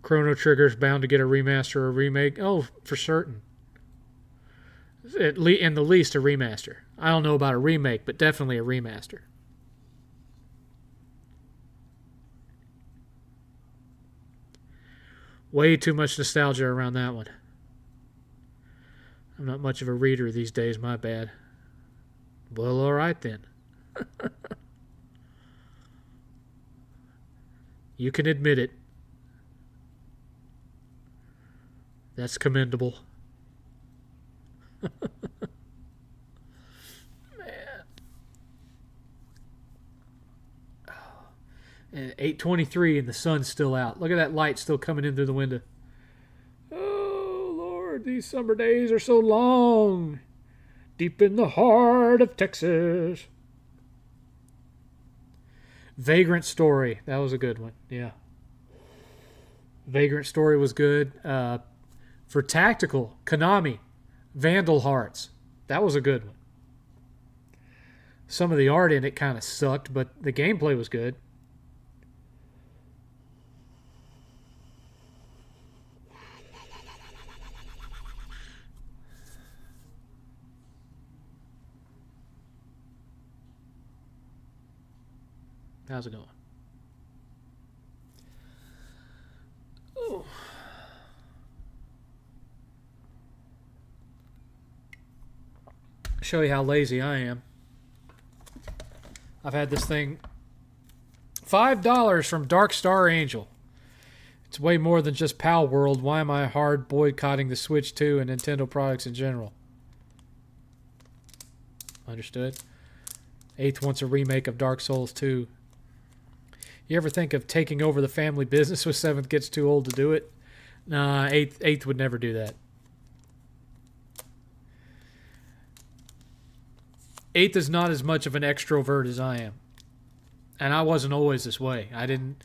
[SPEAKER 1] Chrono Trigger's bound to get a remaster or a remake. Oh, for certain. In the least, a remaster. I don't know about a remake, but definitely a remaster. Way too much nostalgia around that one. I'm not much of a reader these days, my bad. Well, alright then. You can admit it. That's commendable. Man. And 8:23 and the sun's still out. Look at that light still coming in through the window. Oh, Lord, these summer days are so long. Deep in the heart of Texas. Vagrant Story. That was a good one. Yeah. Vagrant Story was good. For tactical, Konami, Vandal Hearts. That was a good one. Some of the art in it kind of sucked, but the gameplay was good. How's it going? Oh. Show you how lazy I am. I've had this thing $5 from Dark Star Angel. It's way more than just Pal World. Why am I hard boycotting the Switch 2 and Nintendo products in general? Understood. 8th wants a remake of Dark Souls 2. You ever think of taking over the family business when 7th gets too old to do it? Nah, 8th would never do that. 8th is not as much of an extrovert as I am. And I wasn't always this way. I didn't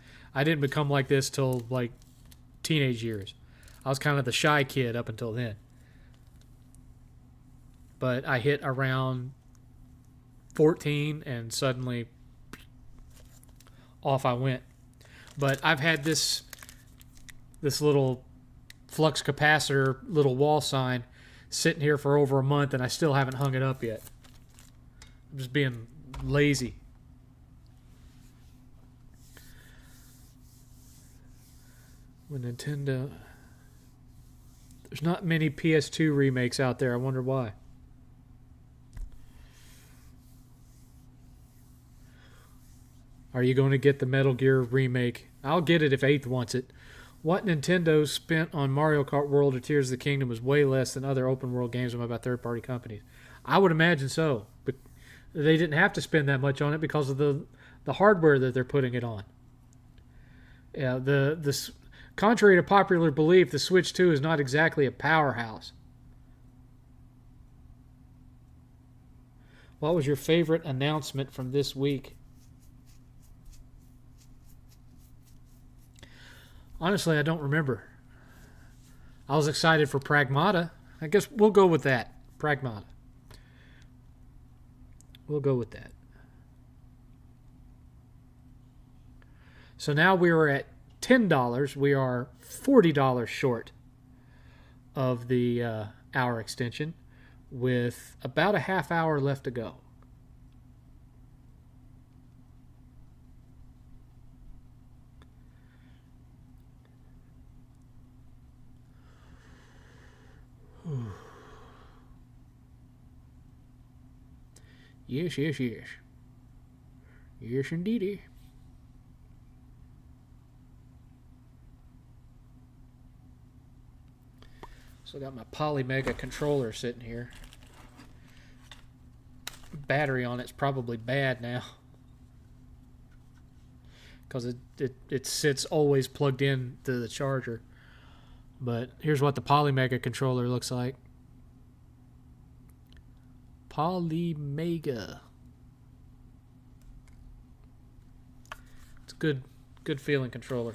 [SPEAKER 1] become like this till like teenage years. I was kind of the shy kid up until then. But I hit around 14 and suddenly off I went. But I've had this little flux capacitor little wall sign sitting here for over a month and I still haven't hung it up yet. I'm just being lazy. When Nintendo... There's not many PS2 remakes out there. I wonder why. Are you going to get the Metal Gear remake? I'll get it if 8th wants it. What Nintendo spent on Mario Kart World or Tears of the Kingdom was way less than other open world games made by third-party companies. I would imagine so. But they didn't have to spend that much on it because of the hardware that they're putting it on. Yeah, contrary to popular belief, the Switch 2 is not exactly a powerhouse. What was your favorite announcement from this week? Honestly, I don't remember. I was excited for Pragmata. I guess we'll go with that. Pragmata. We'll go with that. So now we are at $10. We are $40 short of the hour extension with about a half hour left to go. Yes, yes, yes. Yes, indeedy. So I got my Polymega controller sitting here. Battery on it's probably bad now, because it sits always plugged in to the charger. But here's what the Polymega controller looks like. Polymega. It's a good feeling controller.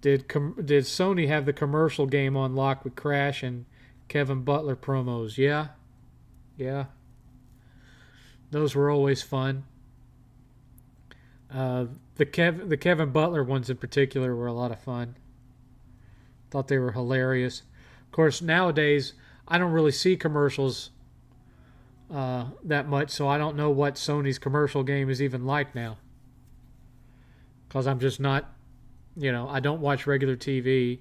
[SPEAKER 1] Did Sony have the commercial game on lock with Crash and Kevin Butler promos? Yeah. Those were always fun. The Kevin Butler ones in particular were a lot of fun. Thought they were hilarious. Of course, nowadays I don't really see commercials that much, so I don't know what Sony's commercial game is even like now. Because I'm just not, I don't watch regular TV.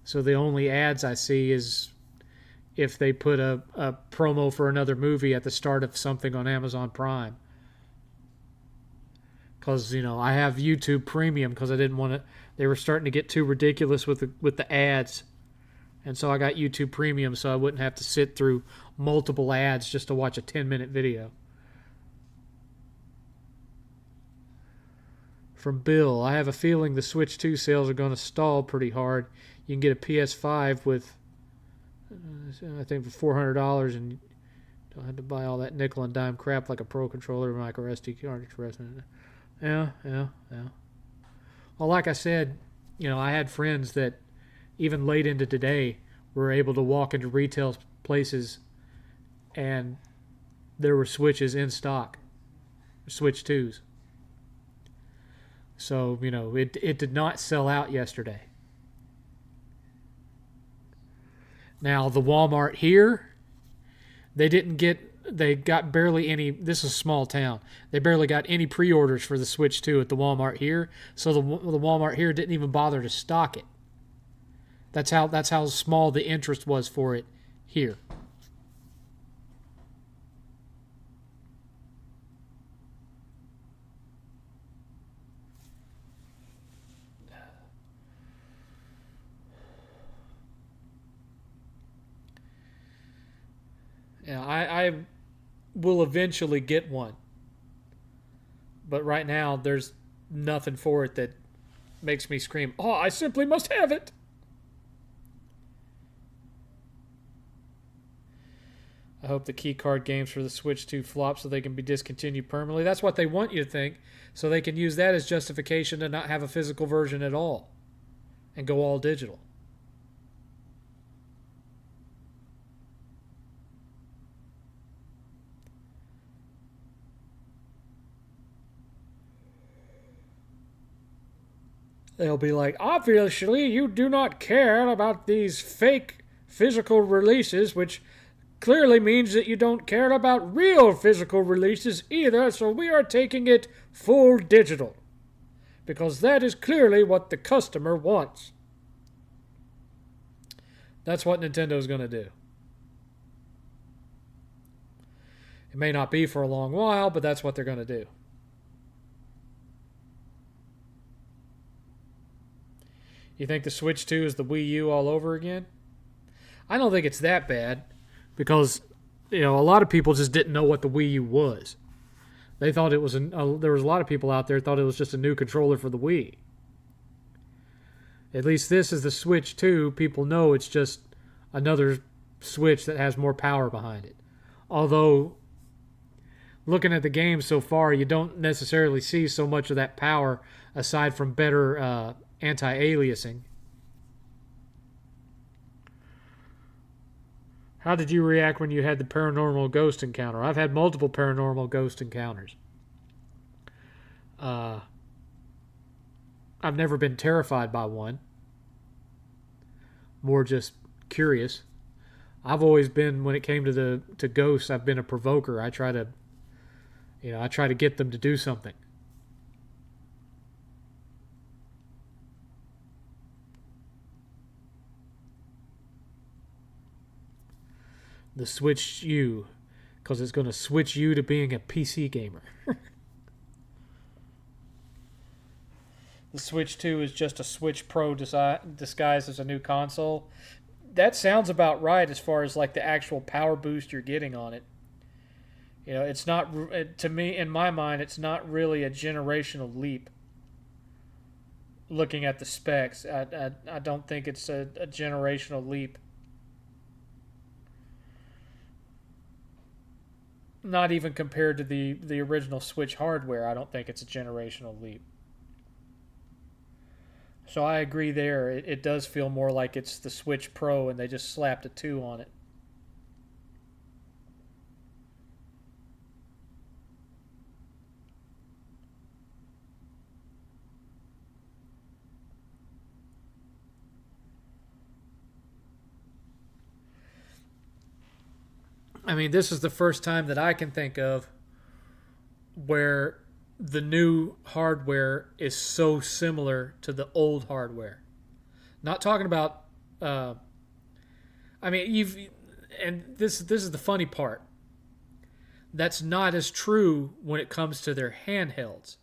[SPEAKER 1] So the only ads I see is if they put a promo for another movie at the start of something on Amazon Prime. Because, I have YouTube Premium because I didn't want to. They were starting to get too ridiculous with the ads. And so I got YouTube Premium so I wouldn't have to sit through multiple ads just to watch a 10-minute video. From Bill, I have a feeling the Switch 2 sales are going to stall pretty hard. You can get a PS5 with, I think, for $400, and you don't have to buy all that nickel and dime crap like a Pro Controller, micro SD card. Yeah. Well, like I said, I had friends that even late into today were able to walk into retail places and there were Switches in stock, Switch 2s. So, it did not sell out yesterday. Now, the Walmart here, they got barely any. This is a small town. They barely got any pre-orders for the Switch 2 at the Walmart here. So the Walmart here didn't even bother to stock it. That's how small the interest was for it here. Yeah, I will eventually get one. But right now, there's nothing for it that makes me scream, "Oh, I simply must have it!" I hope the keycard games for the Switch 2 flop so they can be discontinued permanently. That's what they want you to think, so they can use that as justification to not have a physical version at all and go all digital. They'll be like, obviously you do not care about these fake physical releases, which clearly means that you don't care about real physical releases either, so we are taking it full digital. Because that is clearly what the customer wants. That's what Nintendo's going to do. It may not be for a long while, but that's what they're going to do. You think the Switch 2 is the Wii U all over again? I don't think it's that bad, because a lot of people just didn't know what the Wii U was. They thought it was there was a lot of people out there thought it was just a new controller for the Wii. At least this is the Switch 2. People know it's just another Switch that has more power behind it. Although, looking at the game so far, you don't necessarily see so much of that power aside from better anti-aliasing. How did you react when you had the paranormal ghost encounter? I've had multiple paranormal ghost encounters. I've never been terrified by one. More just curious. I've always been, when it came to ghosts, I've been a provoker. I try to get them to do something. The Switch U, because it's going to switch you to being a PC gamer. The Switch 2 is just a Switch Pro disguised as a new console. That sounds about right as far as like the actual power boost you're getting on it. It's not, to me, in my mind, it's not really a generational leap. Looking at the specs, I don't think it's a generational leap. Not even compared to the original Switch hardware, I don't think it's a generational leap. So I agree there. It does feel more like it's the Switch Pro and they just slapped a 2 on it. I mean, this is the first time that I can think of where the new hardware is so similar to the old hardware. Not talking about, this is the funny part. That's not as true when it comes to their handhelds.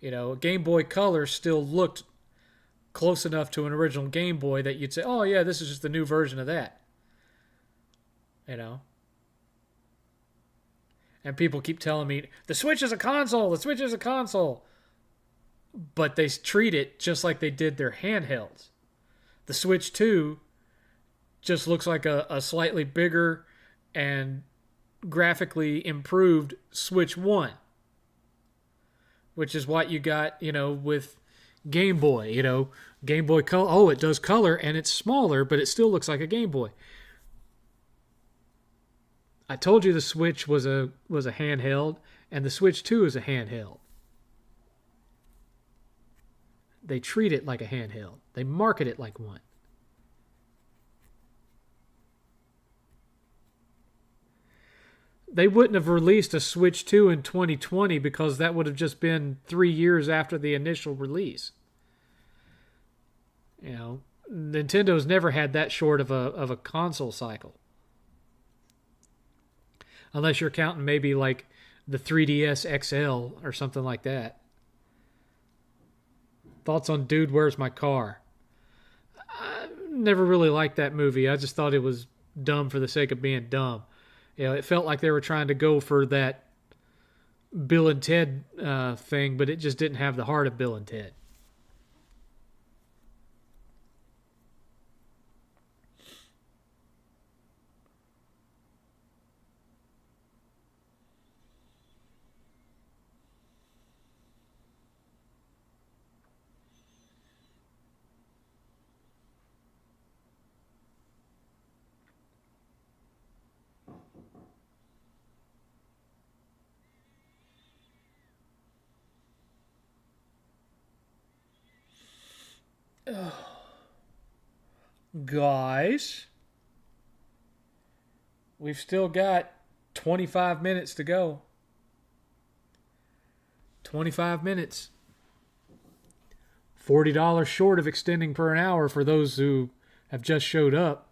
[SPEAKER 1] Game Boy Color still looked close enough to an original Game Boy that you'd say, oh yeah, this is just the new version of that. And people keep telling me, the Switch is a console, the Switch is a console. But they treat it just like they did their handhelds. The Switch 2 just looks like a slightly bigger and graphically improved Switch 1. Which is what you got, with Game Boy. Game Boy Color, oh, it does color and it's smaller, but it still looks like a Game Boy. I told you the Switch was a handheld, and the Switch 2 is a handheld. They treat it like a handheld. They market it like one. They wouldn't have released a Switch 2 in 2020 because that would have just been 3 years after the initial release. Nintendo's never had that short of a console cycle. Unless you're counting maybe like the 3DS XL or something like that. Thoughts on Dude, Where's My Car? I never really liked that movie. I just thought it was dumb for the sake of being dumb. It felt like they were trying to go for that Bill and Ted thing, but it just didn't have the heart of Bill and Ted. Guys, we've still got 25 minutes to go. 25 minutes. $40 short of extending per an hour for those who have just showed up.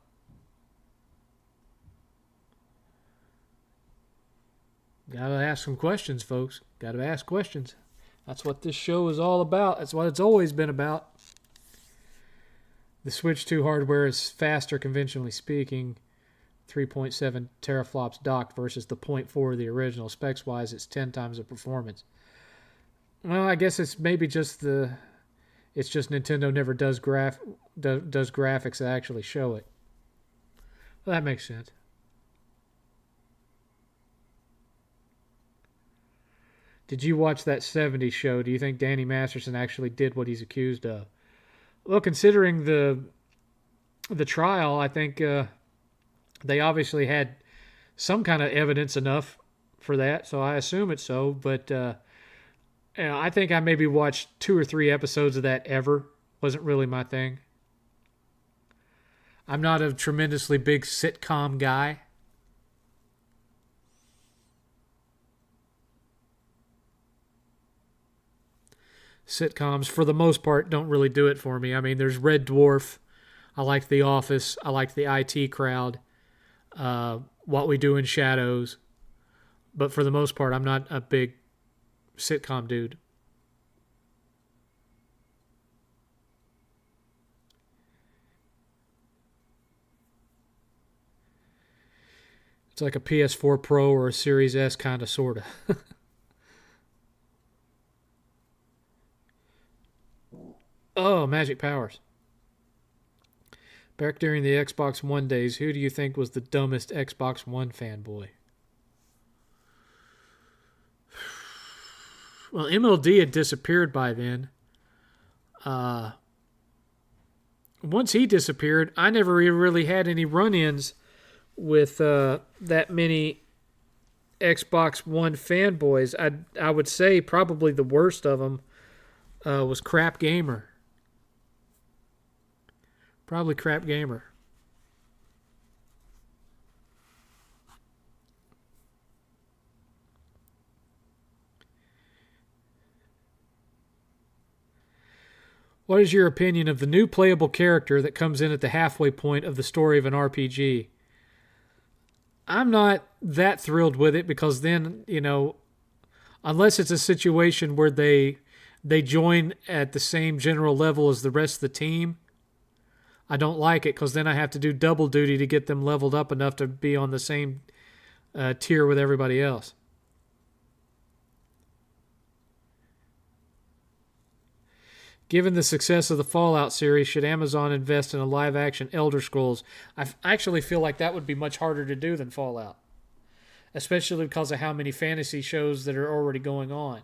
[SPEAKER 1] Gotta ask some questions, folks. Gotta ask questions. That's what this show is all about. That's what it's always been about. The Switch 2 hardware is faster, conventionally speaking. 3.7 teraflops docked versus the zero point 0.4 of the original. Specs wise, it's 10 times the performance. Well, I guess it's maybe just it's just Nintendo never does graphics that actually show it. Well, that makes sense. Did you watch that 70s show? Do you think Danny Masterson actually did what he's accused of? Well, considering the trial, I think they obviously had some kind of evidence enough for that, so I assume it's so. But I think I maybe watched 2 or 3 episodes of that ever. Wasn't really my thing. I'm not a tremendously big sitcom guy. Sitcoms, for the most part, don't really do it for me. I mean, there's Red Dwarf. I like The Office. I like the IT Crowd. What We Do in Shadows. But for the most part, I'm not a big sitcom dude. It's like a PS4 Pro or a Series S kind of, sort of. Oh, Magic Powers. Back during the Xbox One days, who do you think was the dumbest Xbox One fanboy? Well, MLD had disappeared by then. Once he disappeared, I never really had any run-ins with that many Xbox One fanboys. I would say probably the worst of them was Crap Gamer. Probably Crap Gamer. What is your opinion of the new playable character that comes in at the halfway point of the story of an RPG? I'm not that thrilled with it because then, unless it's a situation where they join at the same general level as the rest of the team, I don't like it because then I have to do double duty to get them leveled up enough to be on the same tier with everybody else. Given the success of the Fallout series, should Amazon invest in a live-action Elder Scrolls? I actually feel like that would be much harder to do than Fallout, especially because of how many fantasy shows that are already going on.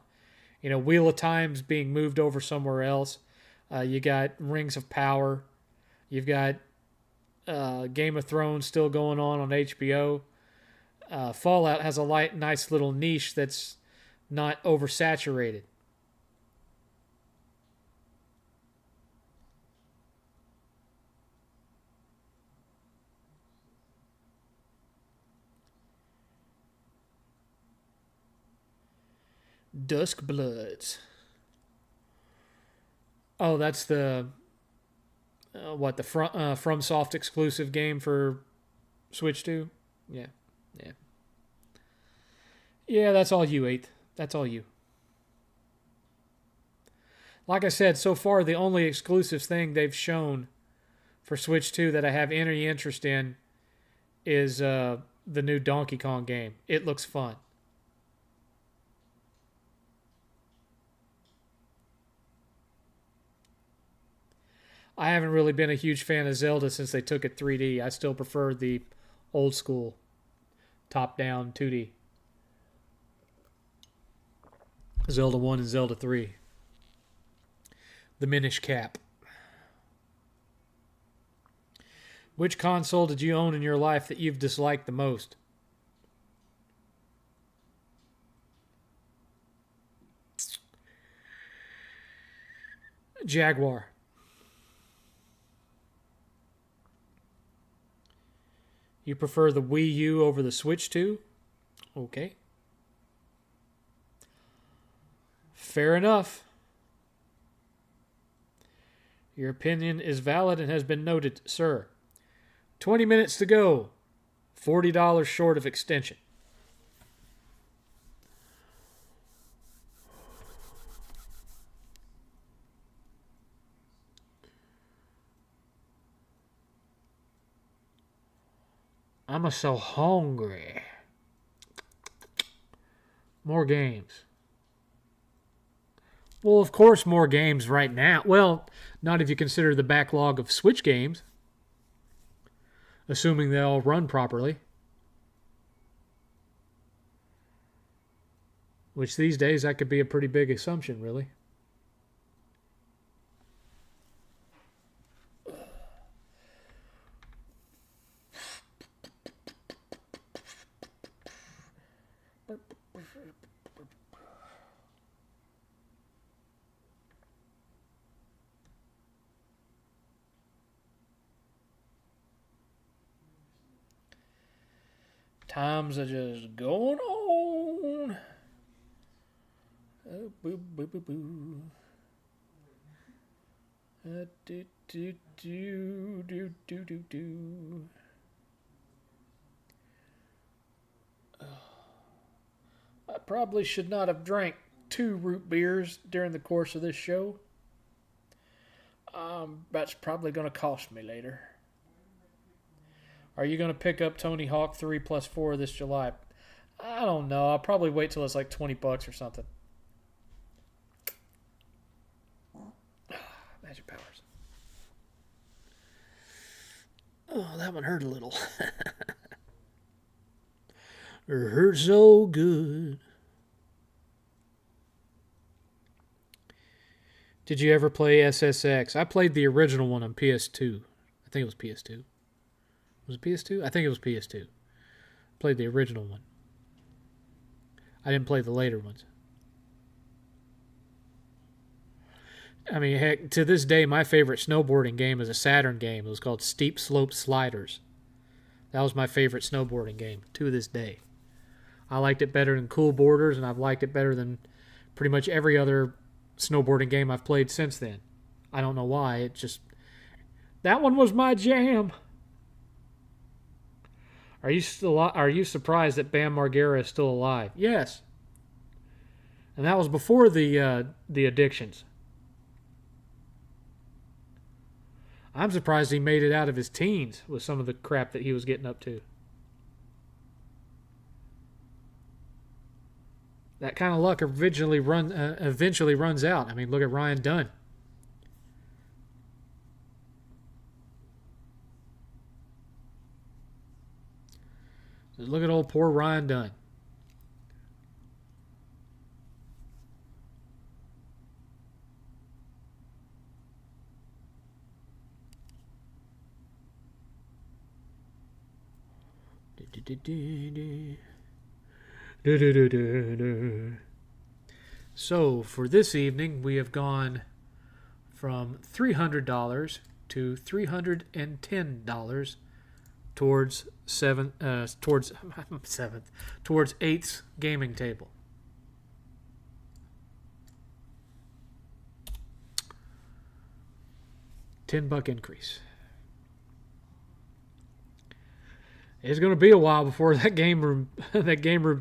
[SPEAKER 1] Wheel of Time's being moved over somewhere else. You got Rings of Power. You've got Game of Thrones still going on HBO. Fallout has a nice little niche that's not oversaturated. Dusk Bloods. Oh, that's the FromSoft exclusive game for Switch 2? Yeah. Yeah, that's all you, 8th. That's all you. Like I said, so far the only exclusive thing they've shown for Switch 2 that I have any interest in is the new Donkey Kong game. It looks fun. I haven't really been a huge fan of Zelda since they took it 3D. I still prefer the old school top-down 2D. Zelda 1 and Zelda 3. The Minish Cap. Which console did you own in your life that you've disliked the most? Jaguar. You prefer the Wii U over the Switch 2? Okay. Fair enough. Your opinion is valid and has been noted, sir. 20 minutes to go. $40 short of extension. I'm so hungry. More games. Well, of course, more games right now. Well, not if you consider the backlog of Switch games, assuming they all run properly. Which these days, that could be a pretty big assumption, really. Times are just going on. Oh, boo, boo, boo, boo. Do, do, do, do, do, do, do. I probably should not have drank 2 root beers during the course of this show. That's probably going to cost me later. Are you going to pick up Tony Hawk 3 plus 4 this July? I don't know. I'll probably wait till it's like $20 or something. Magic powers. Oh, that one hurt a little. It hurt so good. Did you ever play SSX? I played the original one on PS2. I think it was PS2. Was it PS2? I think it was PS2. Played the original one. I didn't play the later ones. I mean, heck, to this day, my favorite snowboarding game is a Saturn game. It was called Steep Slope Sliders. That was my favorite snowboarding game to this day. I liked it better than Cool Borders, and I've liked it better than pretty much every other snowboarding game I've played since then. I don't know why. It just... That one was my jam. Are you surprised that Bam Margera is still alive? Yes. And that was before the addictions. I'm surprised he made it out of his teens with some of the crap that he was getting up to. That kind of luck eventually runs out. I mean, look at Ryan Dunn. Look at old poor Ryan Dunn. So for this evening, we have gone from $300 to $310 towards towards 8th's gaming table. $10 increase. It's going to be a while before that game room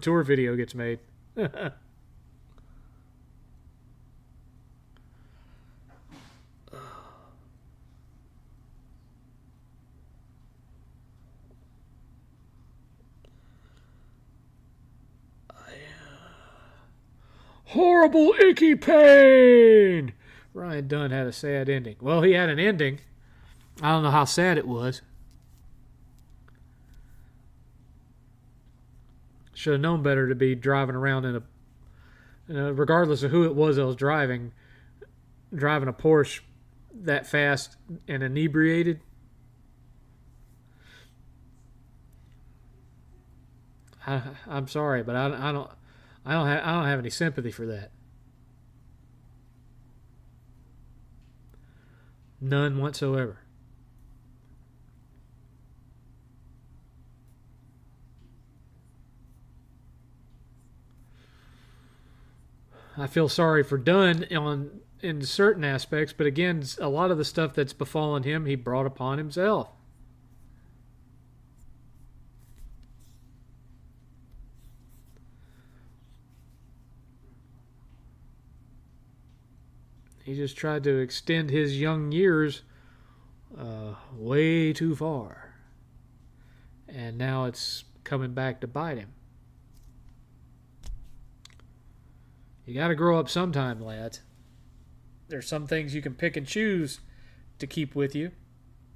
[SPEAKER 1] tour video gets made. Horrible icky pain. Ryan Dunn had a sad ending. Well, he had an ending. I don't know how sad it was. Should have known better to be driving around in a, regardless of who it was that was driving a Porsche that fast and inebriated. I'm sorry, but I don't have any sympathy for that. None whatsoever. I feel sorry for Dunn in certain aspects, but again, a lot of the stuff that's befallen him, he brought upon himself. He just tried to extend his young years way too far. And now it's coming back to bite him. You got to grow up sometime, lads. There's some things you can pick and choose to keep with you,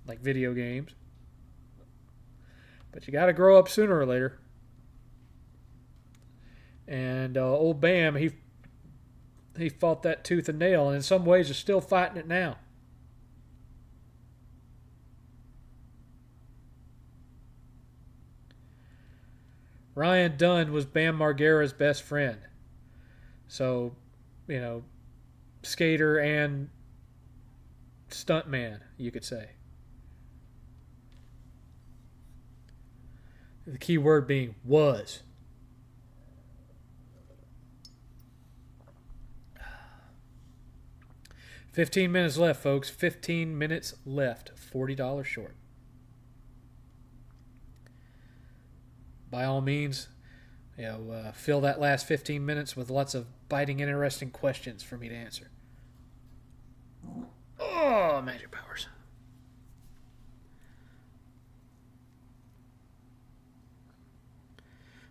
[SPEAKER 1] like video games. But you got to grow up sooner or later. And old Bam, he fought that tooth and nail, and in some ways is still fighting it now. Ryan Dunn was Bam Margera's best friend. So, skater and stuntman, you could say. The key word being was. $15 minutes left, folks. 15 minutes left. $40 short. By all means, fill that last 15 minutes with lots of biting, interesting questions for me to answer. Oh, magic powers.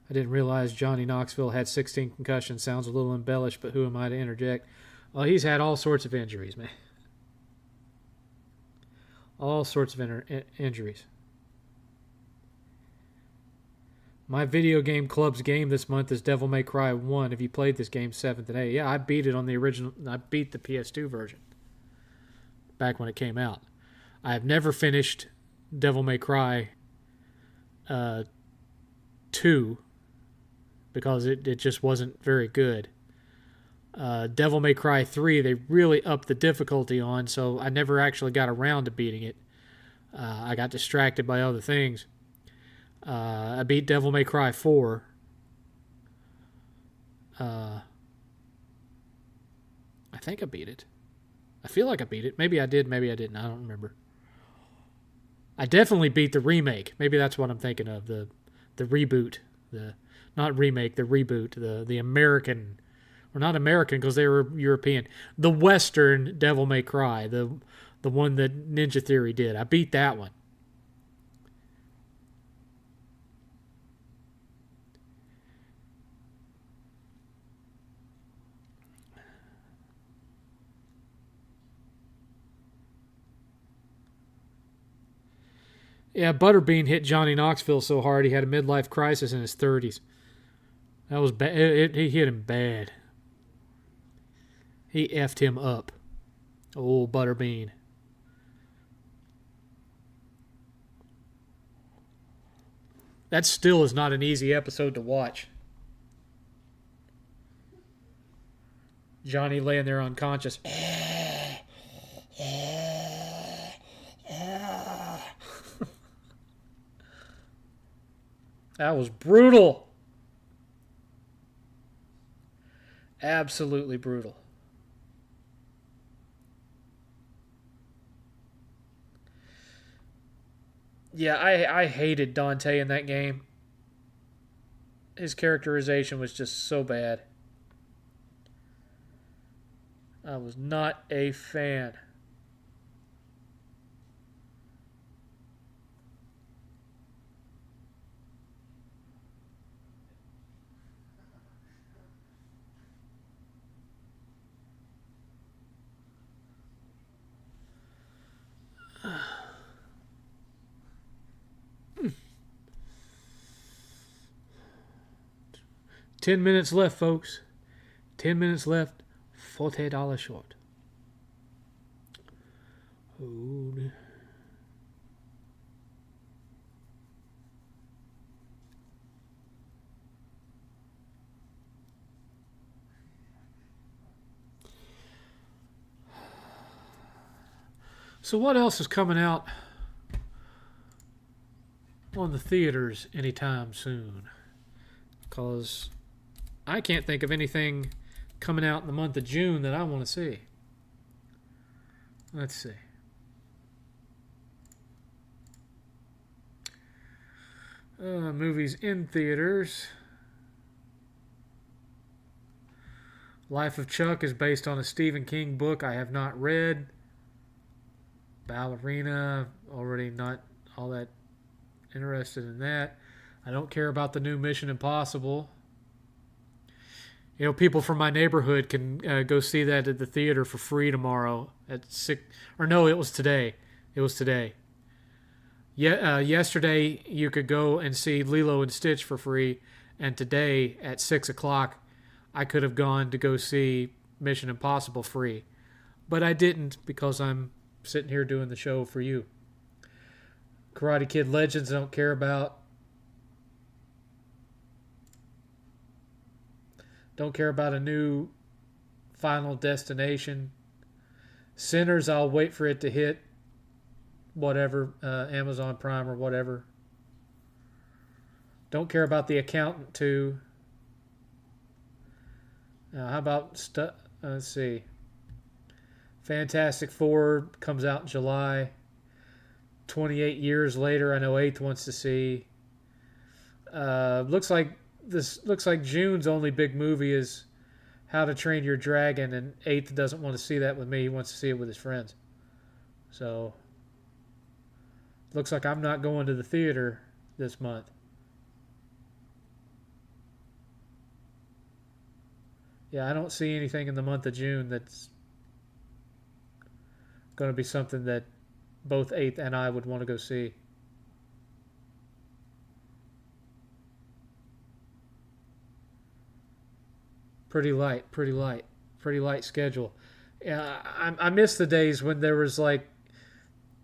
[SPEAKER 1] I didn't realize Johnny Knoxville had 16 concussions. Sounds a little embellished, but who am I to interject? Well, he's had all sorts of injuries, man. All sorts of injuries. My video game club's game this month is Devil May Cry 1. Have you played this game 7th and 8th? Yeah, I beat it on the original. I beat the PS2 version back when it came out. I have never finished Devil May Cry 2 because it just wasn't very good. Devil May Cry 3, they really upped the difficulty on, so I never actually got around to beating it. I got distracted by other things. I beat Devil May Cry 4. I think I beat it. I feel like I beat it. Maybe I did, maybe I didn't. I don't remember. I definitely beat the remake. Maybe that's what I'm thinking of. The reboot. Not remake, the reboot. The American... Or not American because they were European. The Western Devil May Cry. The one that Ninja Theory did. I beat that one. Yeah, Butterbean hit Johnny Knoxville so hard he had a midlife crisis in his 30s. That was bad. He hit him bad. He effed him up. Old Butterbean. That still is not an easy episode to watch. Johnny laying there unconscious. That was brutal. Absolutely brutal. Yeah, I hated Dante in that game. His characterization was just so bad. I was not a fan. $10 minutes left, folks. 10 minutes left. $40 short. Hold. So what else is coming out on the theaters anytime soon? Because I can't think of anything coming out in the month of June that I want to see. Let's see. Movies in theaters. Life of Chuck is based on a Stephen King book I have not read. Ballerina, already not all that interested in that. I don't care about the new Mission Impossible. You know, people from my neighborhood can go see that at the theater for free tomorrow at 6. Or no, it was today. It was today. Yesterday you could go and see Lilo and Stitch for free, and today at 6 o'clock I could have gone to go see Mission Impossible free. But I didn't because I'm sitting here doing the show for you. Karate Kid Legends I don't care about. Don't care about a new Final Destination. Sinners, I'll wait for it to hit whatever, Amazon Prime or whatever. Don't care about The Accountant 2. How about, let's see. Fantastic Four comes out in July. 28 years later, I know 8th wants to see. Looks like June's only big movie is How to Train Your Dragon, and 8th doesn't want to see that with me. He wants to see it with his friends. So, looks like I'm not going to the theater this month. Yeah, I don't see anything in the month of June that's going to be something that both 8th and I would want to go see. Pretty light schedule. Yeah, I miss the days when there was like,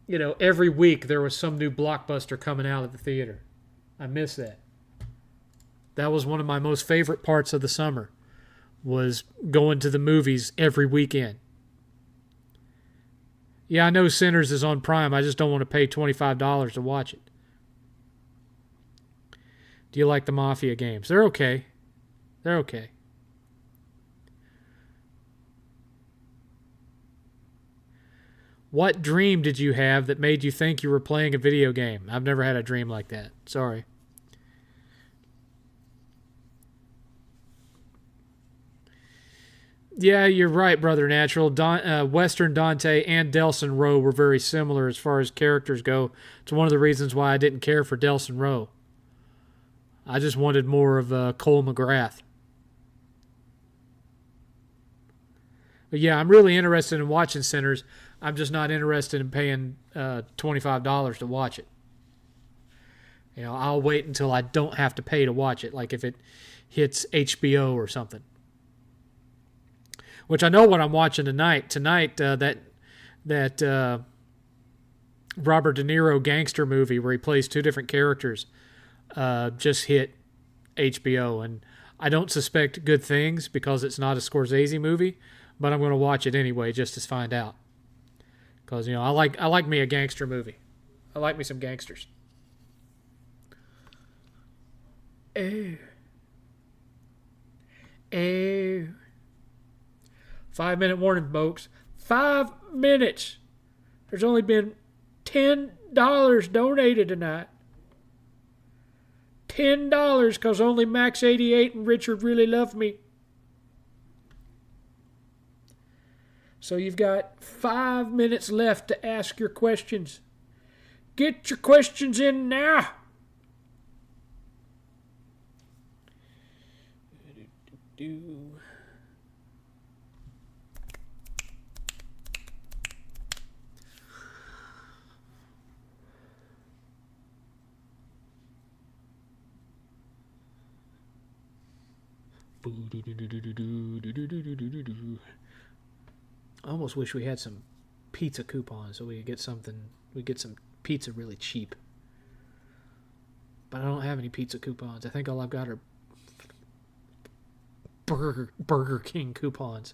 [SPEAKER 1] you know, every week there was some new blockbuster coming out at the theater. I miss that. That was one of my most favorite parts of the summer, was going to the movies every weekend. Yeah, I know Sinners is on Prime. I just don't want to pay $25 to watch it. Do you like the Mafia games? They're okay. They're okay. What dream did you have that made you think you were playing a video game? I've never had a dream like that. Sorry. Yeah, you're right, Brother Natural. Western Dante and Delson Rowe were very similar as far as characters go. It's one of the reasons why I didn't care for Delson Rowe. I just wanted more of Cole McGrath. But yeah, I'm really interested in watching Sinners. I'm just not interested in paying $25 to watch it. You know, I'll wait until I don't have to pay to watch it, like if it hits HBO or something. Which I know what I'm watching tonight. Tonight, that Robert De Niro gangster movie where he plays two different characters just hit HBO. And I don't suspect good things because it's not a Scorsese movie, but I'm going to watch it anyway just to find out. Because, you know, I like me a gangster movie. I like me some gangsters. Oh. 5-minute warning, folks. 5 minutes. There's only been $10 donated tonight. $10 because only Max88 and Richard really love me. So you've got 5 minutes left to ask your questions. Get your questions in now. I almost wish we had some pizza coupons so we could get something. We get some pizza really cheap. But I don't have any pizza coupons. I think all I've got are Burger King coupons.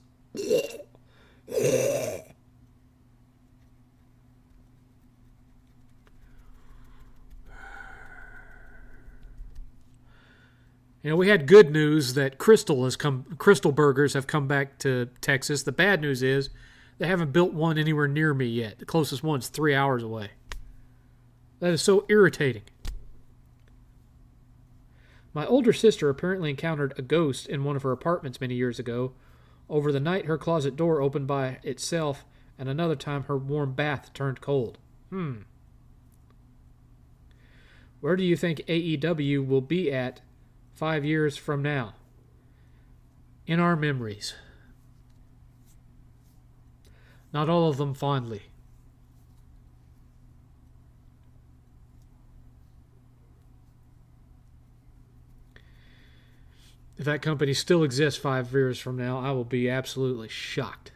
[SPEAKER 1] You know, we had good news that Crystal Burgers have come back to Texas. The bad news is they haven't built one anywhere near me yet. The closest one's 3 hours away. That is so irritating. My older sister apparently encountered a ghost in one of her apartments many years ago. Over the night, her closet door opened by itself, and another time her warm bath turned cold. Where do you think AEW will be at 5 years from now? In our memories. Not all of them fondly. If that company still exists 5 years from now, I will be absolutely shocked.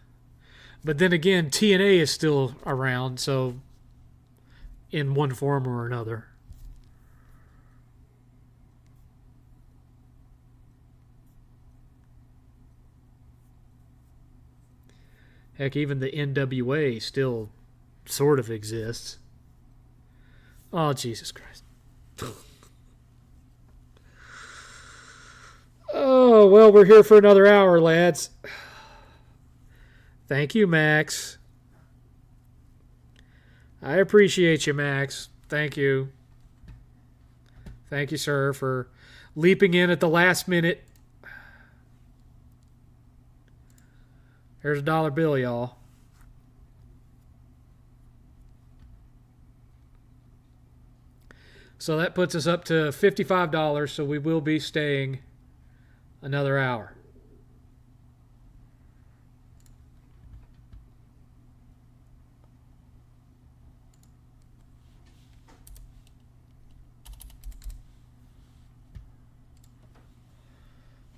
[SPEAKER 1] But then again, TNA is still around, so in one form or another. Heck, even the NWA still sort of exists. Oh, Jesus Christ. Oh, well, we're here for another hour, lads. Thank you, Max. I appreciate you, Max. Thank you. Thank you, sir, for leaping in at the last minute. Here's a dollar bill, y'all. So that puts us up to $55, so we will be staying another hour.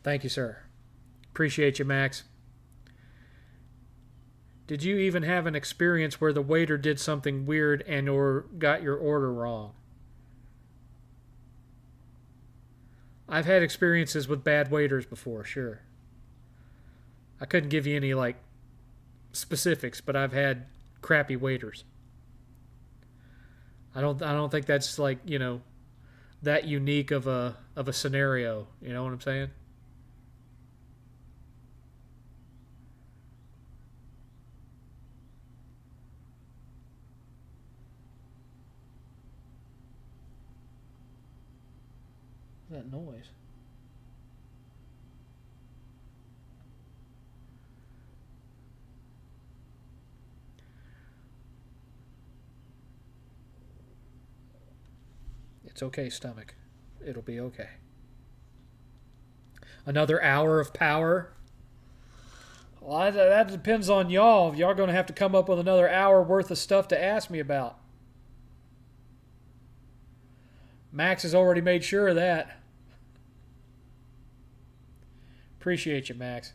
[SPEAKER 1] Thank you, sir. Appreciate you, Max. Did you even have an experience where the waiter did something weird and or got your order wrong? I've had experiences with bad waiters before, sure. I couldn't give you any specifics, but I've had crappy waiters. I don't think that's that unique of a scenario, you know what I'm saying? That noise. It's okay, stomach. It'll be okay. Another hour of power. Well, that depends on y'all. Y'all are going to have to come up with another hour worth of stuff to ask me about. Max has already made sure of that. Appreciate you, Max.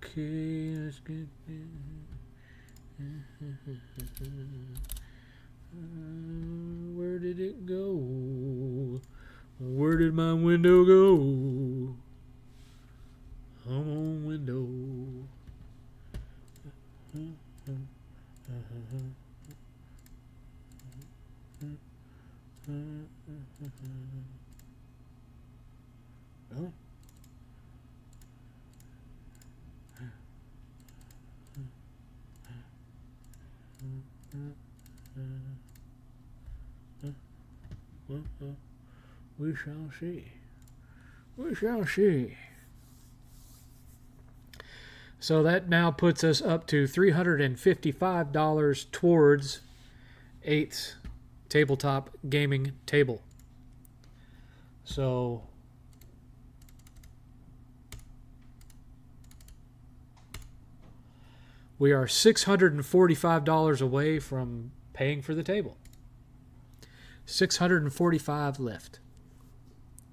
[SPEAKER 1] Okay, let's get where did it go? Where did my window go? Come on, window. Oh. We shall see. We shall see. So that now puts us up to $355 towards 8th tabletop gaming table. So we are $645 away from paying for the table. $645 left.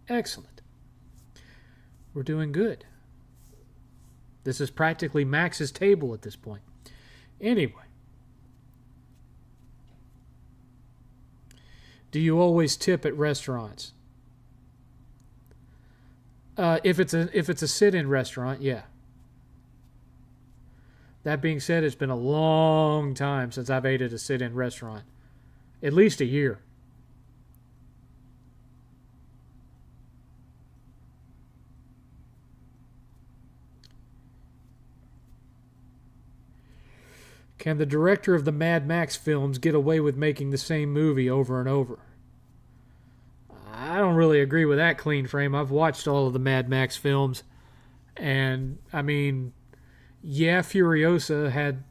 [SPEAKER 1] Excellent. We're doing good. This is practically Max's table at this point. Anyway. Do you always tip at restaurants? If it's a sit-in restaurant, yeah. That being said, it's been a long time since I've ate at a sit-in restaurant. At least a year. Can the director of the Mad Max films get away with making the same movie over and over? I don't really agree with that clean frame. I've watched all of the Mad Max films, and I mean, yeah, Furiosa had,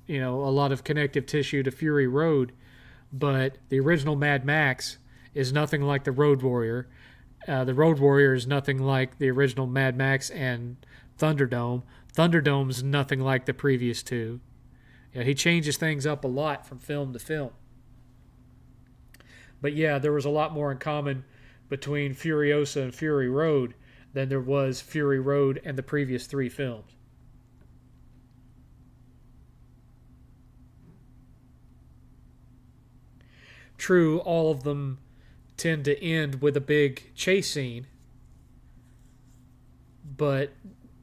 [SPEAKER 1] a lot of connective tissue to Fury Road, but the original Mad Max is nothing like the Road Warrior. The Road Warrior is nothing like the original Mad Max and Thunderdome. Thunderdome's nothing like the previous two. He changes things up a lot from film to film. But yeah, there was a lot more in common between Furiosa and Fury Road than there was Fury Road and the previous three films. True, all of them tend to end with a big chase scene, but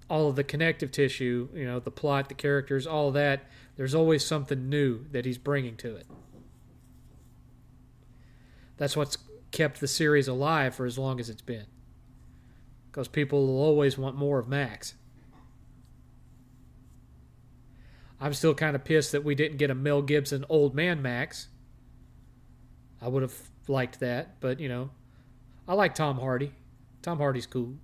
[SPEAKER 1] all of the connective tissue, the plot, the characters, all of that, there's always something new that he's bringing to it. That's what's kept the series alive for as long as it's been. Because people will always want more of Max. I'm still kind of pissed that we didn't get a Mel Gibson Old Man Max. I would have liked that, but, I like Tom Hardy. Tom Hardy's cool.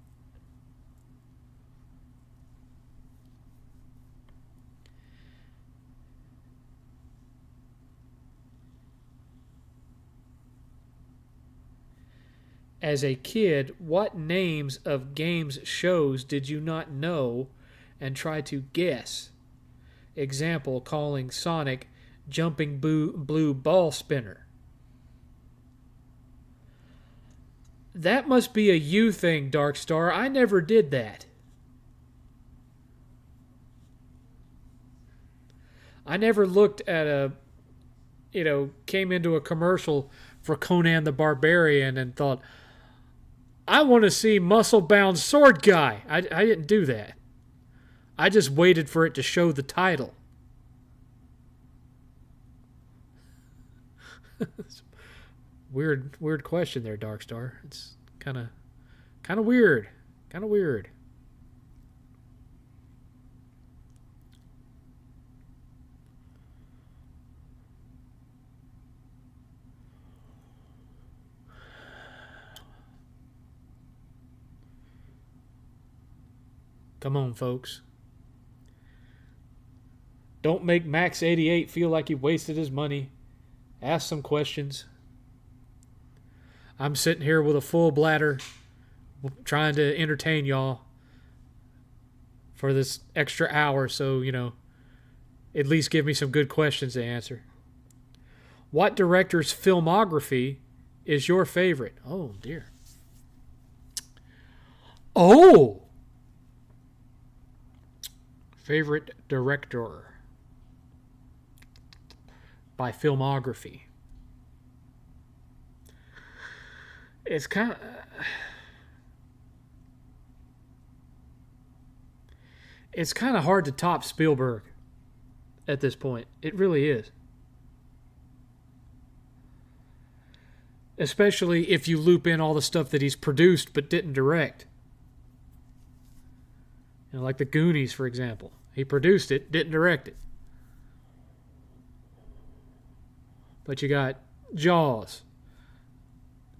[SPEAKER 1] As a kid, what names of games shows did you not know and try to guess? Example, calling Sonic Jumping Blue Ball Spinner. That must be a you thing, Darkstar. I never did that. I never looked at came into a commercial for Conan the Barbarian and thought, I want to see muscle-bound sword guy. I didn't do that. I just waited for it to show the title. Weird question there, Darkstar. It's kind of weird. Kind of weird. Come on, folks. Don't make Max 88 feel like he wasted his money. Ask some questions. I'm sitting here with a full bladder trying to entertain y'all for this extra hour, so, at least give me some good questions to answer. What director's filmography is your favorite? Oh, dear. Oh! Favorite director by filmography. It's kind of hard to top Spielberg at this point. It really is. Especially if you loop in all the stuff that he's produced but didn't direct. Like the Goonies, for example. He produced it, didn't direct it. But you got Jaws.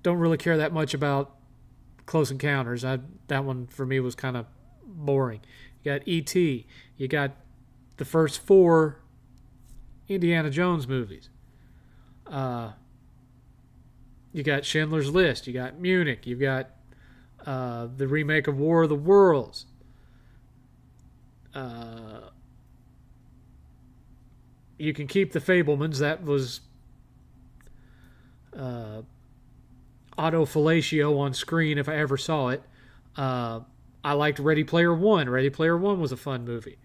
[SPEAKER 1] Don't really care that much about Close Encounters. That one, for me, was kind of boring. You got E.T. You got the first 4 Indiana Jones movies. You got Schindler's List. You got Munich. You've got the remake of War of the Worlds. You can keep the Fablemans. That was autofellatio on screen if I ever saw it. I liked Ready Player One. Ready Player One was a fun movie.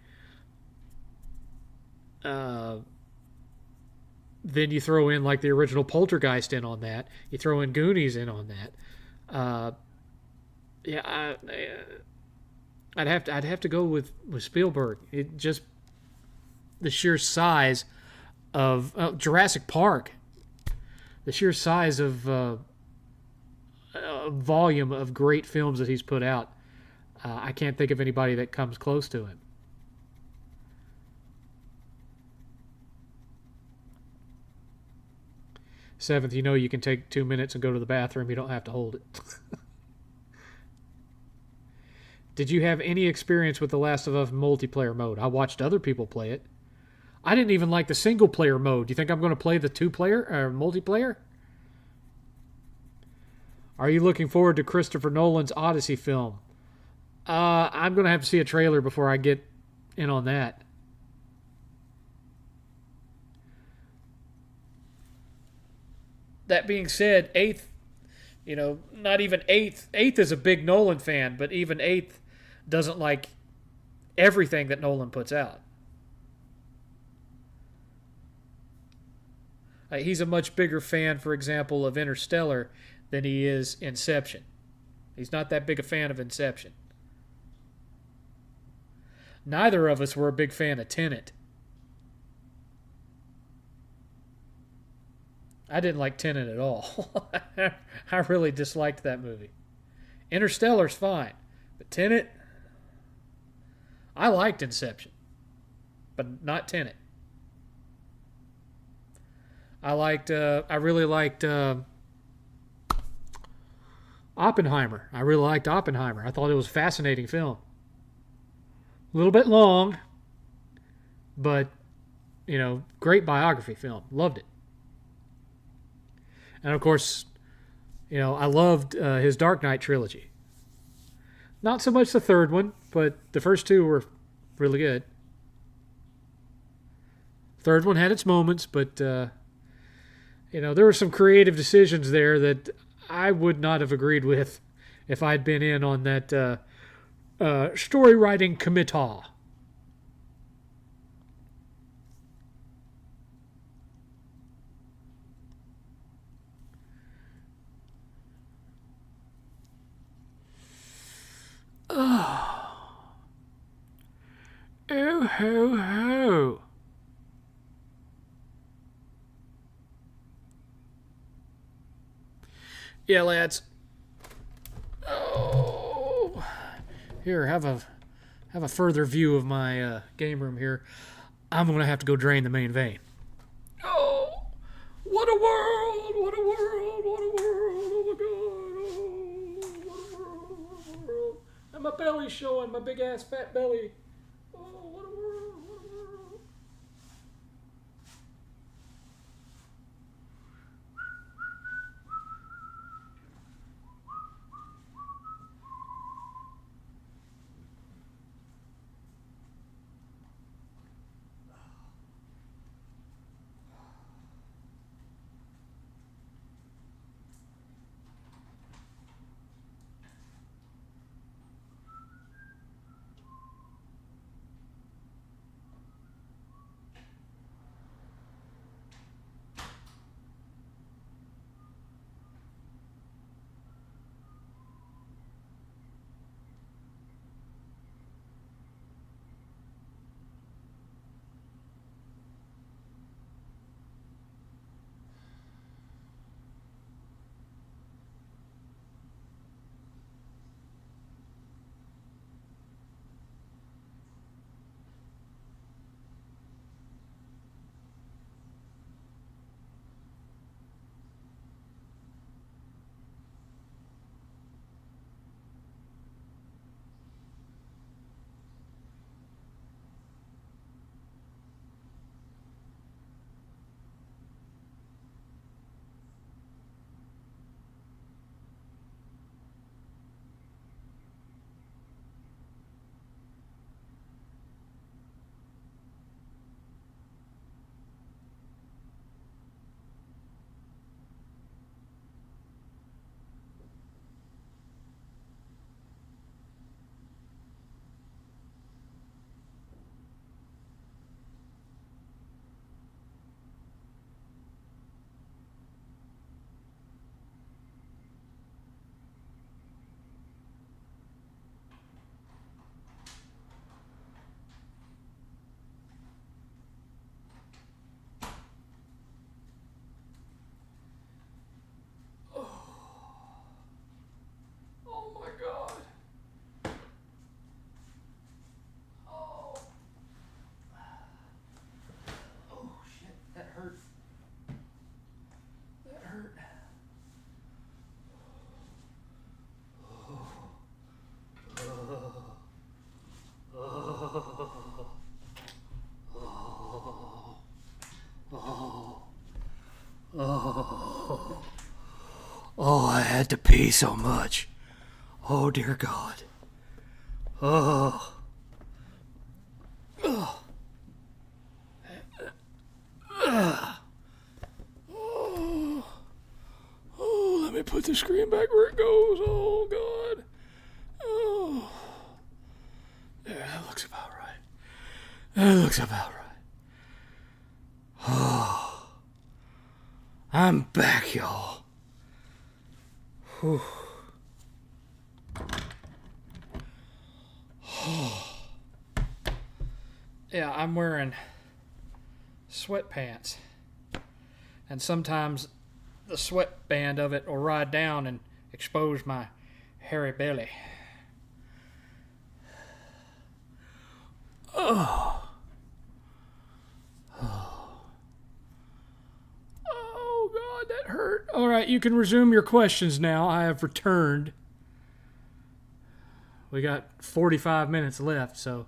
[SPEAKER 1] Then you throw in like the original Poltergeist in on that. You throw in Goonies in on that. I'd have to go with Spielberg. It just the sheer size of Jurassic Park, the sheer size of volume of great films that he's put out. I can't think of anybody that comes close to him. Seventh, you know you can take 2 minutes and go to the bathroom. You don't have to hold it. Did you have any experience with The Last of Us multiplayer mode? I watched other people play it. I didn't even like the single player mode. Do you think I'm going to play the two-player or multiplayer? Are you looking forward to Christopher Nolan's Odyssey film? I'm going to have to see a trailer before I get in on that. That being said, Eighth, not even Eighth. Eighth is a big Nolan fan, but even Eighth doesn't like everything that Nolan puts out. He's a much bigger fan, for example, of Interstellar than he is Inception. He's not that big a fan of Inception. Neither of us were a big fan of Tenet. I didn't like Tenet at all. I really disliked that movie. Interstellar's fine, but Tenet, I liked Inception, but not Tenet. I really liked Oppenheimer. I really liked Oppenheimer. I thought it was a fascinating film. A little bit long, but, great biography film. Loved it. And, of course, I loved his Dark Knight trilogy. Not so much the third one, but the first two were really good. Third one had its moments, but, there were some creative decisions there that I would not have agreed with if I'd been in on that story writing committee. Oh ho ho. Yeah, lads. Oh, here, have a further view of my game room here. I'm gonna have to go drain the main vein. Oh, what a world! What a world! What a world! Oh my God! Oh, what a world! What a world! And my belly's showing, my big ass fat belly. Oh, what a world! What a world! had to pee so much. Oh, dear God. Oh. Oh. Oh, let me put the screen back where it goes. Oh, God. Oh. Yeah, that looks about right. That looks about right. Oh. I'm back, y'all. Whew. Yeah, I'm wearing sweatpants. And sometimes the sweatband of it will ride down and expose my hairy belly. Oh. Oh. Oh, God, that hurt. All right, you can resume your questions now. I have returned. We got 45 minutes left, so,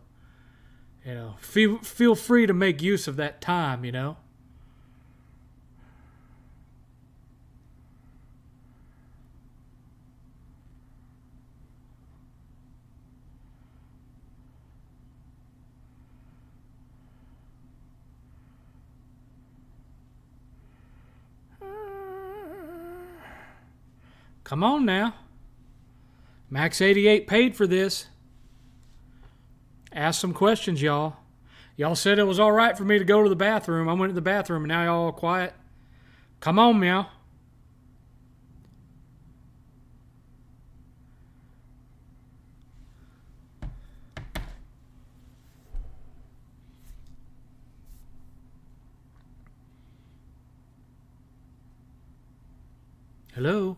[SPEAKER 1] feel free to make use of that time, Come on now. Max 88 paid for this. Ask some questions, y'all. Y'all said it was all right for me to go to the bathroom. I went to the bathroom and now y'all all quiet. Come on, meow. Hello?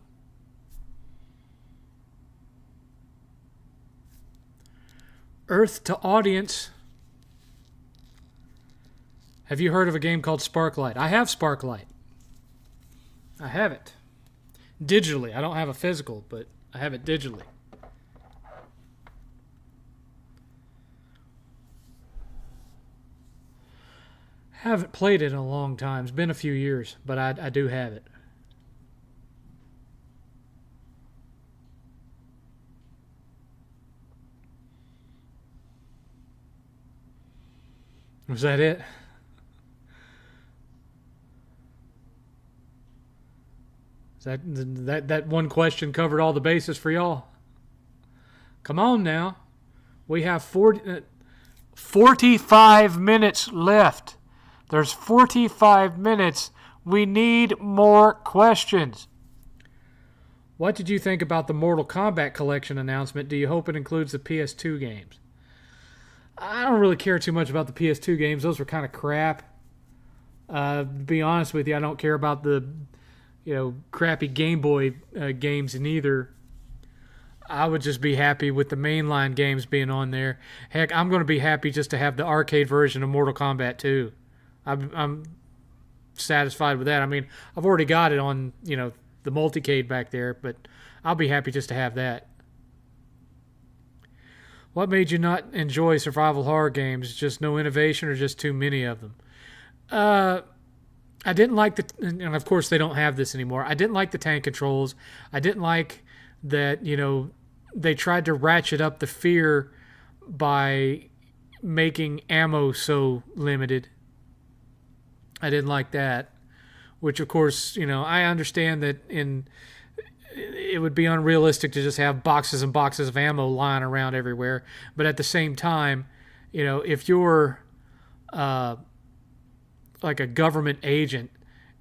[SPEAKER 1] Earth to audience. Have you heard of a game called Sparklight? I have Sparklight. I have it. Digitally. I don't have a physical, but I have it digitally. Haven't played it in a long time. It's been a few years, but I do have it. Was that it? That one question covered all the bases for y'all? Come on now. We have 45 minutes left. There's 45 minutes. We need more questions. What did you think about the Mortal Kombat collection announcement? Do you hope it includes the PS2 games? I don't really care too much about the PS2 games. Those were kind of crap. To be honest with you, I don't care about the crappy Game Boy games neither. I would just be happy with the mainline games being on there. Heck, I'm going to be happy just to have the arcade version of Mortal Kombat 2. I'm satisfied with that. I mean, I've already got it on, the multicade back there, but I'll be happy just to have that. What made you not enjoy survival horror games? Just no innovation or just too many of them? I didn't like and of course they don't have this anymore. I didn't like the tank controls. I didn't like that, they tried to ratchet up the fear by making ammo so limited. I didn't like that, which of course, I understand that it would be unrealistic to just have boxes and boxes of ammo lying around everywhere. But at the same time, if you're like a government agent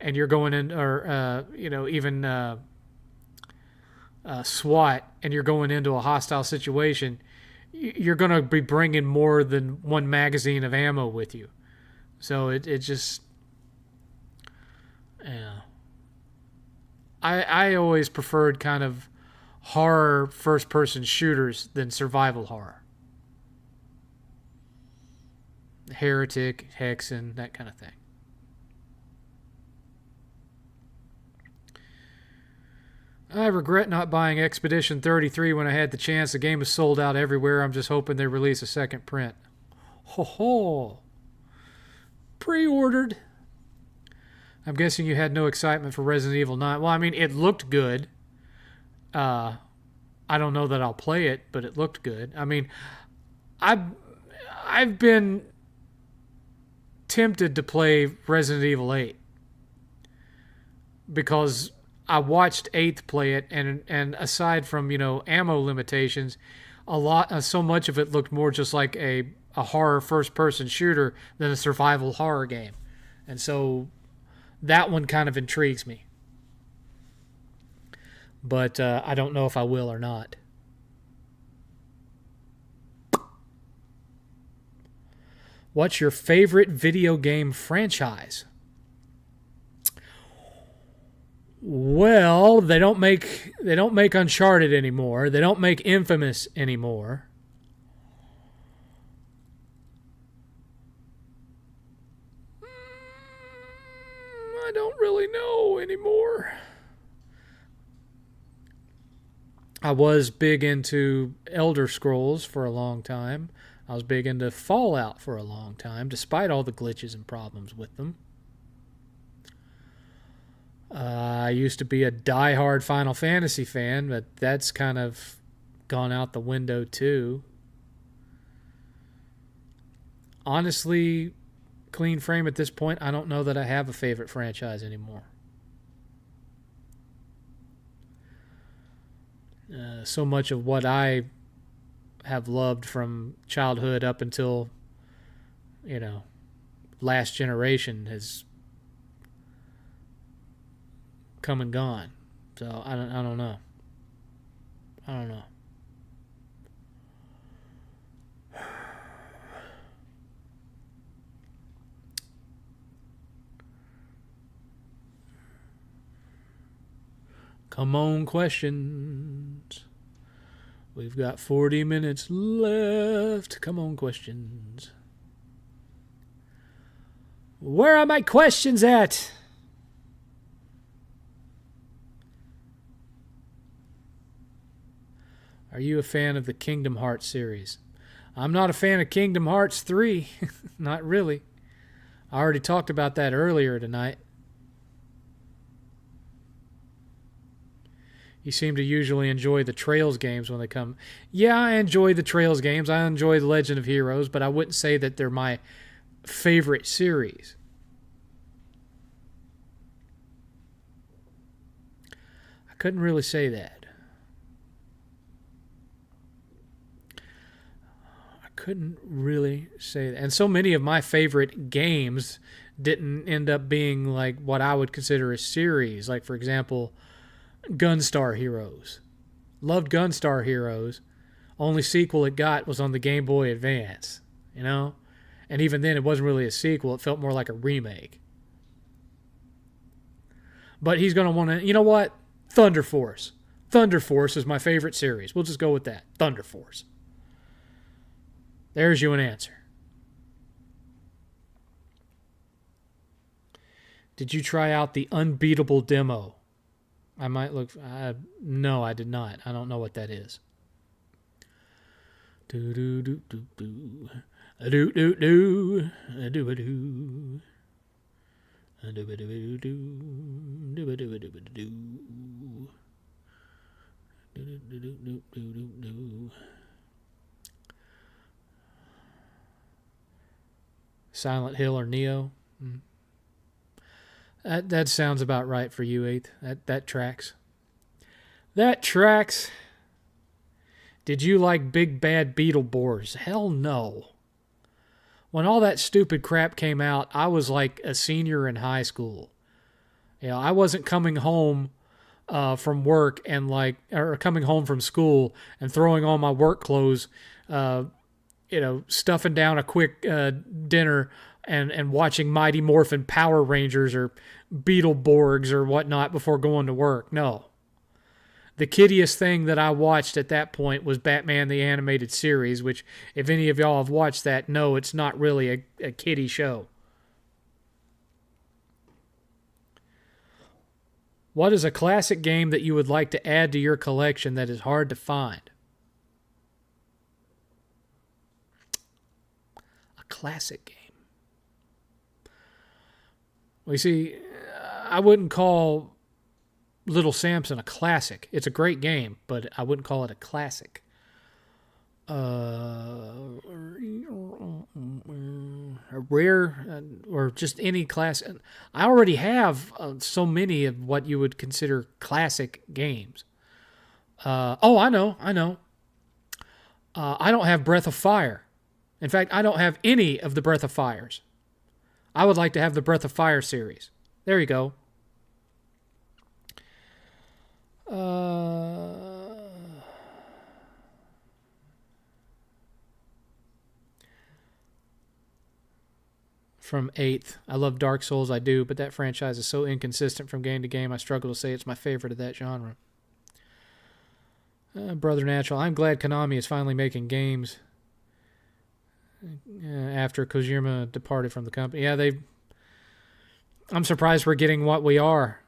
[SPEAKER 1] and you're going in, or even SWAT, and you're going into a hostile situation, you're going to be bringing more than one magazine of ammo with you. So it just, yeah. I always preferred kind of horror first-person shooters than survival horror. Heretic, Hexen, that kind of thing. I regret not buying Expedition 33 when I had the chance. The game is sold out everywhere. I'm just hoping they release a second print. Ho ho! Pre-ordered. I'm guessing you had no excitement for Resident Evil 9. Well, I mean, it looked good. Uh, I don't know that I'll play it, but it looked good. I mean, I've I've been tempted to play Resident Evil 8 because I watched 8th play it, and aside from ammo limitations, so much of it looked more just like a horror first person shooter than a survival horror game, and so that one kind of intrigues me. But I don't know if I will or not. What's your favorite video game franchise? Well, they don't make Uncharted anymore. They don't make Infamous anymore. I don't really know anymore. I was big into Elder Scrolls for a long time. I was big into Fallout for a long time, despite all the glitches and problems with them. I used to be a diehard Final Fantasy fan, but that's kind of gone out the window too. Honestly, clean frame at this point, I don't know that I have a favorite franchise anymore. So much of what I have loved from childhood up until, last generation has come and gone. So I don't know. I don't know. Come on, questions. We've got 40 minutes left. Come on, questions. Where are my questions at? Are you a fan of the Kingdom Hearts series? I'm not a fan of Kingdom Hearts 3. Not really. I already talked about that earlier tonight. You seem to usually enjoy the Trails games when they come. Yeah, I enjoy the Trails games. I enjoy The Legend of Heroes, but I wouldn't say that they're my favorite series. I couldn't really say that. Couldn't really say that. And so many of my favorite games didn't end up being like what I would consider a series. Like, for example, Gunstar Heroes. Loved Gunstar Heroes. Only sequel it got was on the Game Boy Advance, And even then, it wasn't really a sequel. It felt more like a remake. But he's going to want to, you know what? Thunder Force. Thunder Force is my favorite series. We'll just go with that. Thunder Force. There's you an answer. Did you try out the Unbeatable demo? I might look. No, I did not. I don't know what that is. Do do do do do. Do do do. Do do do. Do do do do. Do do do do do. Do do do do do do. Silent Hill or Neo. That sounds about right for you, 8th. That tracks. That tracks. Did you like Big Bad Beetleborgs? Hell no. When all that stupid crap came out, I was like a senior in high school. I wasn't coming home from work or coming home from school and throwing on my work clothes, stuffing down a quick dinner and watching Mighty Morphin Power Rangers or Beetleborgs or whatnot before going to work. No. The kiddiest thing that I watched at that point was Batman the Animated Series, which, if any of y'all have watched that, no, it's not really a kiddie show. What is a classic game that you would like to add to your collection that is hard to find? A classic game. Well, you see, I wouldn't call Little Samson a classic. It's a great game, but I wouldn't call it a classic. A rare or just any class. I already have so many of what you would consider classic games. I know. I don't have Breath of Fire. In fact, I don't have any of the Breath of Fires. I would like to have the Breath of Fire series. There you go. From 8th. I love Dark Souls, I do, but that franchise is so inconsistent from game to game, I struggle to say it's my favorite of that genre. Brother Natural, I'm glad Konami is finally making games after Kojima departed from the company. Yeah, I'm surprised we're getting what we are.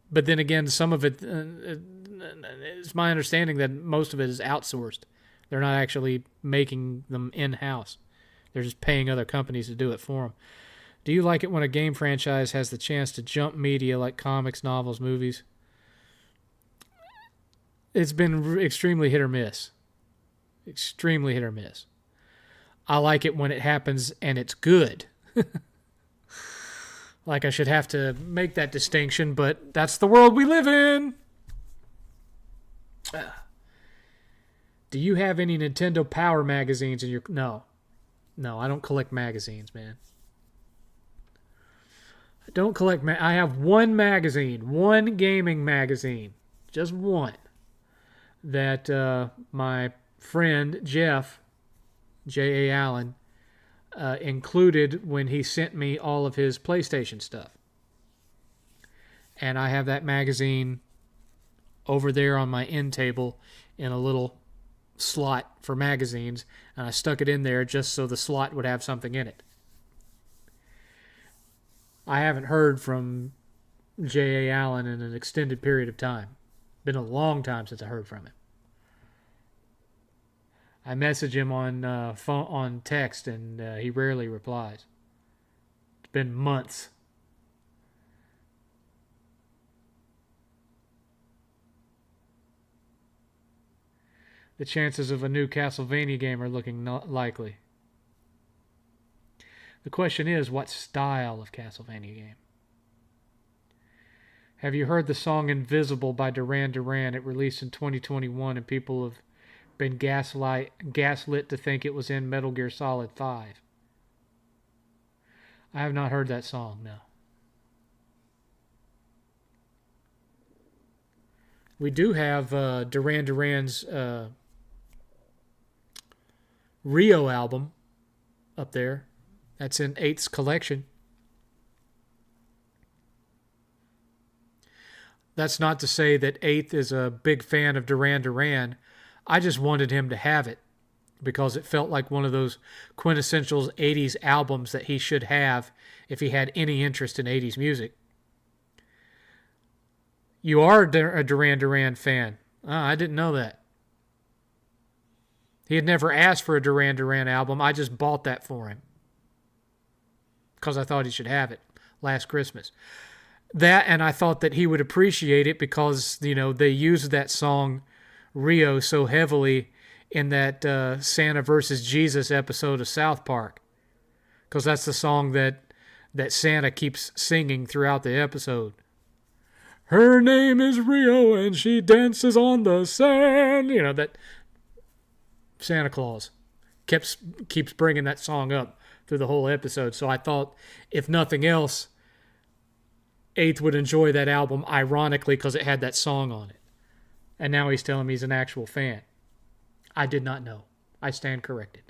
[SPEAKER 1] But then again, some of it, it's my understanding that most of it is outsourced. They're not actually making them in-house. They're just paying other companies to do it for them. Do you like it when a game franchise has the chance to jump media like comics, novels, movies? It's been extremely hit or miss. Extremely hit or miss. I like it when it happens and it's good. Like I should have to make that distinction, but that's the world we live in. Do you have any Nintendo Power magazines in your... No, I don't collect magazines, man. I don't collect... I have one magazine, one gaming magazine, just one, that my friend Jeff, J.A. Allen, included when he sent me all of his PlayStation stuff. And I have that magazine over there on my end table in a little slot for magazines, and I stuck it in there just so the slot would have something in it. I haven't heard from J.A. Allen in an extended period of time. Been a long time since I heard from him. I message him on phone, on text, and he rarely replies. It's been months. The chances of a new Castlevania game are looking not likely. The question is, what style of Castlevania game? Have you heard the song Invisible by Duran Duran? It released in 2021, and people have been gaslit to think it was in Metal Gear Solid 5. I have not heard that song, no. We do have Duran Duran's Rio album up there. That's in 8th's collection. That's not to say that 8th is a big fan of Duran Duran. I just wanted him to have it because it felt like one of those quintessential 80s albums that he should have if he had any interest in 80s music. You are a Duran Duran fan. I didn't know that. He had never asked for a Duran Duran album. I just bought that for him because I thought he should have it last Christmas. That, and I thought that he would appreciate it because, you know, they used that song Rio so heavily in that Santa versus Jesus episode of South Park, because that's the song that Santa keeps singing throughout the episode. Her name is Rio and she dances on the sand. You know, that Santa Claus keeps bringing that song up through the whole episode. So I thought, if nothing else, 8th would enjoy that album, ironically, because it had that song on it. And now he's telling me he's an actual fan. I did not know. I stand corrected.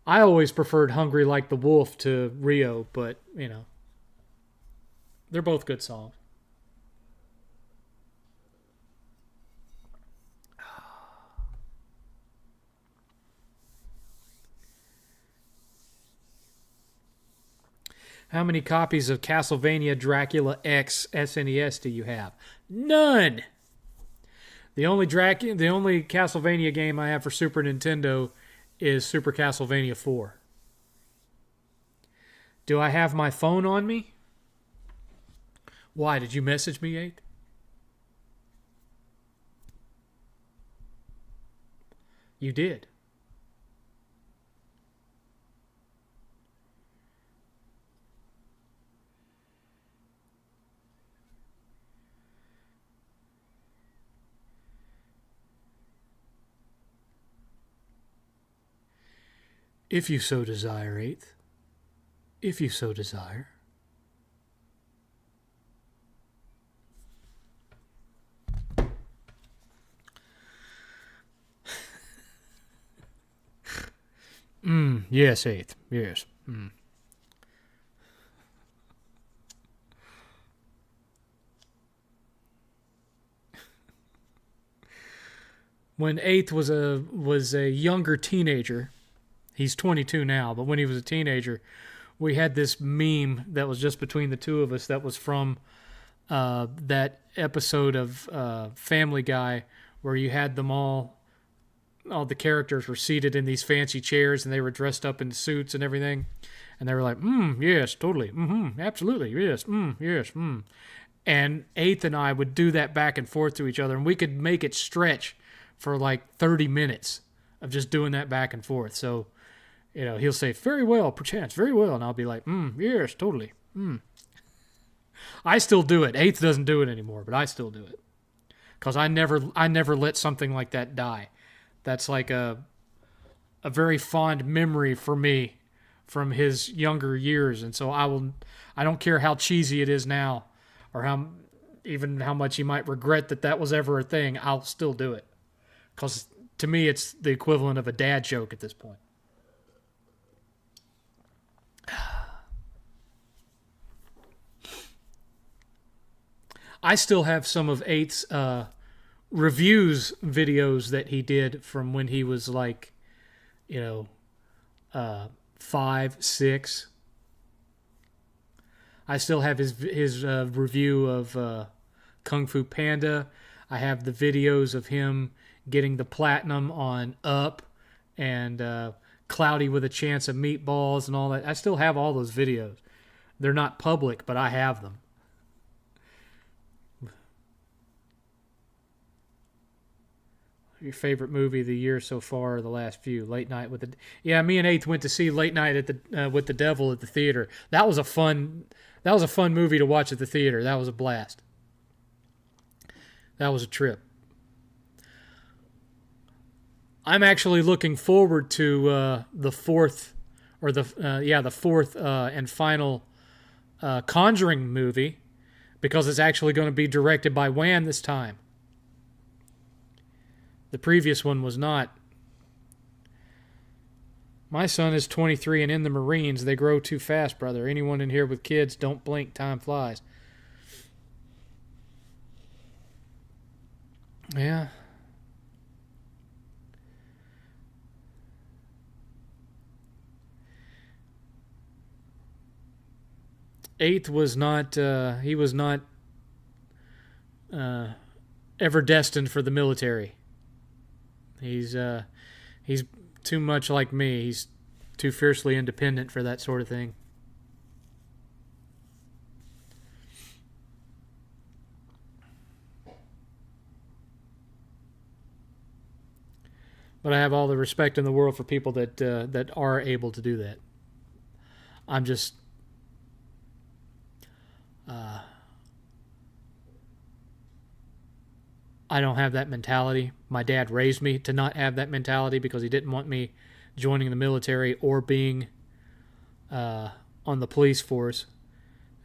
[SPEAKER 1] I always preferred Hungry Like the Wolf to Rio, but, you know, they're both good songs. How many copies of Castlevania Dracula X SNES do you have? None! The only Castlevania game I have for Super Nintendo is Super Castlevania 4. Do I have my phone on me? Why? Did you message me, 8th? You did. If you so desire, 8th. If you so desire. Yes, 8th. Yes. When 8th was a younger teenager, he's 22 now, but when he was a teenager, we had this meme that was just between the two of us that was from that episode of Family Guy where you had them all the characters were seated in these fancy chairs and they were dressed up in suits and everything. And they were like, yes, totally. Absolutely. Yes. Yes. And 8th and I would do that back and forth to each other, and we could make it stretch for like 30 minutes of just doing that back and forth. So, he'll say, very well, perchance, very well. And I'll be like, yes, totally. I still do it. 8th doesn't do it anymore, but I still do it. Because I never let something like that die. That's like a very fond memory for me from his younger years. And so I don't care how cheesy it is now or how much he might regret that was ever a thing. I'll still do it. Because to me, it's the equivalent of a dad joke at this point. I still have some of 8th's reviews videos that he did from when he was like, 5, 6. I still have his review of Kung Fu Panda. I have the videos of him getting the platinum on Up and Cloudy with a Chance of Meatballs and all that. I still have all those videos. They're not public, but I have them. Your favorite movie of the year so far, or the last few? Late Night with the... Yeah, me and 8th went to see Late Night with the Devil at the theater. That was a fun movie to watch at the theater. That was a blast. That was a trip. I'm actually looking forward to the fourth and final Conjuring movie, because it's actually going to be directed by Wan this time. The previous one was not. My son is 23 and in the Marines. They grow too fast, brother. Anyone in here with kids, don't blink. Time flies. Yeah. Eighth was not. He was not ever destined for the military. He's too much like me. He's too fiercely independent for that sort of thing. But I have all the respect in the world for people that are able to do that. I'm just I don't have that mentality. My dad raised me to not have that mentality because he didn't want me joining the military or being on the police force.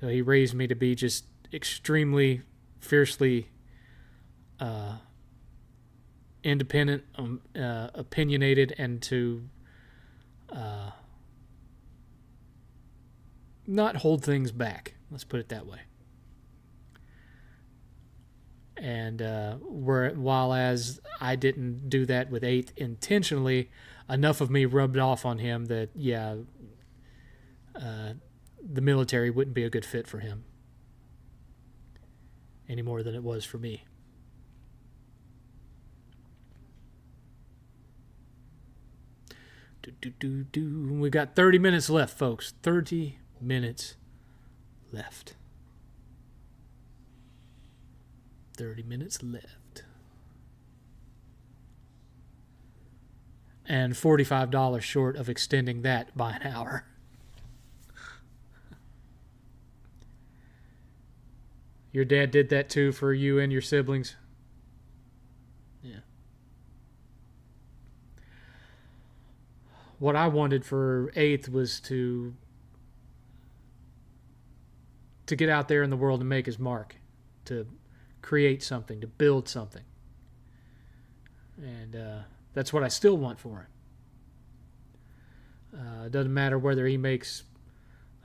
[SPEAKER 1] So he raised me to be just extremely fiercely independent, opinionated, and to not hold things back. Let's put it that way. And while as I didn't do that with Eighth intentionally, enough of me rubbed off on him that, the military wouldn't be a good fit for him any more than it was for me. We got 30 minutes left, folks. 30 minutes left. 30 minutes left. And $45 short of extending that by an hour. Your dad did that too for you and your siblings? Yeah. What I wanted for 8th was to get out there in the world and make his mark, to create something, to build something. And that's what I still want for him. It doesn't matter whether he makes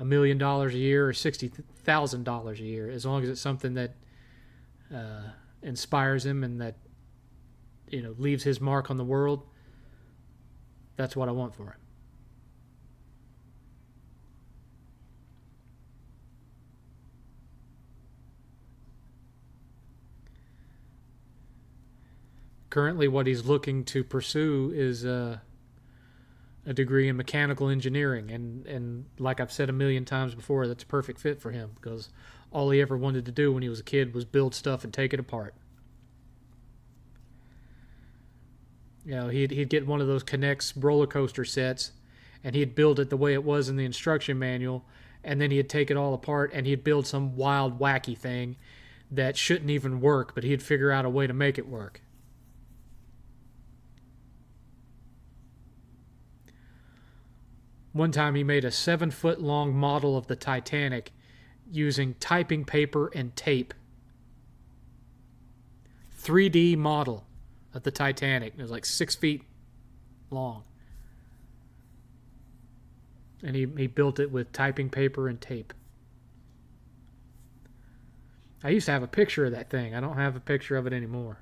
[SPEAKER 1] $1 million a year or $60,000 a year, as long as it's something that inspires him and that, you know, leaves his mark on the world. That's what I want for him. Currently, what he's looking to pursue is a degree in mechanical engineering, and like I've said a million times before, that's a perfect fit for him, because all he ever wanted to do when he was a kid was build stuff and take it apart. You know, he'd get one of those Connects roller coaster sets, and he'd build it the way it was in the instruction manual, and then he'd take it all apart and he'd build some wild, wacky thing that shouldn't even work, but he'd figure out a way to make it work. One time he made a 7-foot-long model of the Titanic using typing paper and tape. 3D model of the Titanic. It was like 6 feet long. And he built it with typing paper and tape. I used to have a picture of that thing. I don't have a picture of it anymore.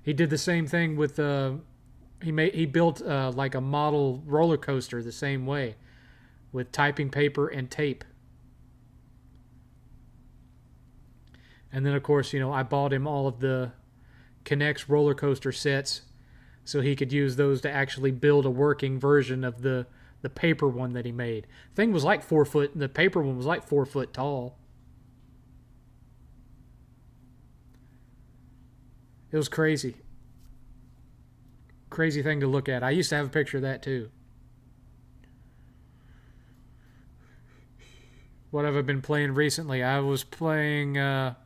[SPEAKER 1] He did the same thing with he built like a model roller coaster the same way, with typing paper and tape. And then, of course, you know, I bought him all of the Connects roller coaster sets so he could use those to actually build a working version of the paper one that he made. The thing was like 4 foot, and the paper one was like 4 foot tall. It was crazy. Crazy thing to look at. I used to have a picture of that too. What have I been playing recently? I was playing a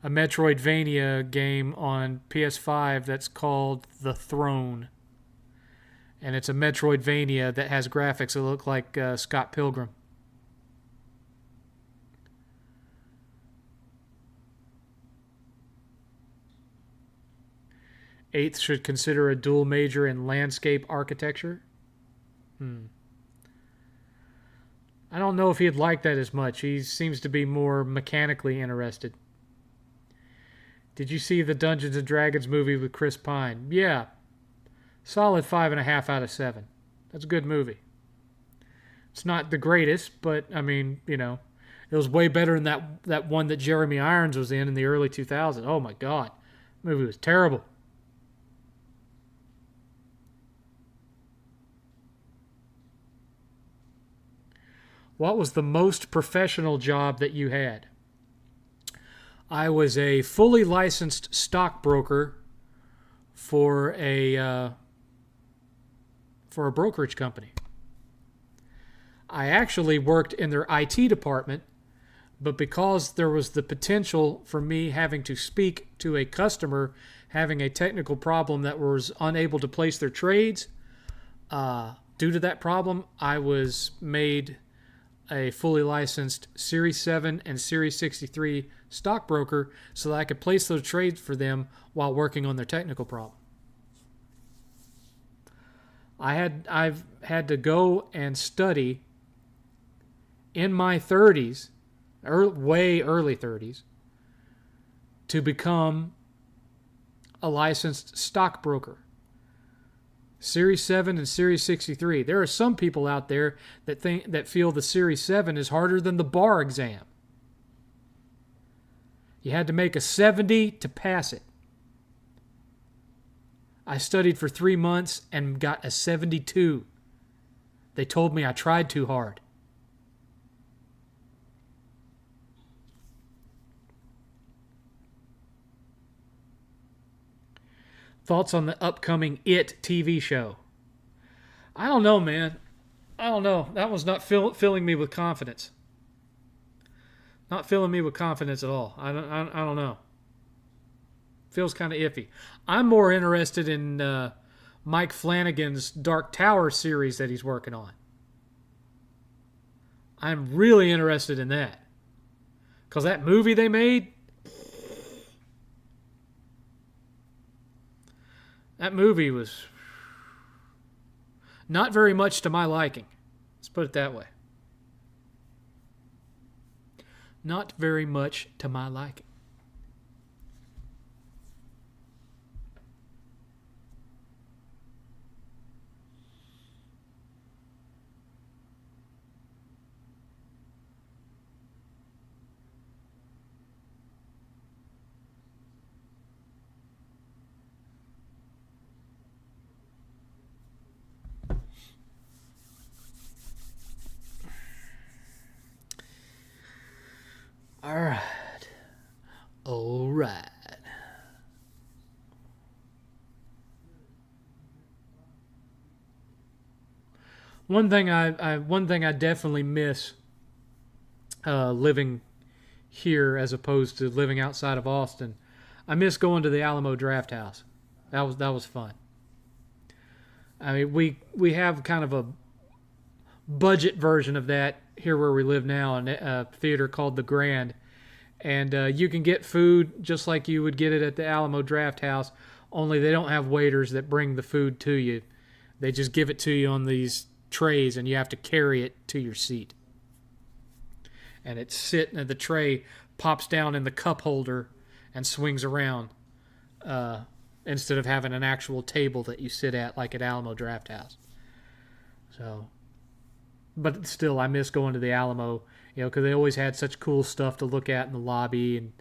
[SPEAKER 1] Metroidvania game on PS5 that's called The Throne. And it's a Metroidvania that has graphics that look like Scott Pilgrim. Eighth should consider a dual major in landscape architecture. I don't know if he'd like that as much. He seems to be more mechanically interested. Did you see the Dungeons & Dragons movie with Chris Pine? Yeah. Solid 5.5 out of 7. That's a good movie. It's not the greatest, but, I mean, you know, it was way better than that one that Jeremy Irons was in the early 2000s. Oh, my God. The movie was terrible. What was the most professional job that you had? I was a fully licensed stockbroker for a brokerage company. I actually worked in their IT department, but because there was the potential for me having to speak to a customer having a technical problem that was unable to place their trades, due to that problem, I was made a fully licensed Series 7 and Series 63 stockbroker so that I could place those trades for them while working on their technical problem. I've had to go and study in my 30s, way early 30s, to become a licensed stockbroker. Series 7 and Series 63. There are some people out there that feel the Series 7 is harder than the bar exam. You had to make a 70 to pass it. I studied for 3 months and got a 72. They told me I tried too hard. Thoughts on the upcoming It TV show? I don't know, man. I don't know. That was not filling me with confidence. Not filling me with confidence at all. I don't know. Feels kind of iffy. I'm more interested in Mike Flanagan's Dark Tower series that he's working on. I'm really interested in that. Because that movie they made, that movie was not very much to my liking. Let's put it that way. Not very much to my liking. All right. All right. One thing I definitely miss living here as opposed to living outside of Austin. I miss going to the Alamo Draft House. That was fun. I mean, we have kind of a budget version of that here where we live now, in a theater called the Grand, and you can get food just like you would get it at the Alamo Draft House, only they don't have waiters that bring the food to you. They just give it to you on these trays, and you have to carry it to your seat. And it's sitting, and the tray pops down in the cup holder and swings around, instead of having an actual table that you sit at like at Alamo Draft House. So, but still, I miss going to the Alamo, because they always had such cool stuff to look at in the lobby and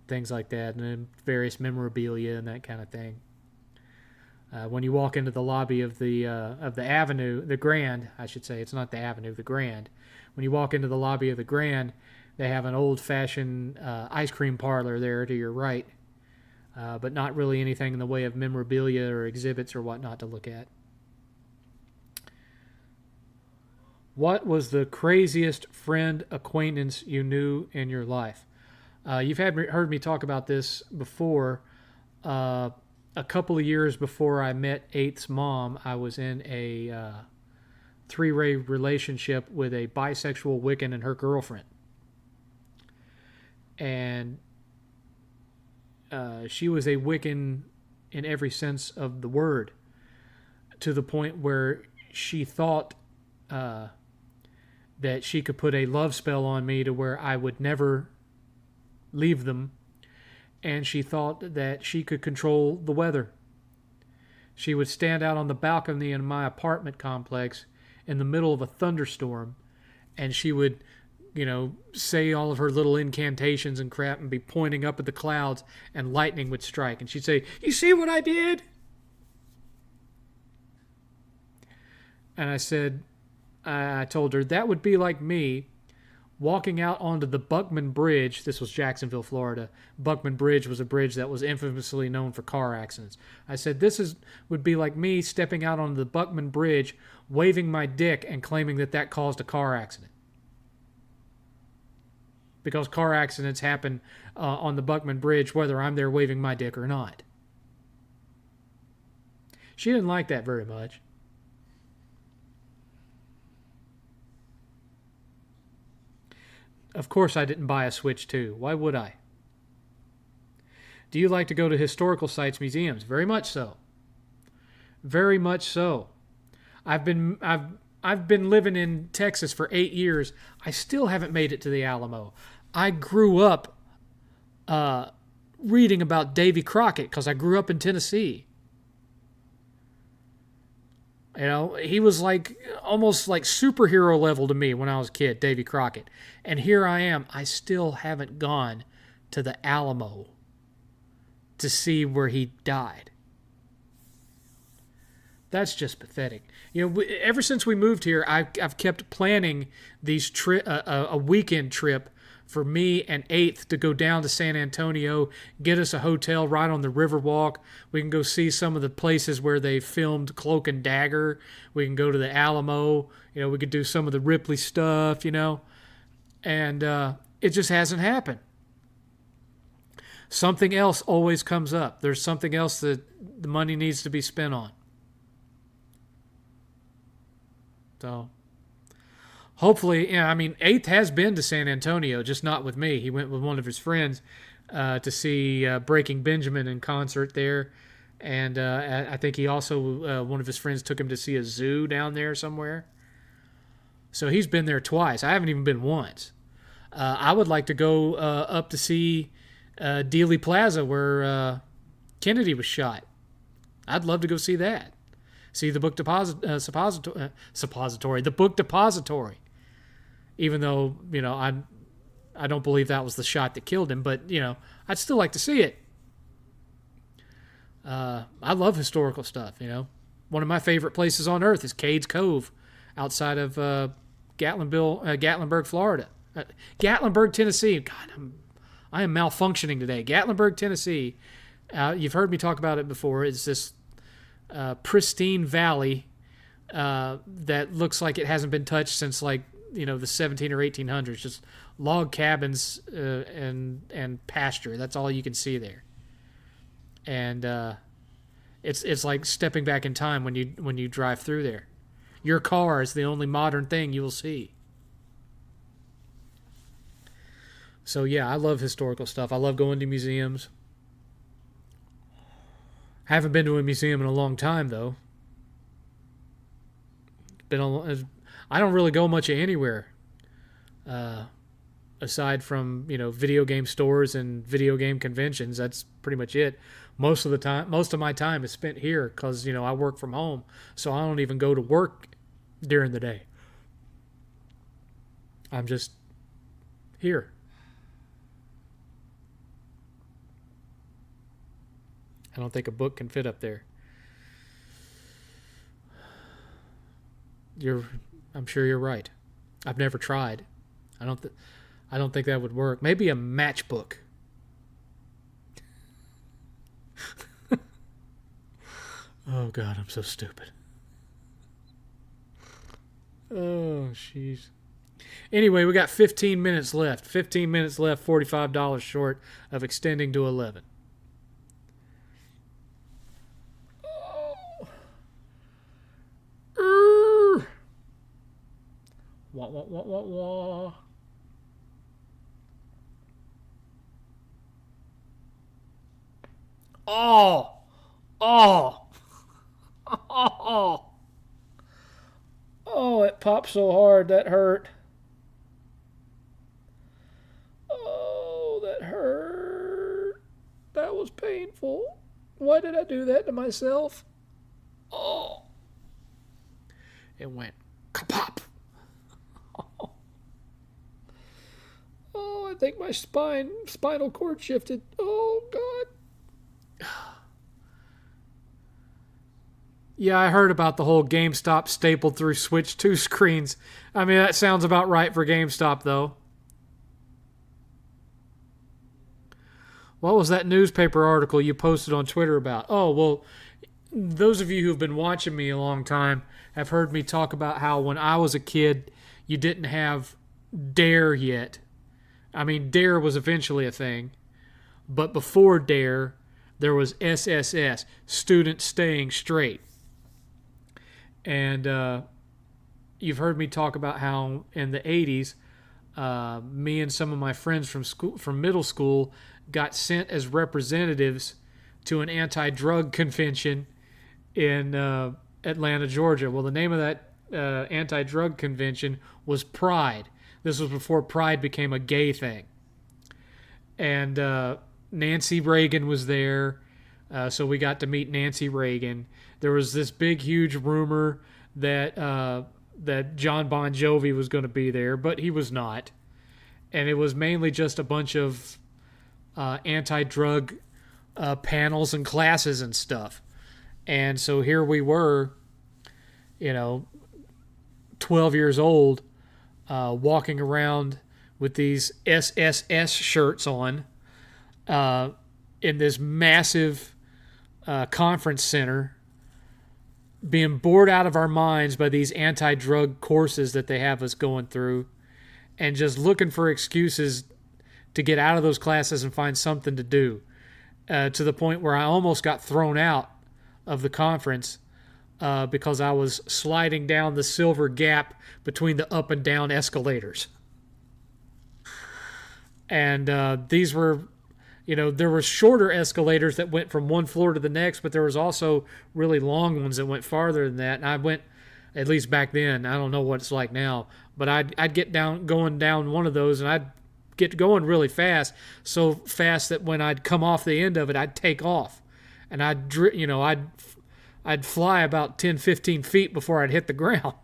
[SPEAKER 1] things like that, and then various memorabilia and that kind of thing. When you walk into the lobby of the Avenue, the Grand, I should say, it's not the Avenue, the Grand. When you walk into the lobby of the Grand, they have an old-fashioned ice cream parlor there to your right, but not really anything in the way of memorabilia or exhibits or whatnot to look at. What was the craziest friend acquaintance you knew in your life? You've heard me talk about this before. A couple of years before I met Eighth's mom, I was in a three-way relationship with a bisexual Wiccan and her girlfriend. And she was a Wiccan in every sense of the word, to the point where she thought that she could put a love spell on me to where I would never leave them. And she thought that she could control the weather. She would stand out on the balcony in my apartment complex in the middle of a thunderstorm, and she would, say all of her little incantations and crap and be pointing up at the clouds, and lightning would strike. And she'd say, "You see what I did?" And I told her, that would be like me walking out onto the Buckman Bridge. This was Jacksonville, Florida. Buckman Bridge was a bridge that was infamously known for car accidents. I said, would be like me stepping out onto the Buckman Bridge, waving my dick and claiming that caused a car accident. Because car accidents happen on the Buckman Bridge whether I'm there waving my dick or not. She didn't like that very much. Of course I didn't buy a Switch 2. Why would I? Do you like to go to historical sites, museums? Very much so. Very much so. I've been living in Texas for 8 years. I still haven't made it to the Alamo. I grew up reading about Davy Crockett because I grew up in Tennessee. He was almost like superhero level to me when I was a kid, Davy Crockett. And here I am. I still haven't gone to the Alamo to see where he died. That's just pathetic. Ever since we moved here, I've kept planning these a weekend trip for me and 8th to go down to San Antonio, get us a hotel right on the Riverwalk. We can go see some of the places where they filmed Cloak and Dagger. We can go to the Alamo. We could do some of the Ripley stuff, and it just hasn't happened. Something else always comes up. There's something else that the money needs to be spent on. So, hopefully, 8th has been to San Antonio, just not with me. He went with one of his friends to see Breaking Benjamin in concert there. And I think he also, one of his friends took him to see a zoo down there somewhere. So he's been there twice. I haven't even been once. I would like to go up to see Dealey Plaza where Kennedy was shot. I'd love to go see that. See the book suppository, the book depository. Even though, I don't believe that was the shot that killed him, but, I'd still like to see it. I love historical stuff, One of my favorite places on earth is Cades Cove outside of Gatlinburg, Florida. Gatlinburg, Tennessee. God, I am malfunctioning today. Gatlinburg, Tennessee. You've heard me talk about it before. It's this pristine valley that looks like it hasn't been touched since the 17 or 1800s. Just log cabins and pasture. That's all you can see there. And it's like stepping back in time when you drive through there. Your car is the only modern thing you will see. So yeah, I love historical stuff. I love going to museums. Haven't been to a museum in a long time though. I don't really go much anywhere, aside from video game stores and video game conventions. That's pretty much it. Most of my time is spent here because I work from home, so I don't even go to work during the day. I'm just here. I don't think a book can fit up there. I'm sure you're right. I've never tried. I don't think that would work. Maybe a matchbook. Oh God, I'm so stupid. Oh jeez. Anyway, we got 15 minutes left. 15 minutes left, $45 short of extending to 11. Wah, wah, wah, wah, wah. Oh, oh, oh, oh, it popped so hard that hurt. Oh, that hurt. That was painful. Why did I do that to myself? Oh, it went kapop. Oh, I think my spinal cord shifted. Oh, God. Yeah, I heard about the whole GameStop stapled through Switch 2 screens. I mean, that sounds about right for GameStop, though. What was that newspaper article you posted on Twitter about? Oh, well, those of you who've been watching me a long time have heard me talk about how when I was a kid, you didn't have Dare yet. I mean, Dare was eventually a thing, but before Dare, there was SSS, Student Staying Straight. And you've heard me talk about how in the 80s, me and some of my friends from middle school got sent as representatives to an anti-drug convention in Atlanta, Georgia. Well, the name of that anti-drug convention was Pride. This was before Pride became a gay thing. And Nancy Reagan was there, so we got to meet Nancy Reagan. There was this big, huge rumor that John Bon Jovi was going to be there, but he was not. And it was mainly just a bunch of anti-drug panels and classes and stuff. And so here we were, you know, 12 years old, walking around with these SSS shirts on uh, in this massive conference center, being bored out of our minds by these anti-drug courses that they have us going through, and just looking for excuses to get out of those classes and find something to do, to the point where I almost got thrown out of the conference because I was sliding down the silver gap between the up and down escalators. And these were, there were shorter escalators that went from one floor to the next, but there was also really long ones that went farther than that. And I went, at least back then, I don't know what it's like now, but I'd get going down one of those, and I'd get going really fast, so fast that when I'd come off the end of it, I'd take off, and I'd fly about 10, 15 feet before I'd hit the ground.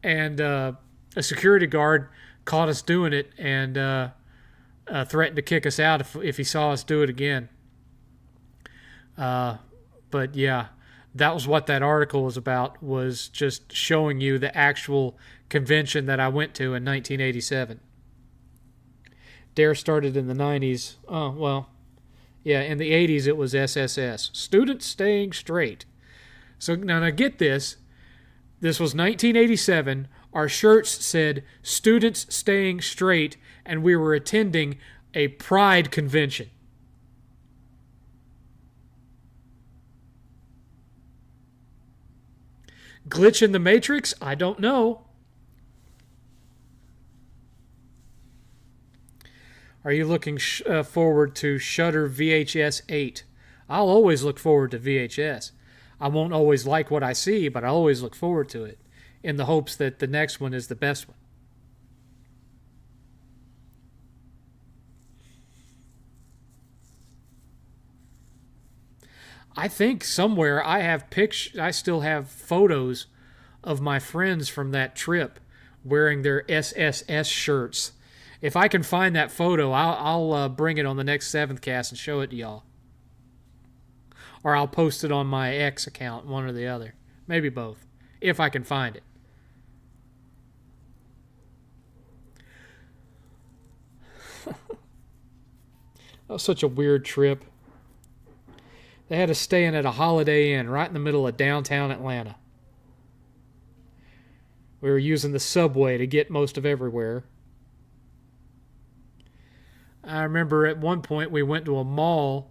[SPEAKER 1] And a security guard caught us doing it and threatened to kick us out if he saw us do it again. But yeah, that was what that article was about, was just showing you the actual convention that I went to in 1987. DARE started in the 90s. Oh, well, yeah, in the 80s it was SSS, Students Staying Straight. So now get this. This was 1987. Our shirts said Students Staying Straight, and we were attending a Pride convention. Glitch in the Matrix? I don't know. Are you looking forward to Shudder VHS 8? I'll always look forward to VHS. I won't always like what I see, but I always look forward to it in the hopes that the next one is the best one. I think somewhere I still have photos of my friends from that trip wearing their SSS shirts. If I can find that photo, I'll bring it on the next 7thCast and show it to y'all. Or I'll post it on my X account, one or the other. Maybe both, if I can find it. That was such a weird trip. They had us staying at a Holiday Inn right in the middle of downtown Atlanta. We were using the subway to get most of everywhere. I remember at one point we went to a mall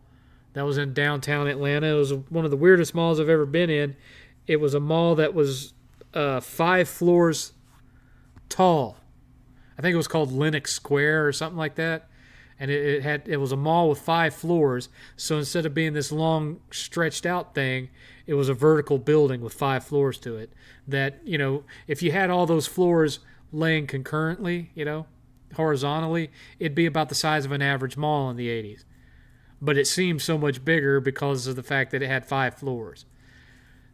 [SPEAKER 1] that was in downtown Atlanta. It was one of the weirdest malls I've ever been in. It was a mall that was 5 floors tall. I think it was called Lenox Square or something like that. And it was a mall with 5 floors. So instead of being this long stretched out thing, it was a vertical building with 5 floors to it. That, if you had all those floors laying concurrently, horizontally, it'd be about the size of an average mall in the 80s. But it seemed so much bigger because of the fact that it had 5 floors.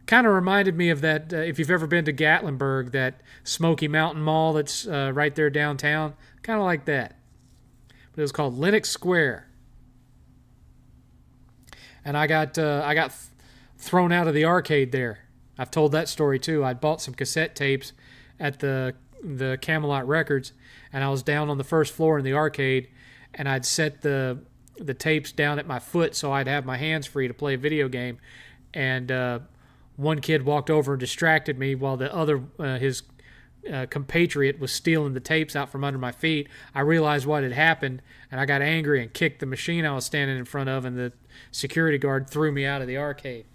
[SPEAKER 1] Kind of reminded me of that, if you've ever been to Gatlinburg, that Smoky Mountain Mall that's right there downtown. Kind of like that. But it was called Lenox Square. And I got thrown out of the arcade there. I've told that story too. I'd bought some cassette tapes at the Camelot Records, and I was down on the first floor in the arcade, and I'd set the tapes down at my foot so I'd have my hands free to play a video game. And one kid walked over and distracted me while the other, his compatriot, was stealing the tapes out from under my feet. I realized what had happened, and I got angry and kicked the machine I was standing in front of, and the security guard threw me out of the arcade.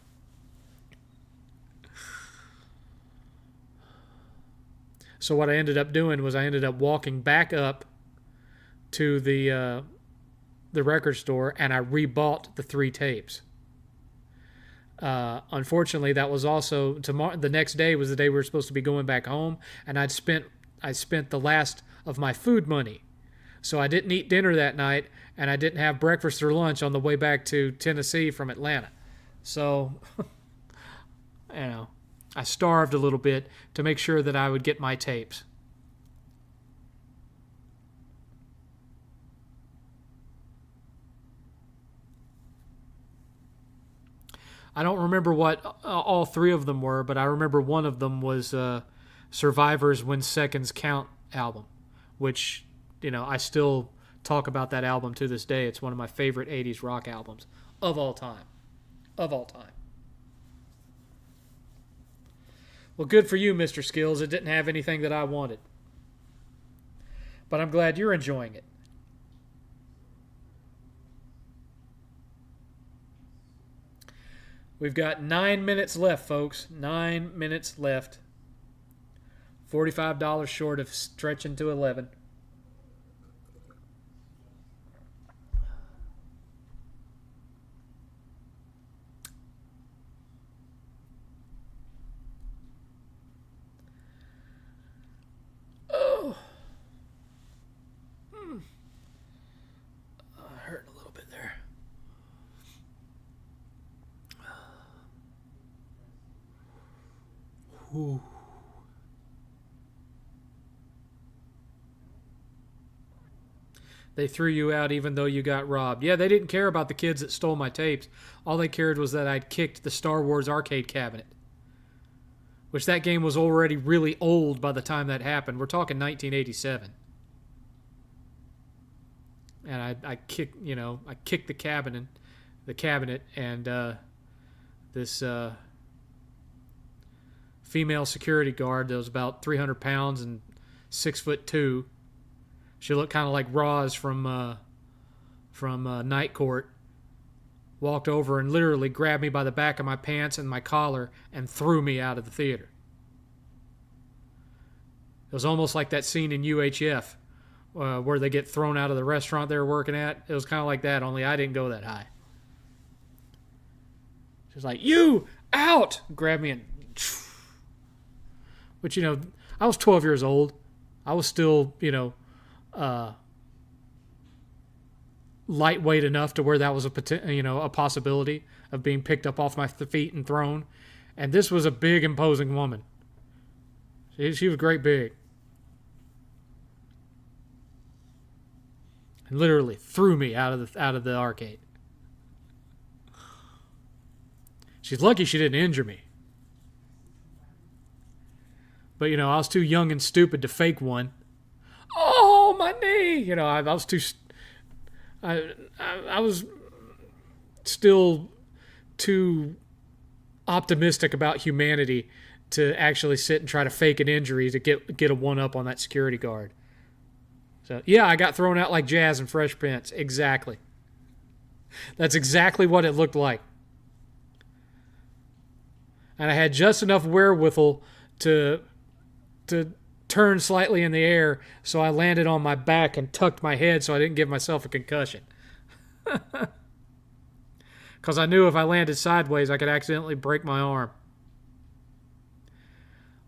[SPEAKER 1] So what I ended up doing was I ended up walking back up to the record store, and I rebought the 3 tapes. Unfortunately, that was also the next day was the day we were supposed to be going back home, and I spent the last of my food money, so I didn't eat dinner that night, and I didn't have breakfast or lunch on the way back to Tennessee from Atlanta. So, I starved a little bit to make sure that I would get my tapes. I don't remember what all three of them were, but I remember one of them was Survivor's When Seconds Count album, which, I still talk about that album to this day. It's one of my favorite 80s rock albums of all time. Of all time. Well, good for you, Mr. Skills. It didn't have anything that I wanted. But I'm glad you're enjoying it. We've got 9 minutes left, folks. 9 minutes left. $45 short of stretching to 11. Oh. Hurt a little bit there. Ooh. They threw you out even though you got robbed. Yeah, they didn't care about the kids that stole my tapes. All they cared was that I'd kicked the Star Wars arcade cabinet. Which that game was already really old by the time that happened. We're talking 1987. And I kicked, I kicked the cabinet, and this female security guard that was about 300 pounds and 6'2". She looked kind of like Roz from Night Court. Walked over and literally grabbed me by the back of my pants and my collar and threw me out of the theater. It was almost like that scene in UHF where they get thrown out of the restaurant they were working at. It was kind of like that, only I didn't go that high. She was like, "You out!" Grabbed me and... But, I was 12 years old. I was still, lightweight enough to where that was a possibility of being picked up off my feet and thrown. And this was a big, imposing woman. She was great big. And literally threw me out of the arcade. She's lucky she didn't injure me. But, I was too young and stupid to fake one. Oh, my knee! I was too... I was still too optimistic about humanity to actually sit and try to fake an injury to get a one-up on that security guard. So, yeah, I got thrown out like Jazz and Fresh Prince. Exactly. That's exactly what it looked like. And I had just enough wherewithal to turn slightly in the air, so I landed on my back and tucked my head so I didn't give myself a concussion. Because I knew if I landed sideways, I could accidentally break my arm.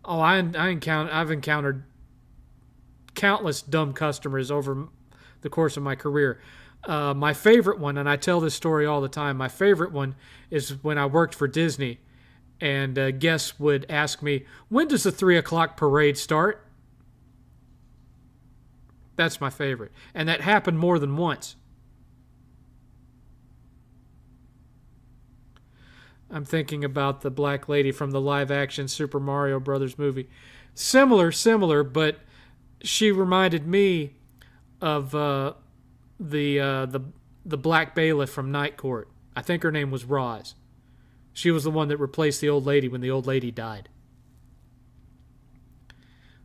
[SPEAKER 1] Oh, I've encountered countless dumb customers over the course of my career. My favorite one, and I tell this story all the time, my favorite one is when I worked for Disney, and guests would ask me, "When does the 3 o'clock parade start?" That's my favorite. And that happened more than once. I'm thinking about the black lady from the live-action Super Mario Brothers movie. Similar, but she reminded me of the black bailiff from Night Court. I think her name was Roz. She was the one that replaced the old lady when the old lady died.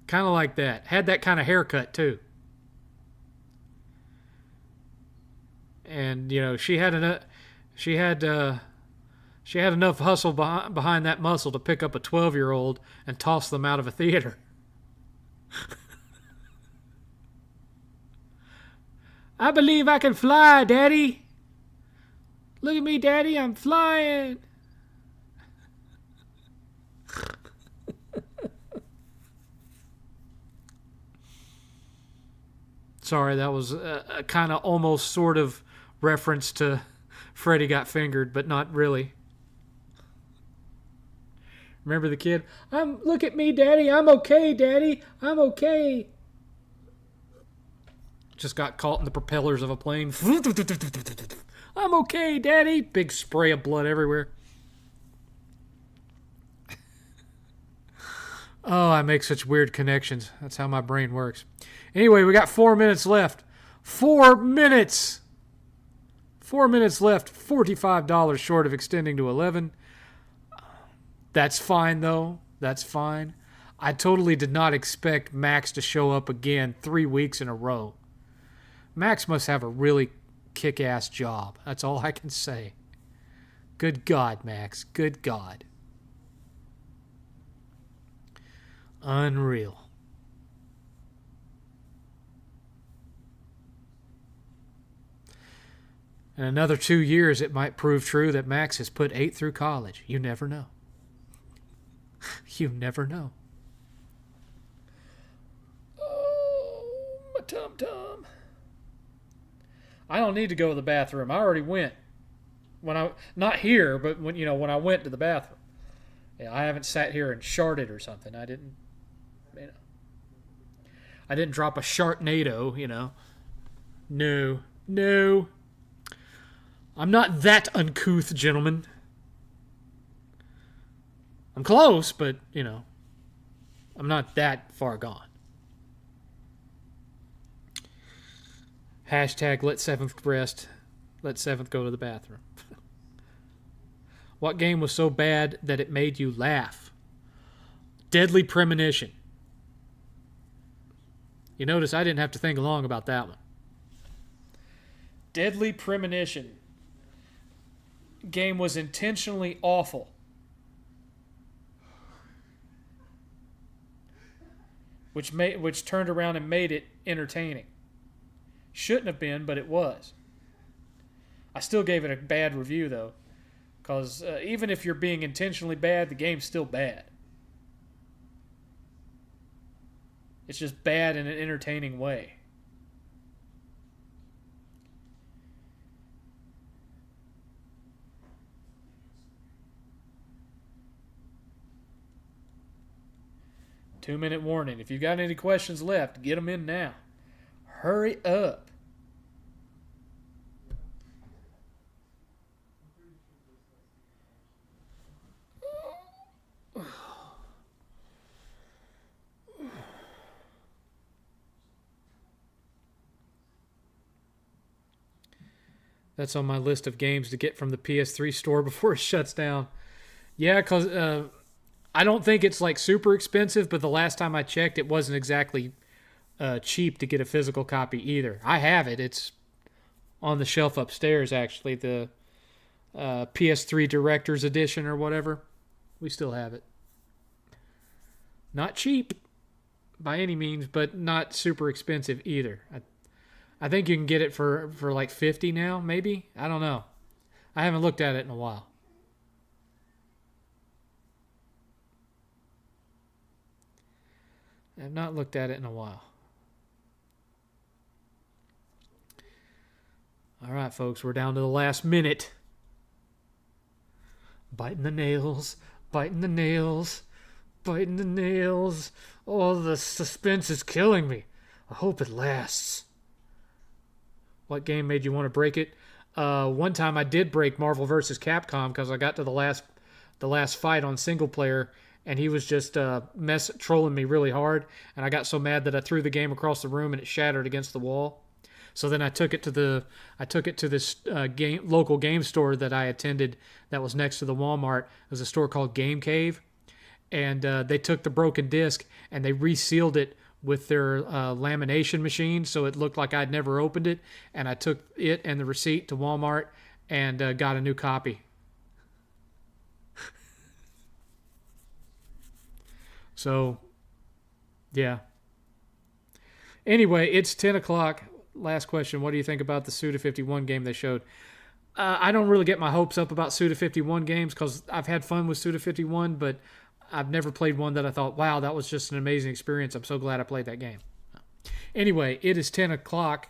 [SPEAKER 1] Kind of like that. Had that kind of haircut, too. And, she had enough hustle behind that muscle to pick up a 12-year-old and toss them out of a theater. "I believe I can fly, Daddy. Look at me, Daddy, I'm flying." Sorry, that was a kind of almost sort of reference to Freddy Got Fingered, but not really. Remember the kid? Look at me, Daddy. I'm okay, Daddy. I'm okay. Just got caught in the propellers of a plane. "I'm okay, Daddy." Big spray of blood everywhere. Oh, I make such weird connections. That's how my brain works. Anyway, we got 4 minutes left. 4 minutes! 4 minutes left. $45 short of extending to 11. That's fine, though. That's fine. I totally did not expect Max to show up again 3 weeks in a row. Max must have a really kick-ass job. That's all I can say. Good God, Max. Good God. Unreal. In another 2 years, it might prove true that Max has put 8 through college. You never know. You never know. Oh, my tum-tum. I don't need to go to the bathroom. I already went. Not here, but when I went to the bathroom. Yeah, I haven't sat here and sharted or something. I didn't drop a shartnado, No. I'm not that uncouth, gentlemen. I'm close, but, I'm not that far gone. Hashtag let 7th rest. Let 7th go to the bathroom. What game was so bad that it made you laugh? Deadly Premonition. You notice I didn't have to think long about that one. Deadly Premonition. Game was intentionally awful. Which turned around and made it entertaining. Shouldn't have been, but it was. I still gave it a bad review, though. Because even if you're being intentionally bad, the game's still bad. It's just bad in an entertaining way. Two-minute warning. If you've got any questions left, get them in now. Hurry up. That's on my list of games to get from the PS3 store before it shuts down. Yeah, because I don't think it's like super expensive, but the last time I checked, it wasn't exactly cheap to get a physical copy either. I have it. It's on the shelf upstairs, actually, the PS3 Director's Edition or whatever. We still have it. Not cheap by any means, but not super expensive either. I think you can get it for like $50 now, maybe? I don't know. I haven't looked at it in a while. I have not looked at it in a while. All right, folks, we're down to the last minute. Biting the nails, biting the nails, biting the nails. Oh, the suspense is killing me. I hope it lasts. What game made you want to break it? One time I did break Marvel vs. Capcom because I got to the last fight on single player, and he was just trolling me really hard, and I got so mad that I threw the game across the room and it shattered against the wall. So then I took it to this local game store that I attended that was next to the Walmart. It was a store called Game Cave, and they took the broken disc and they resealed it with their lamination machine, so it looked like I'd never opened it. And I took it and the receipt to Walmart and got a new copy. So, yeah. Anyway, it's 10 o'clock. Last question. What do you think about the Suda51 game they showed? I don't really get my hopes up about Suda51 games because I've had fun with Suda51, but I've never played one that I thought, wow, that was just an amazing experience. I'm so glad I played that game. Anyway, it is 10 o'clock.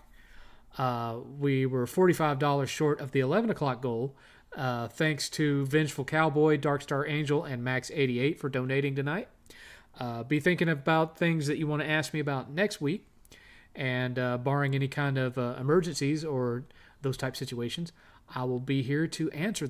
[SPEAKER 1] We were $45 short of the 11 o'clock goal. Thanks to Vengeful Cowboy, Darkstar Angel, and Max88 for donating tonight. Be thinking about things that you want to ask me about next week. And barring any kind of emergencies or those type situations, I will be here to answer them.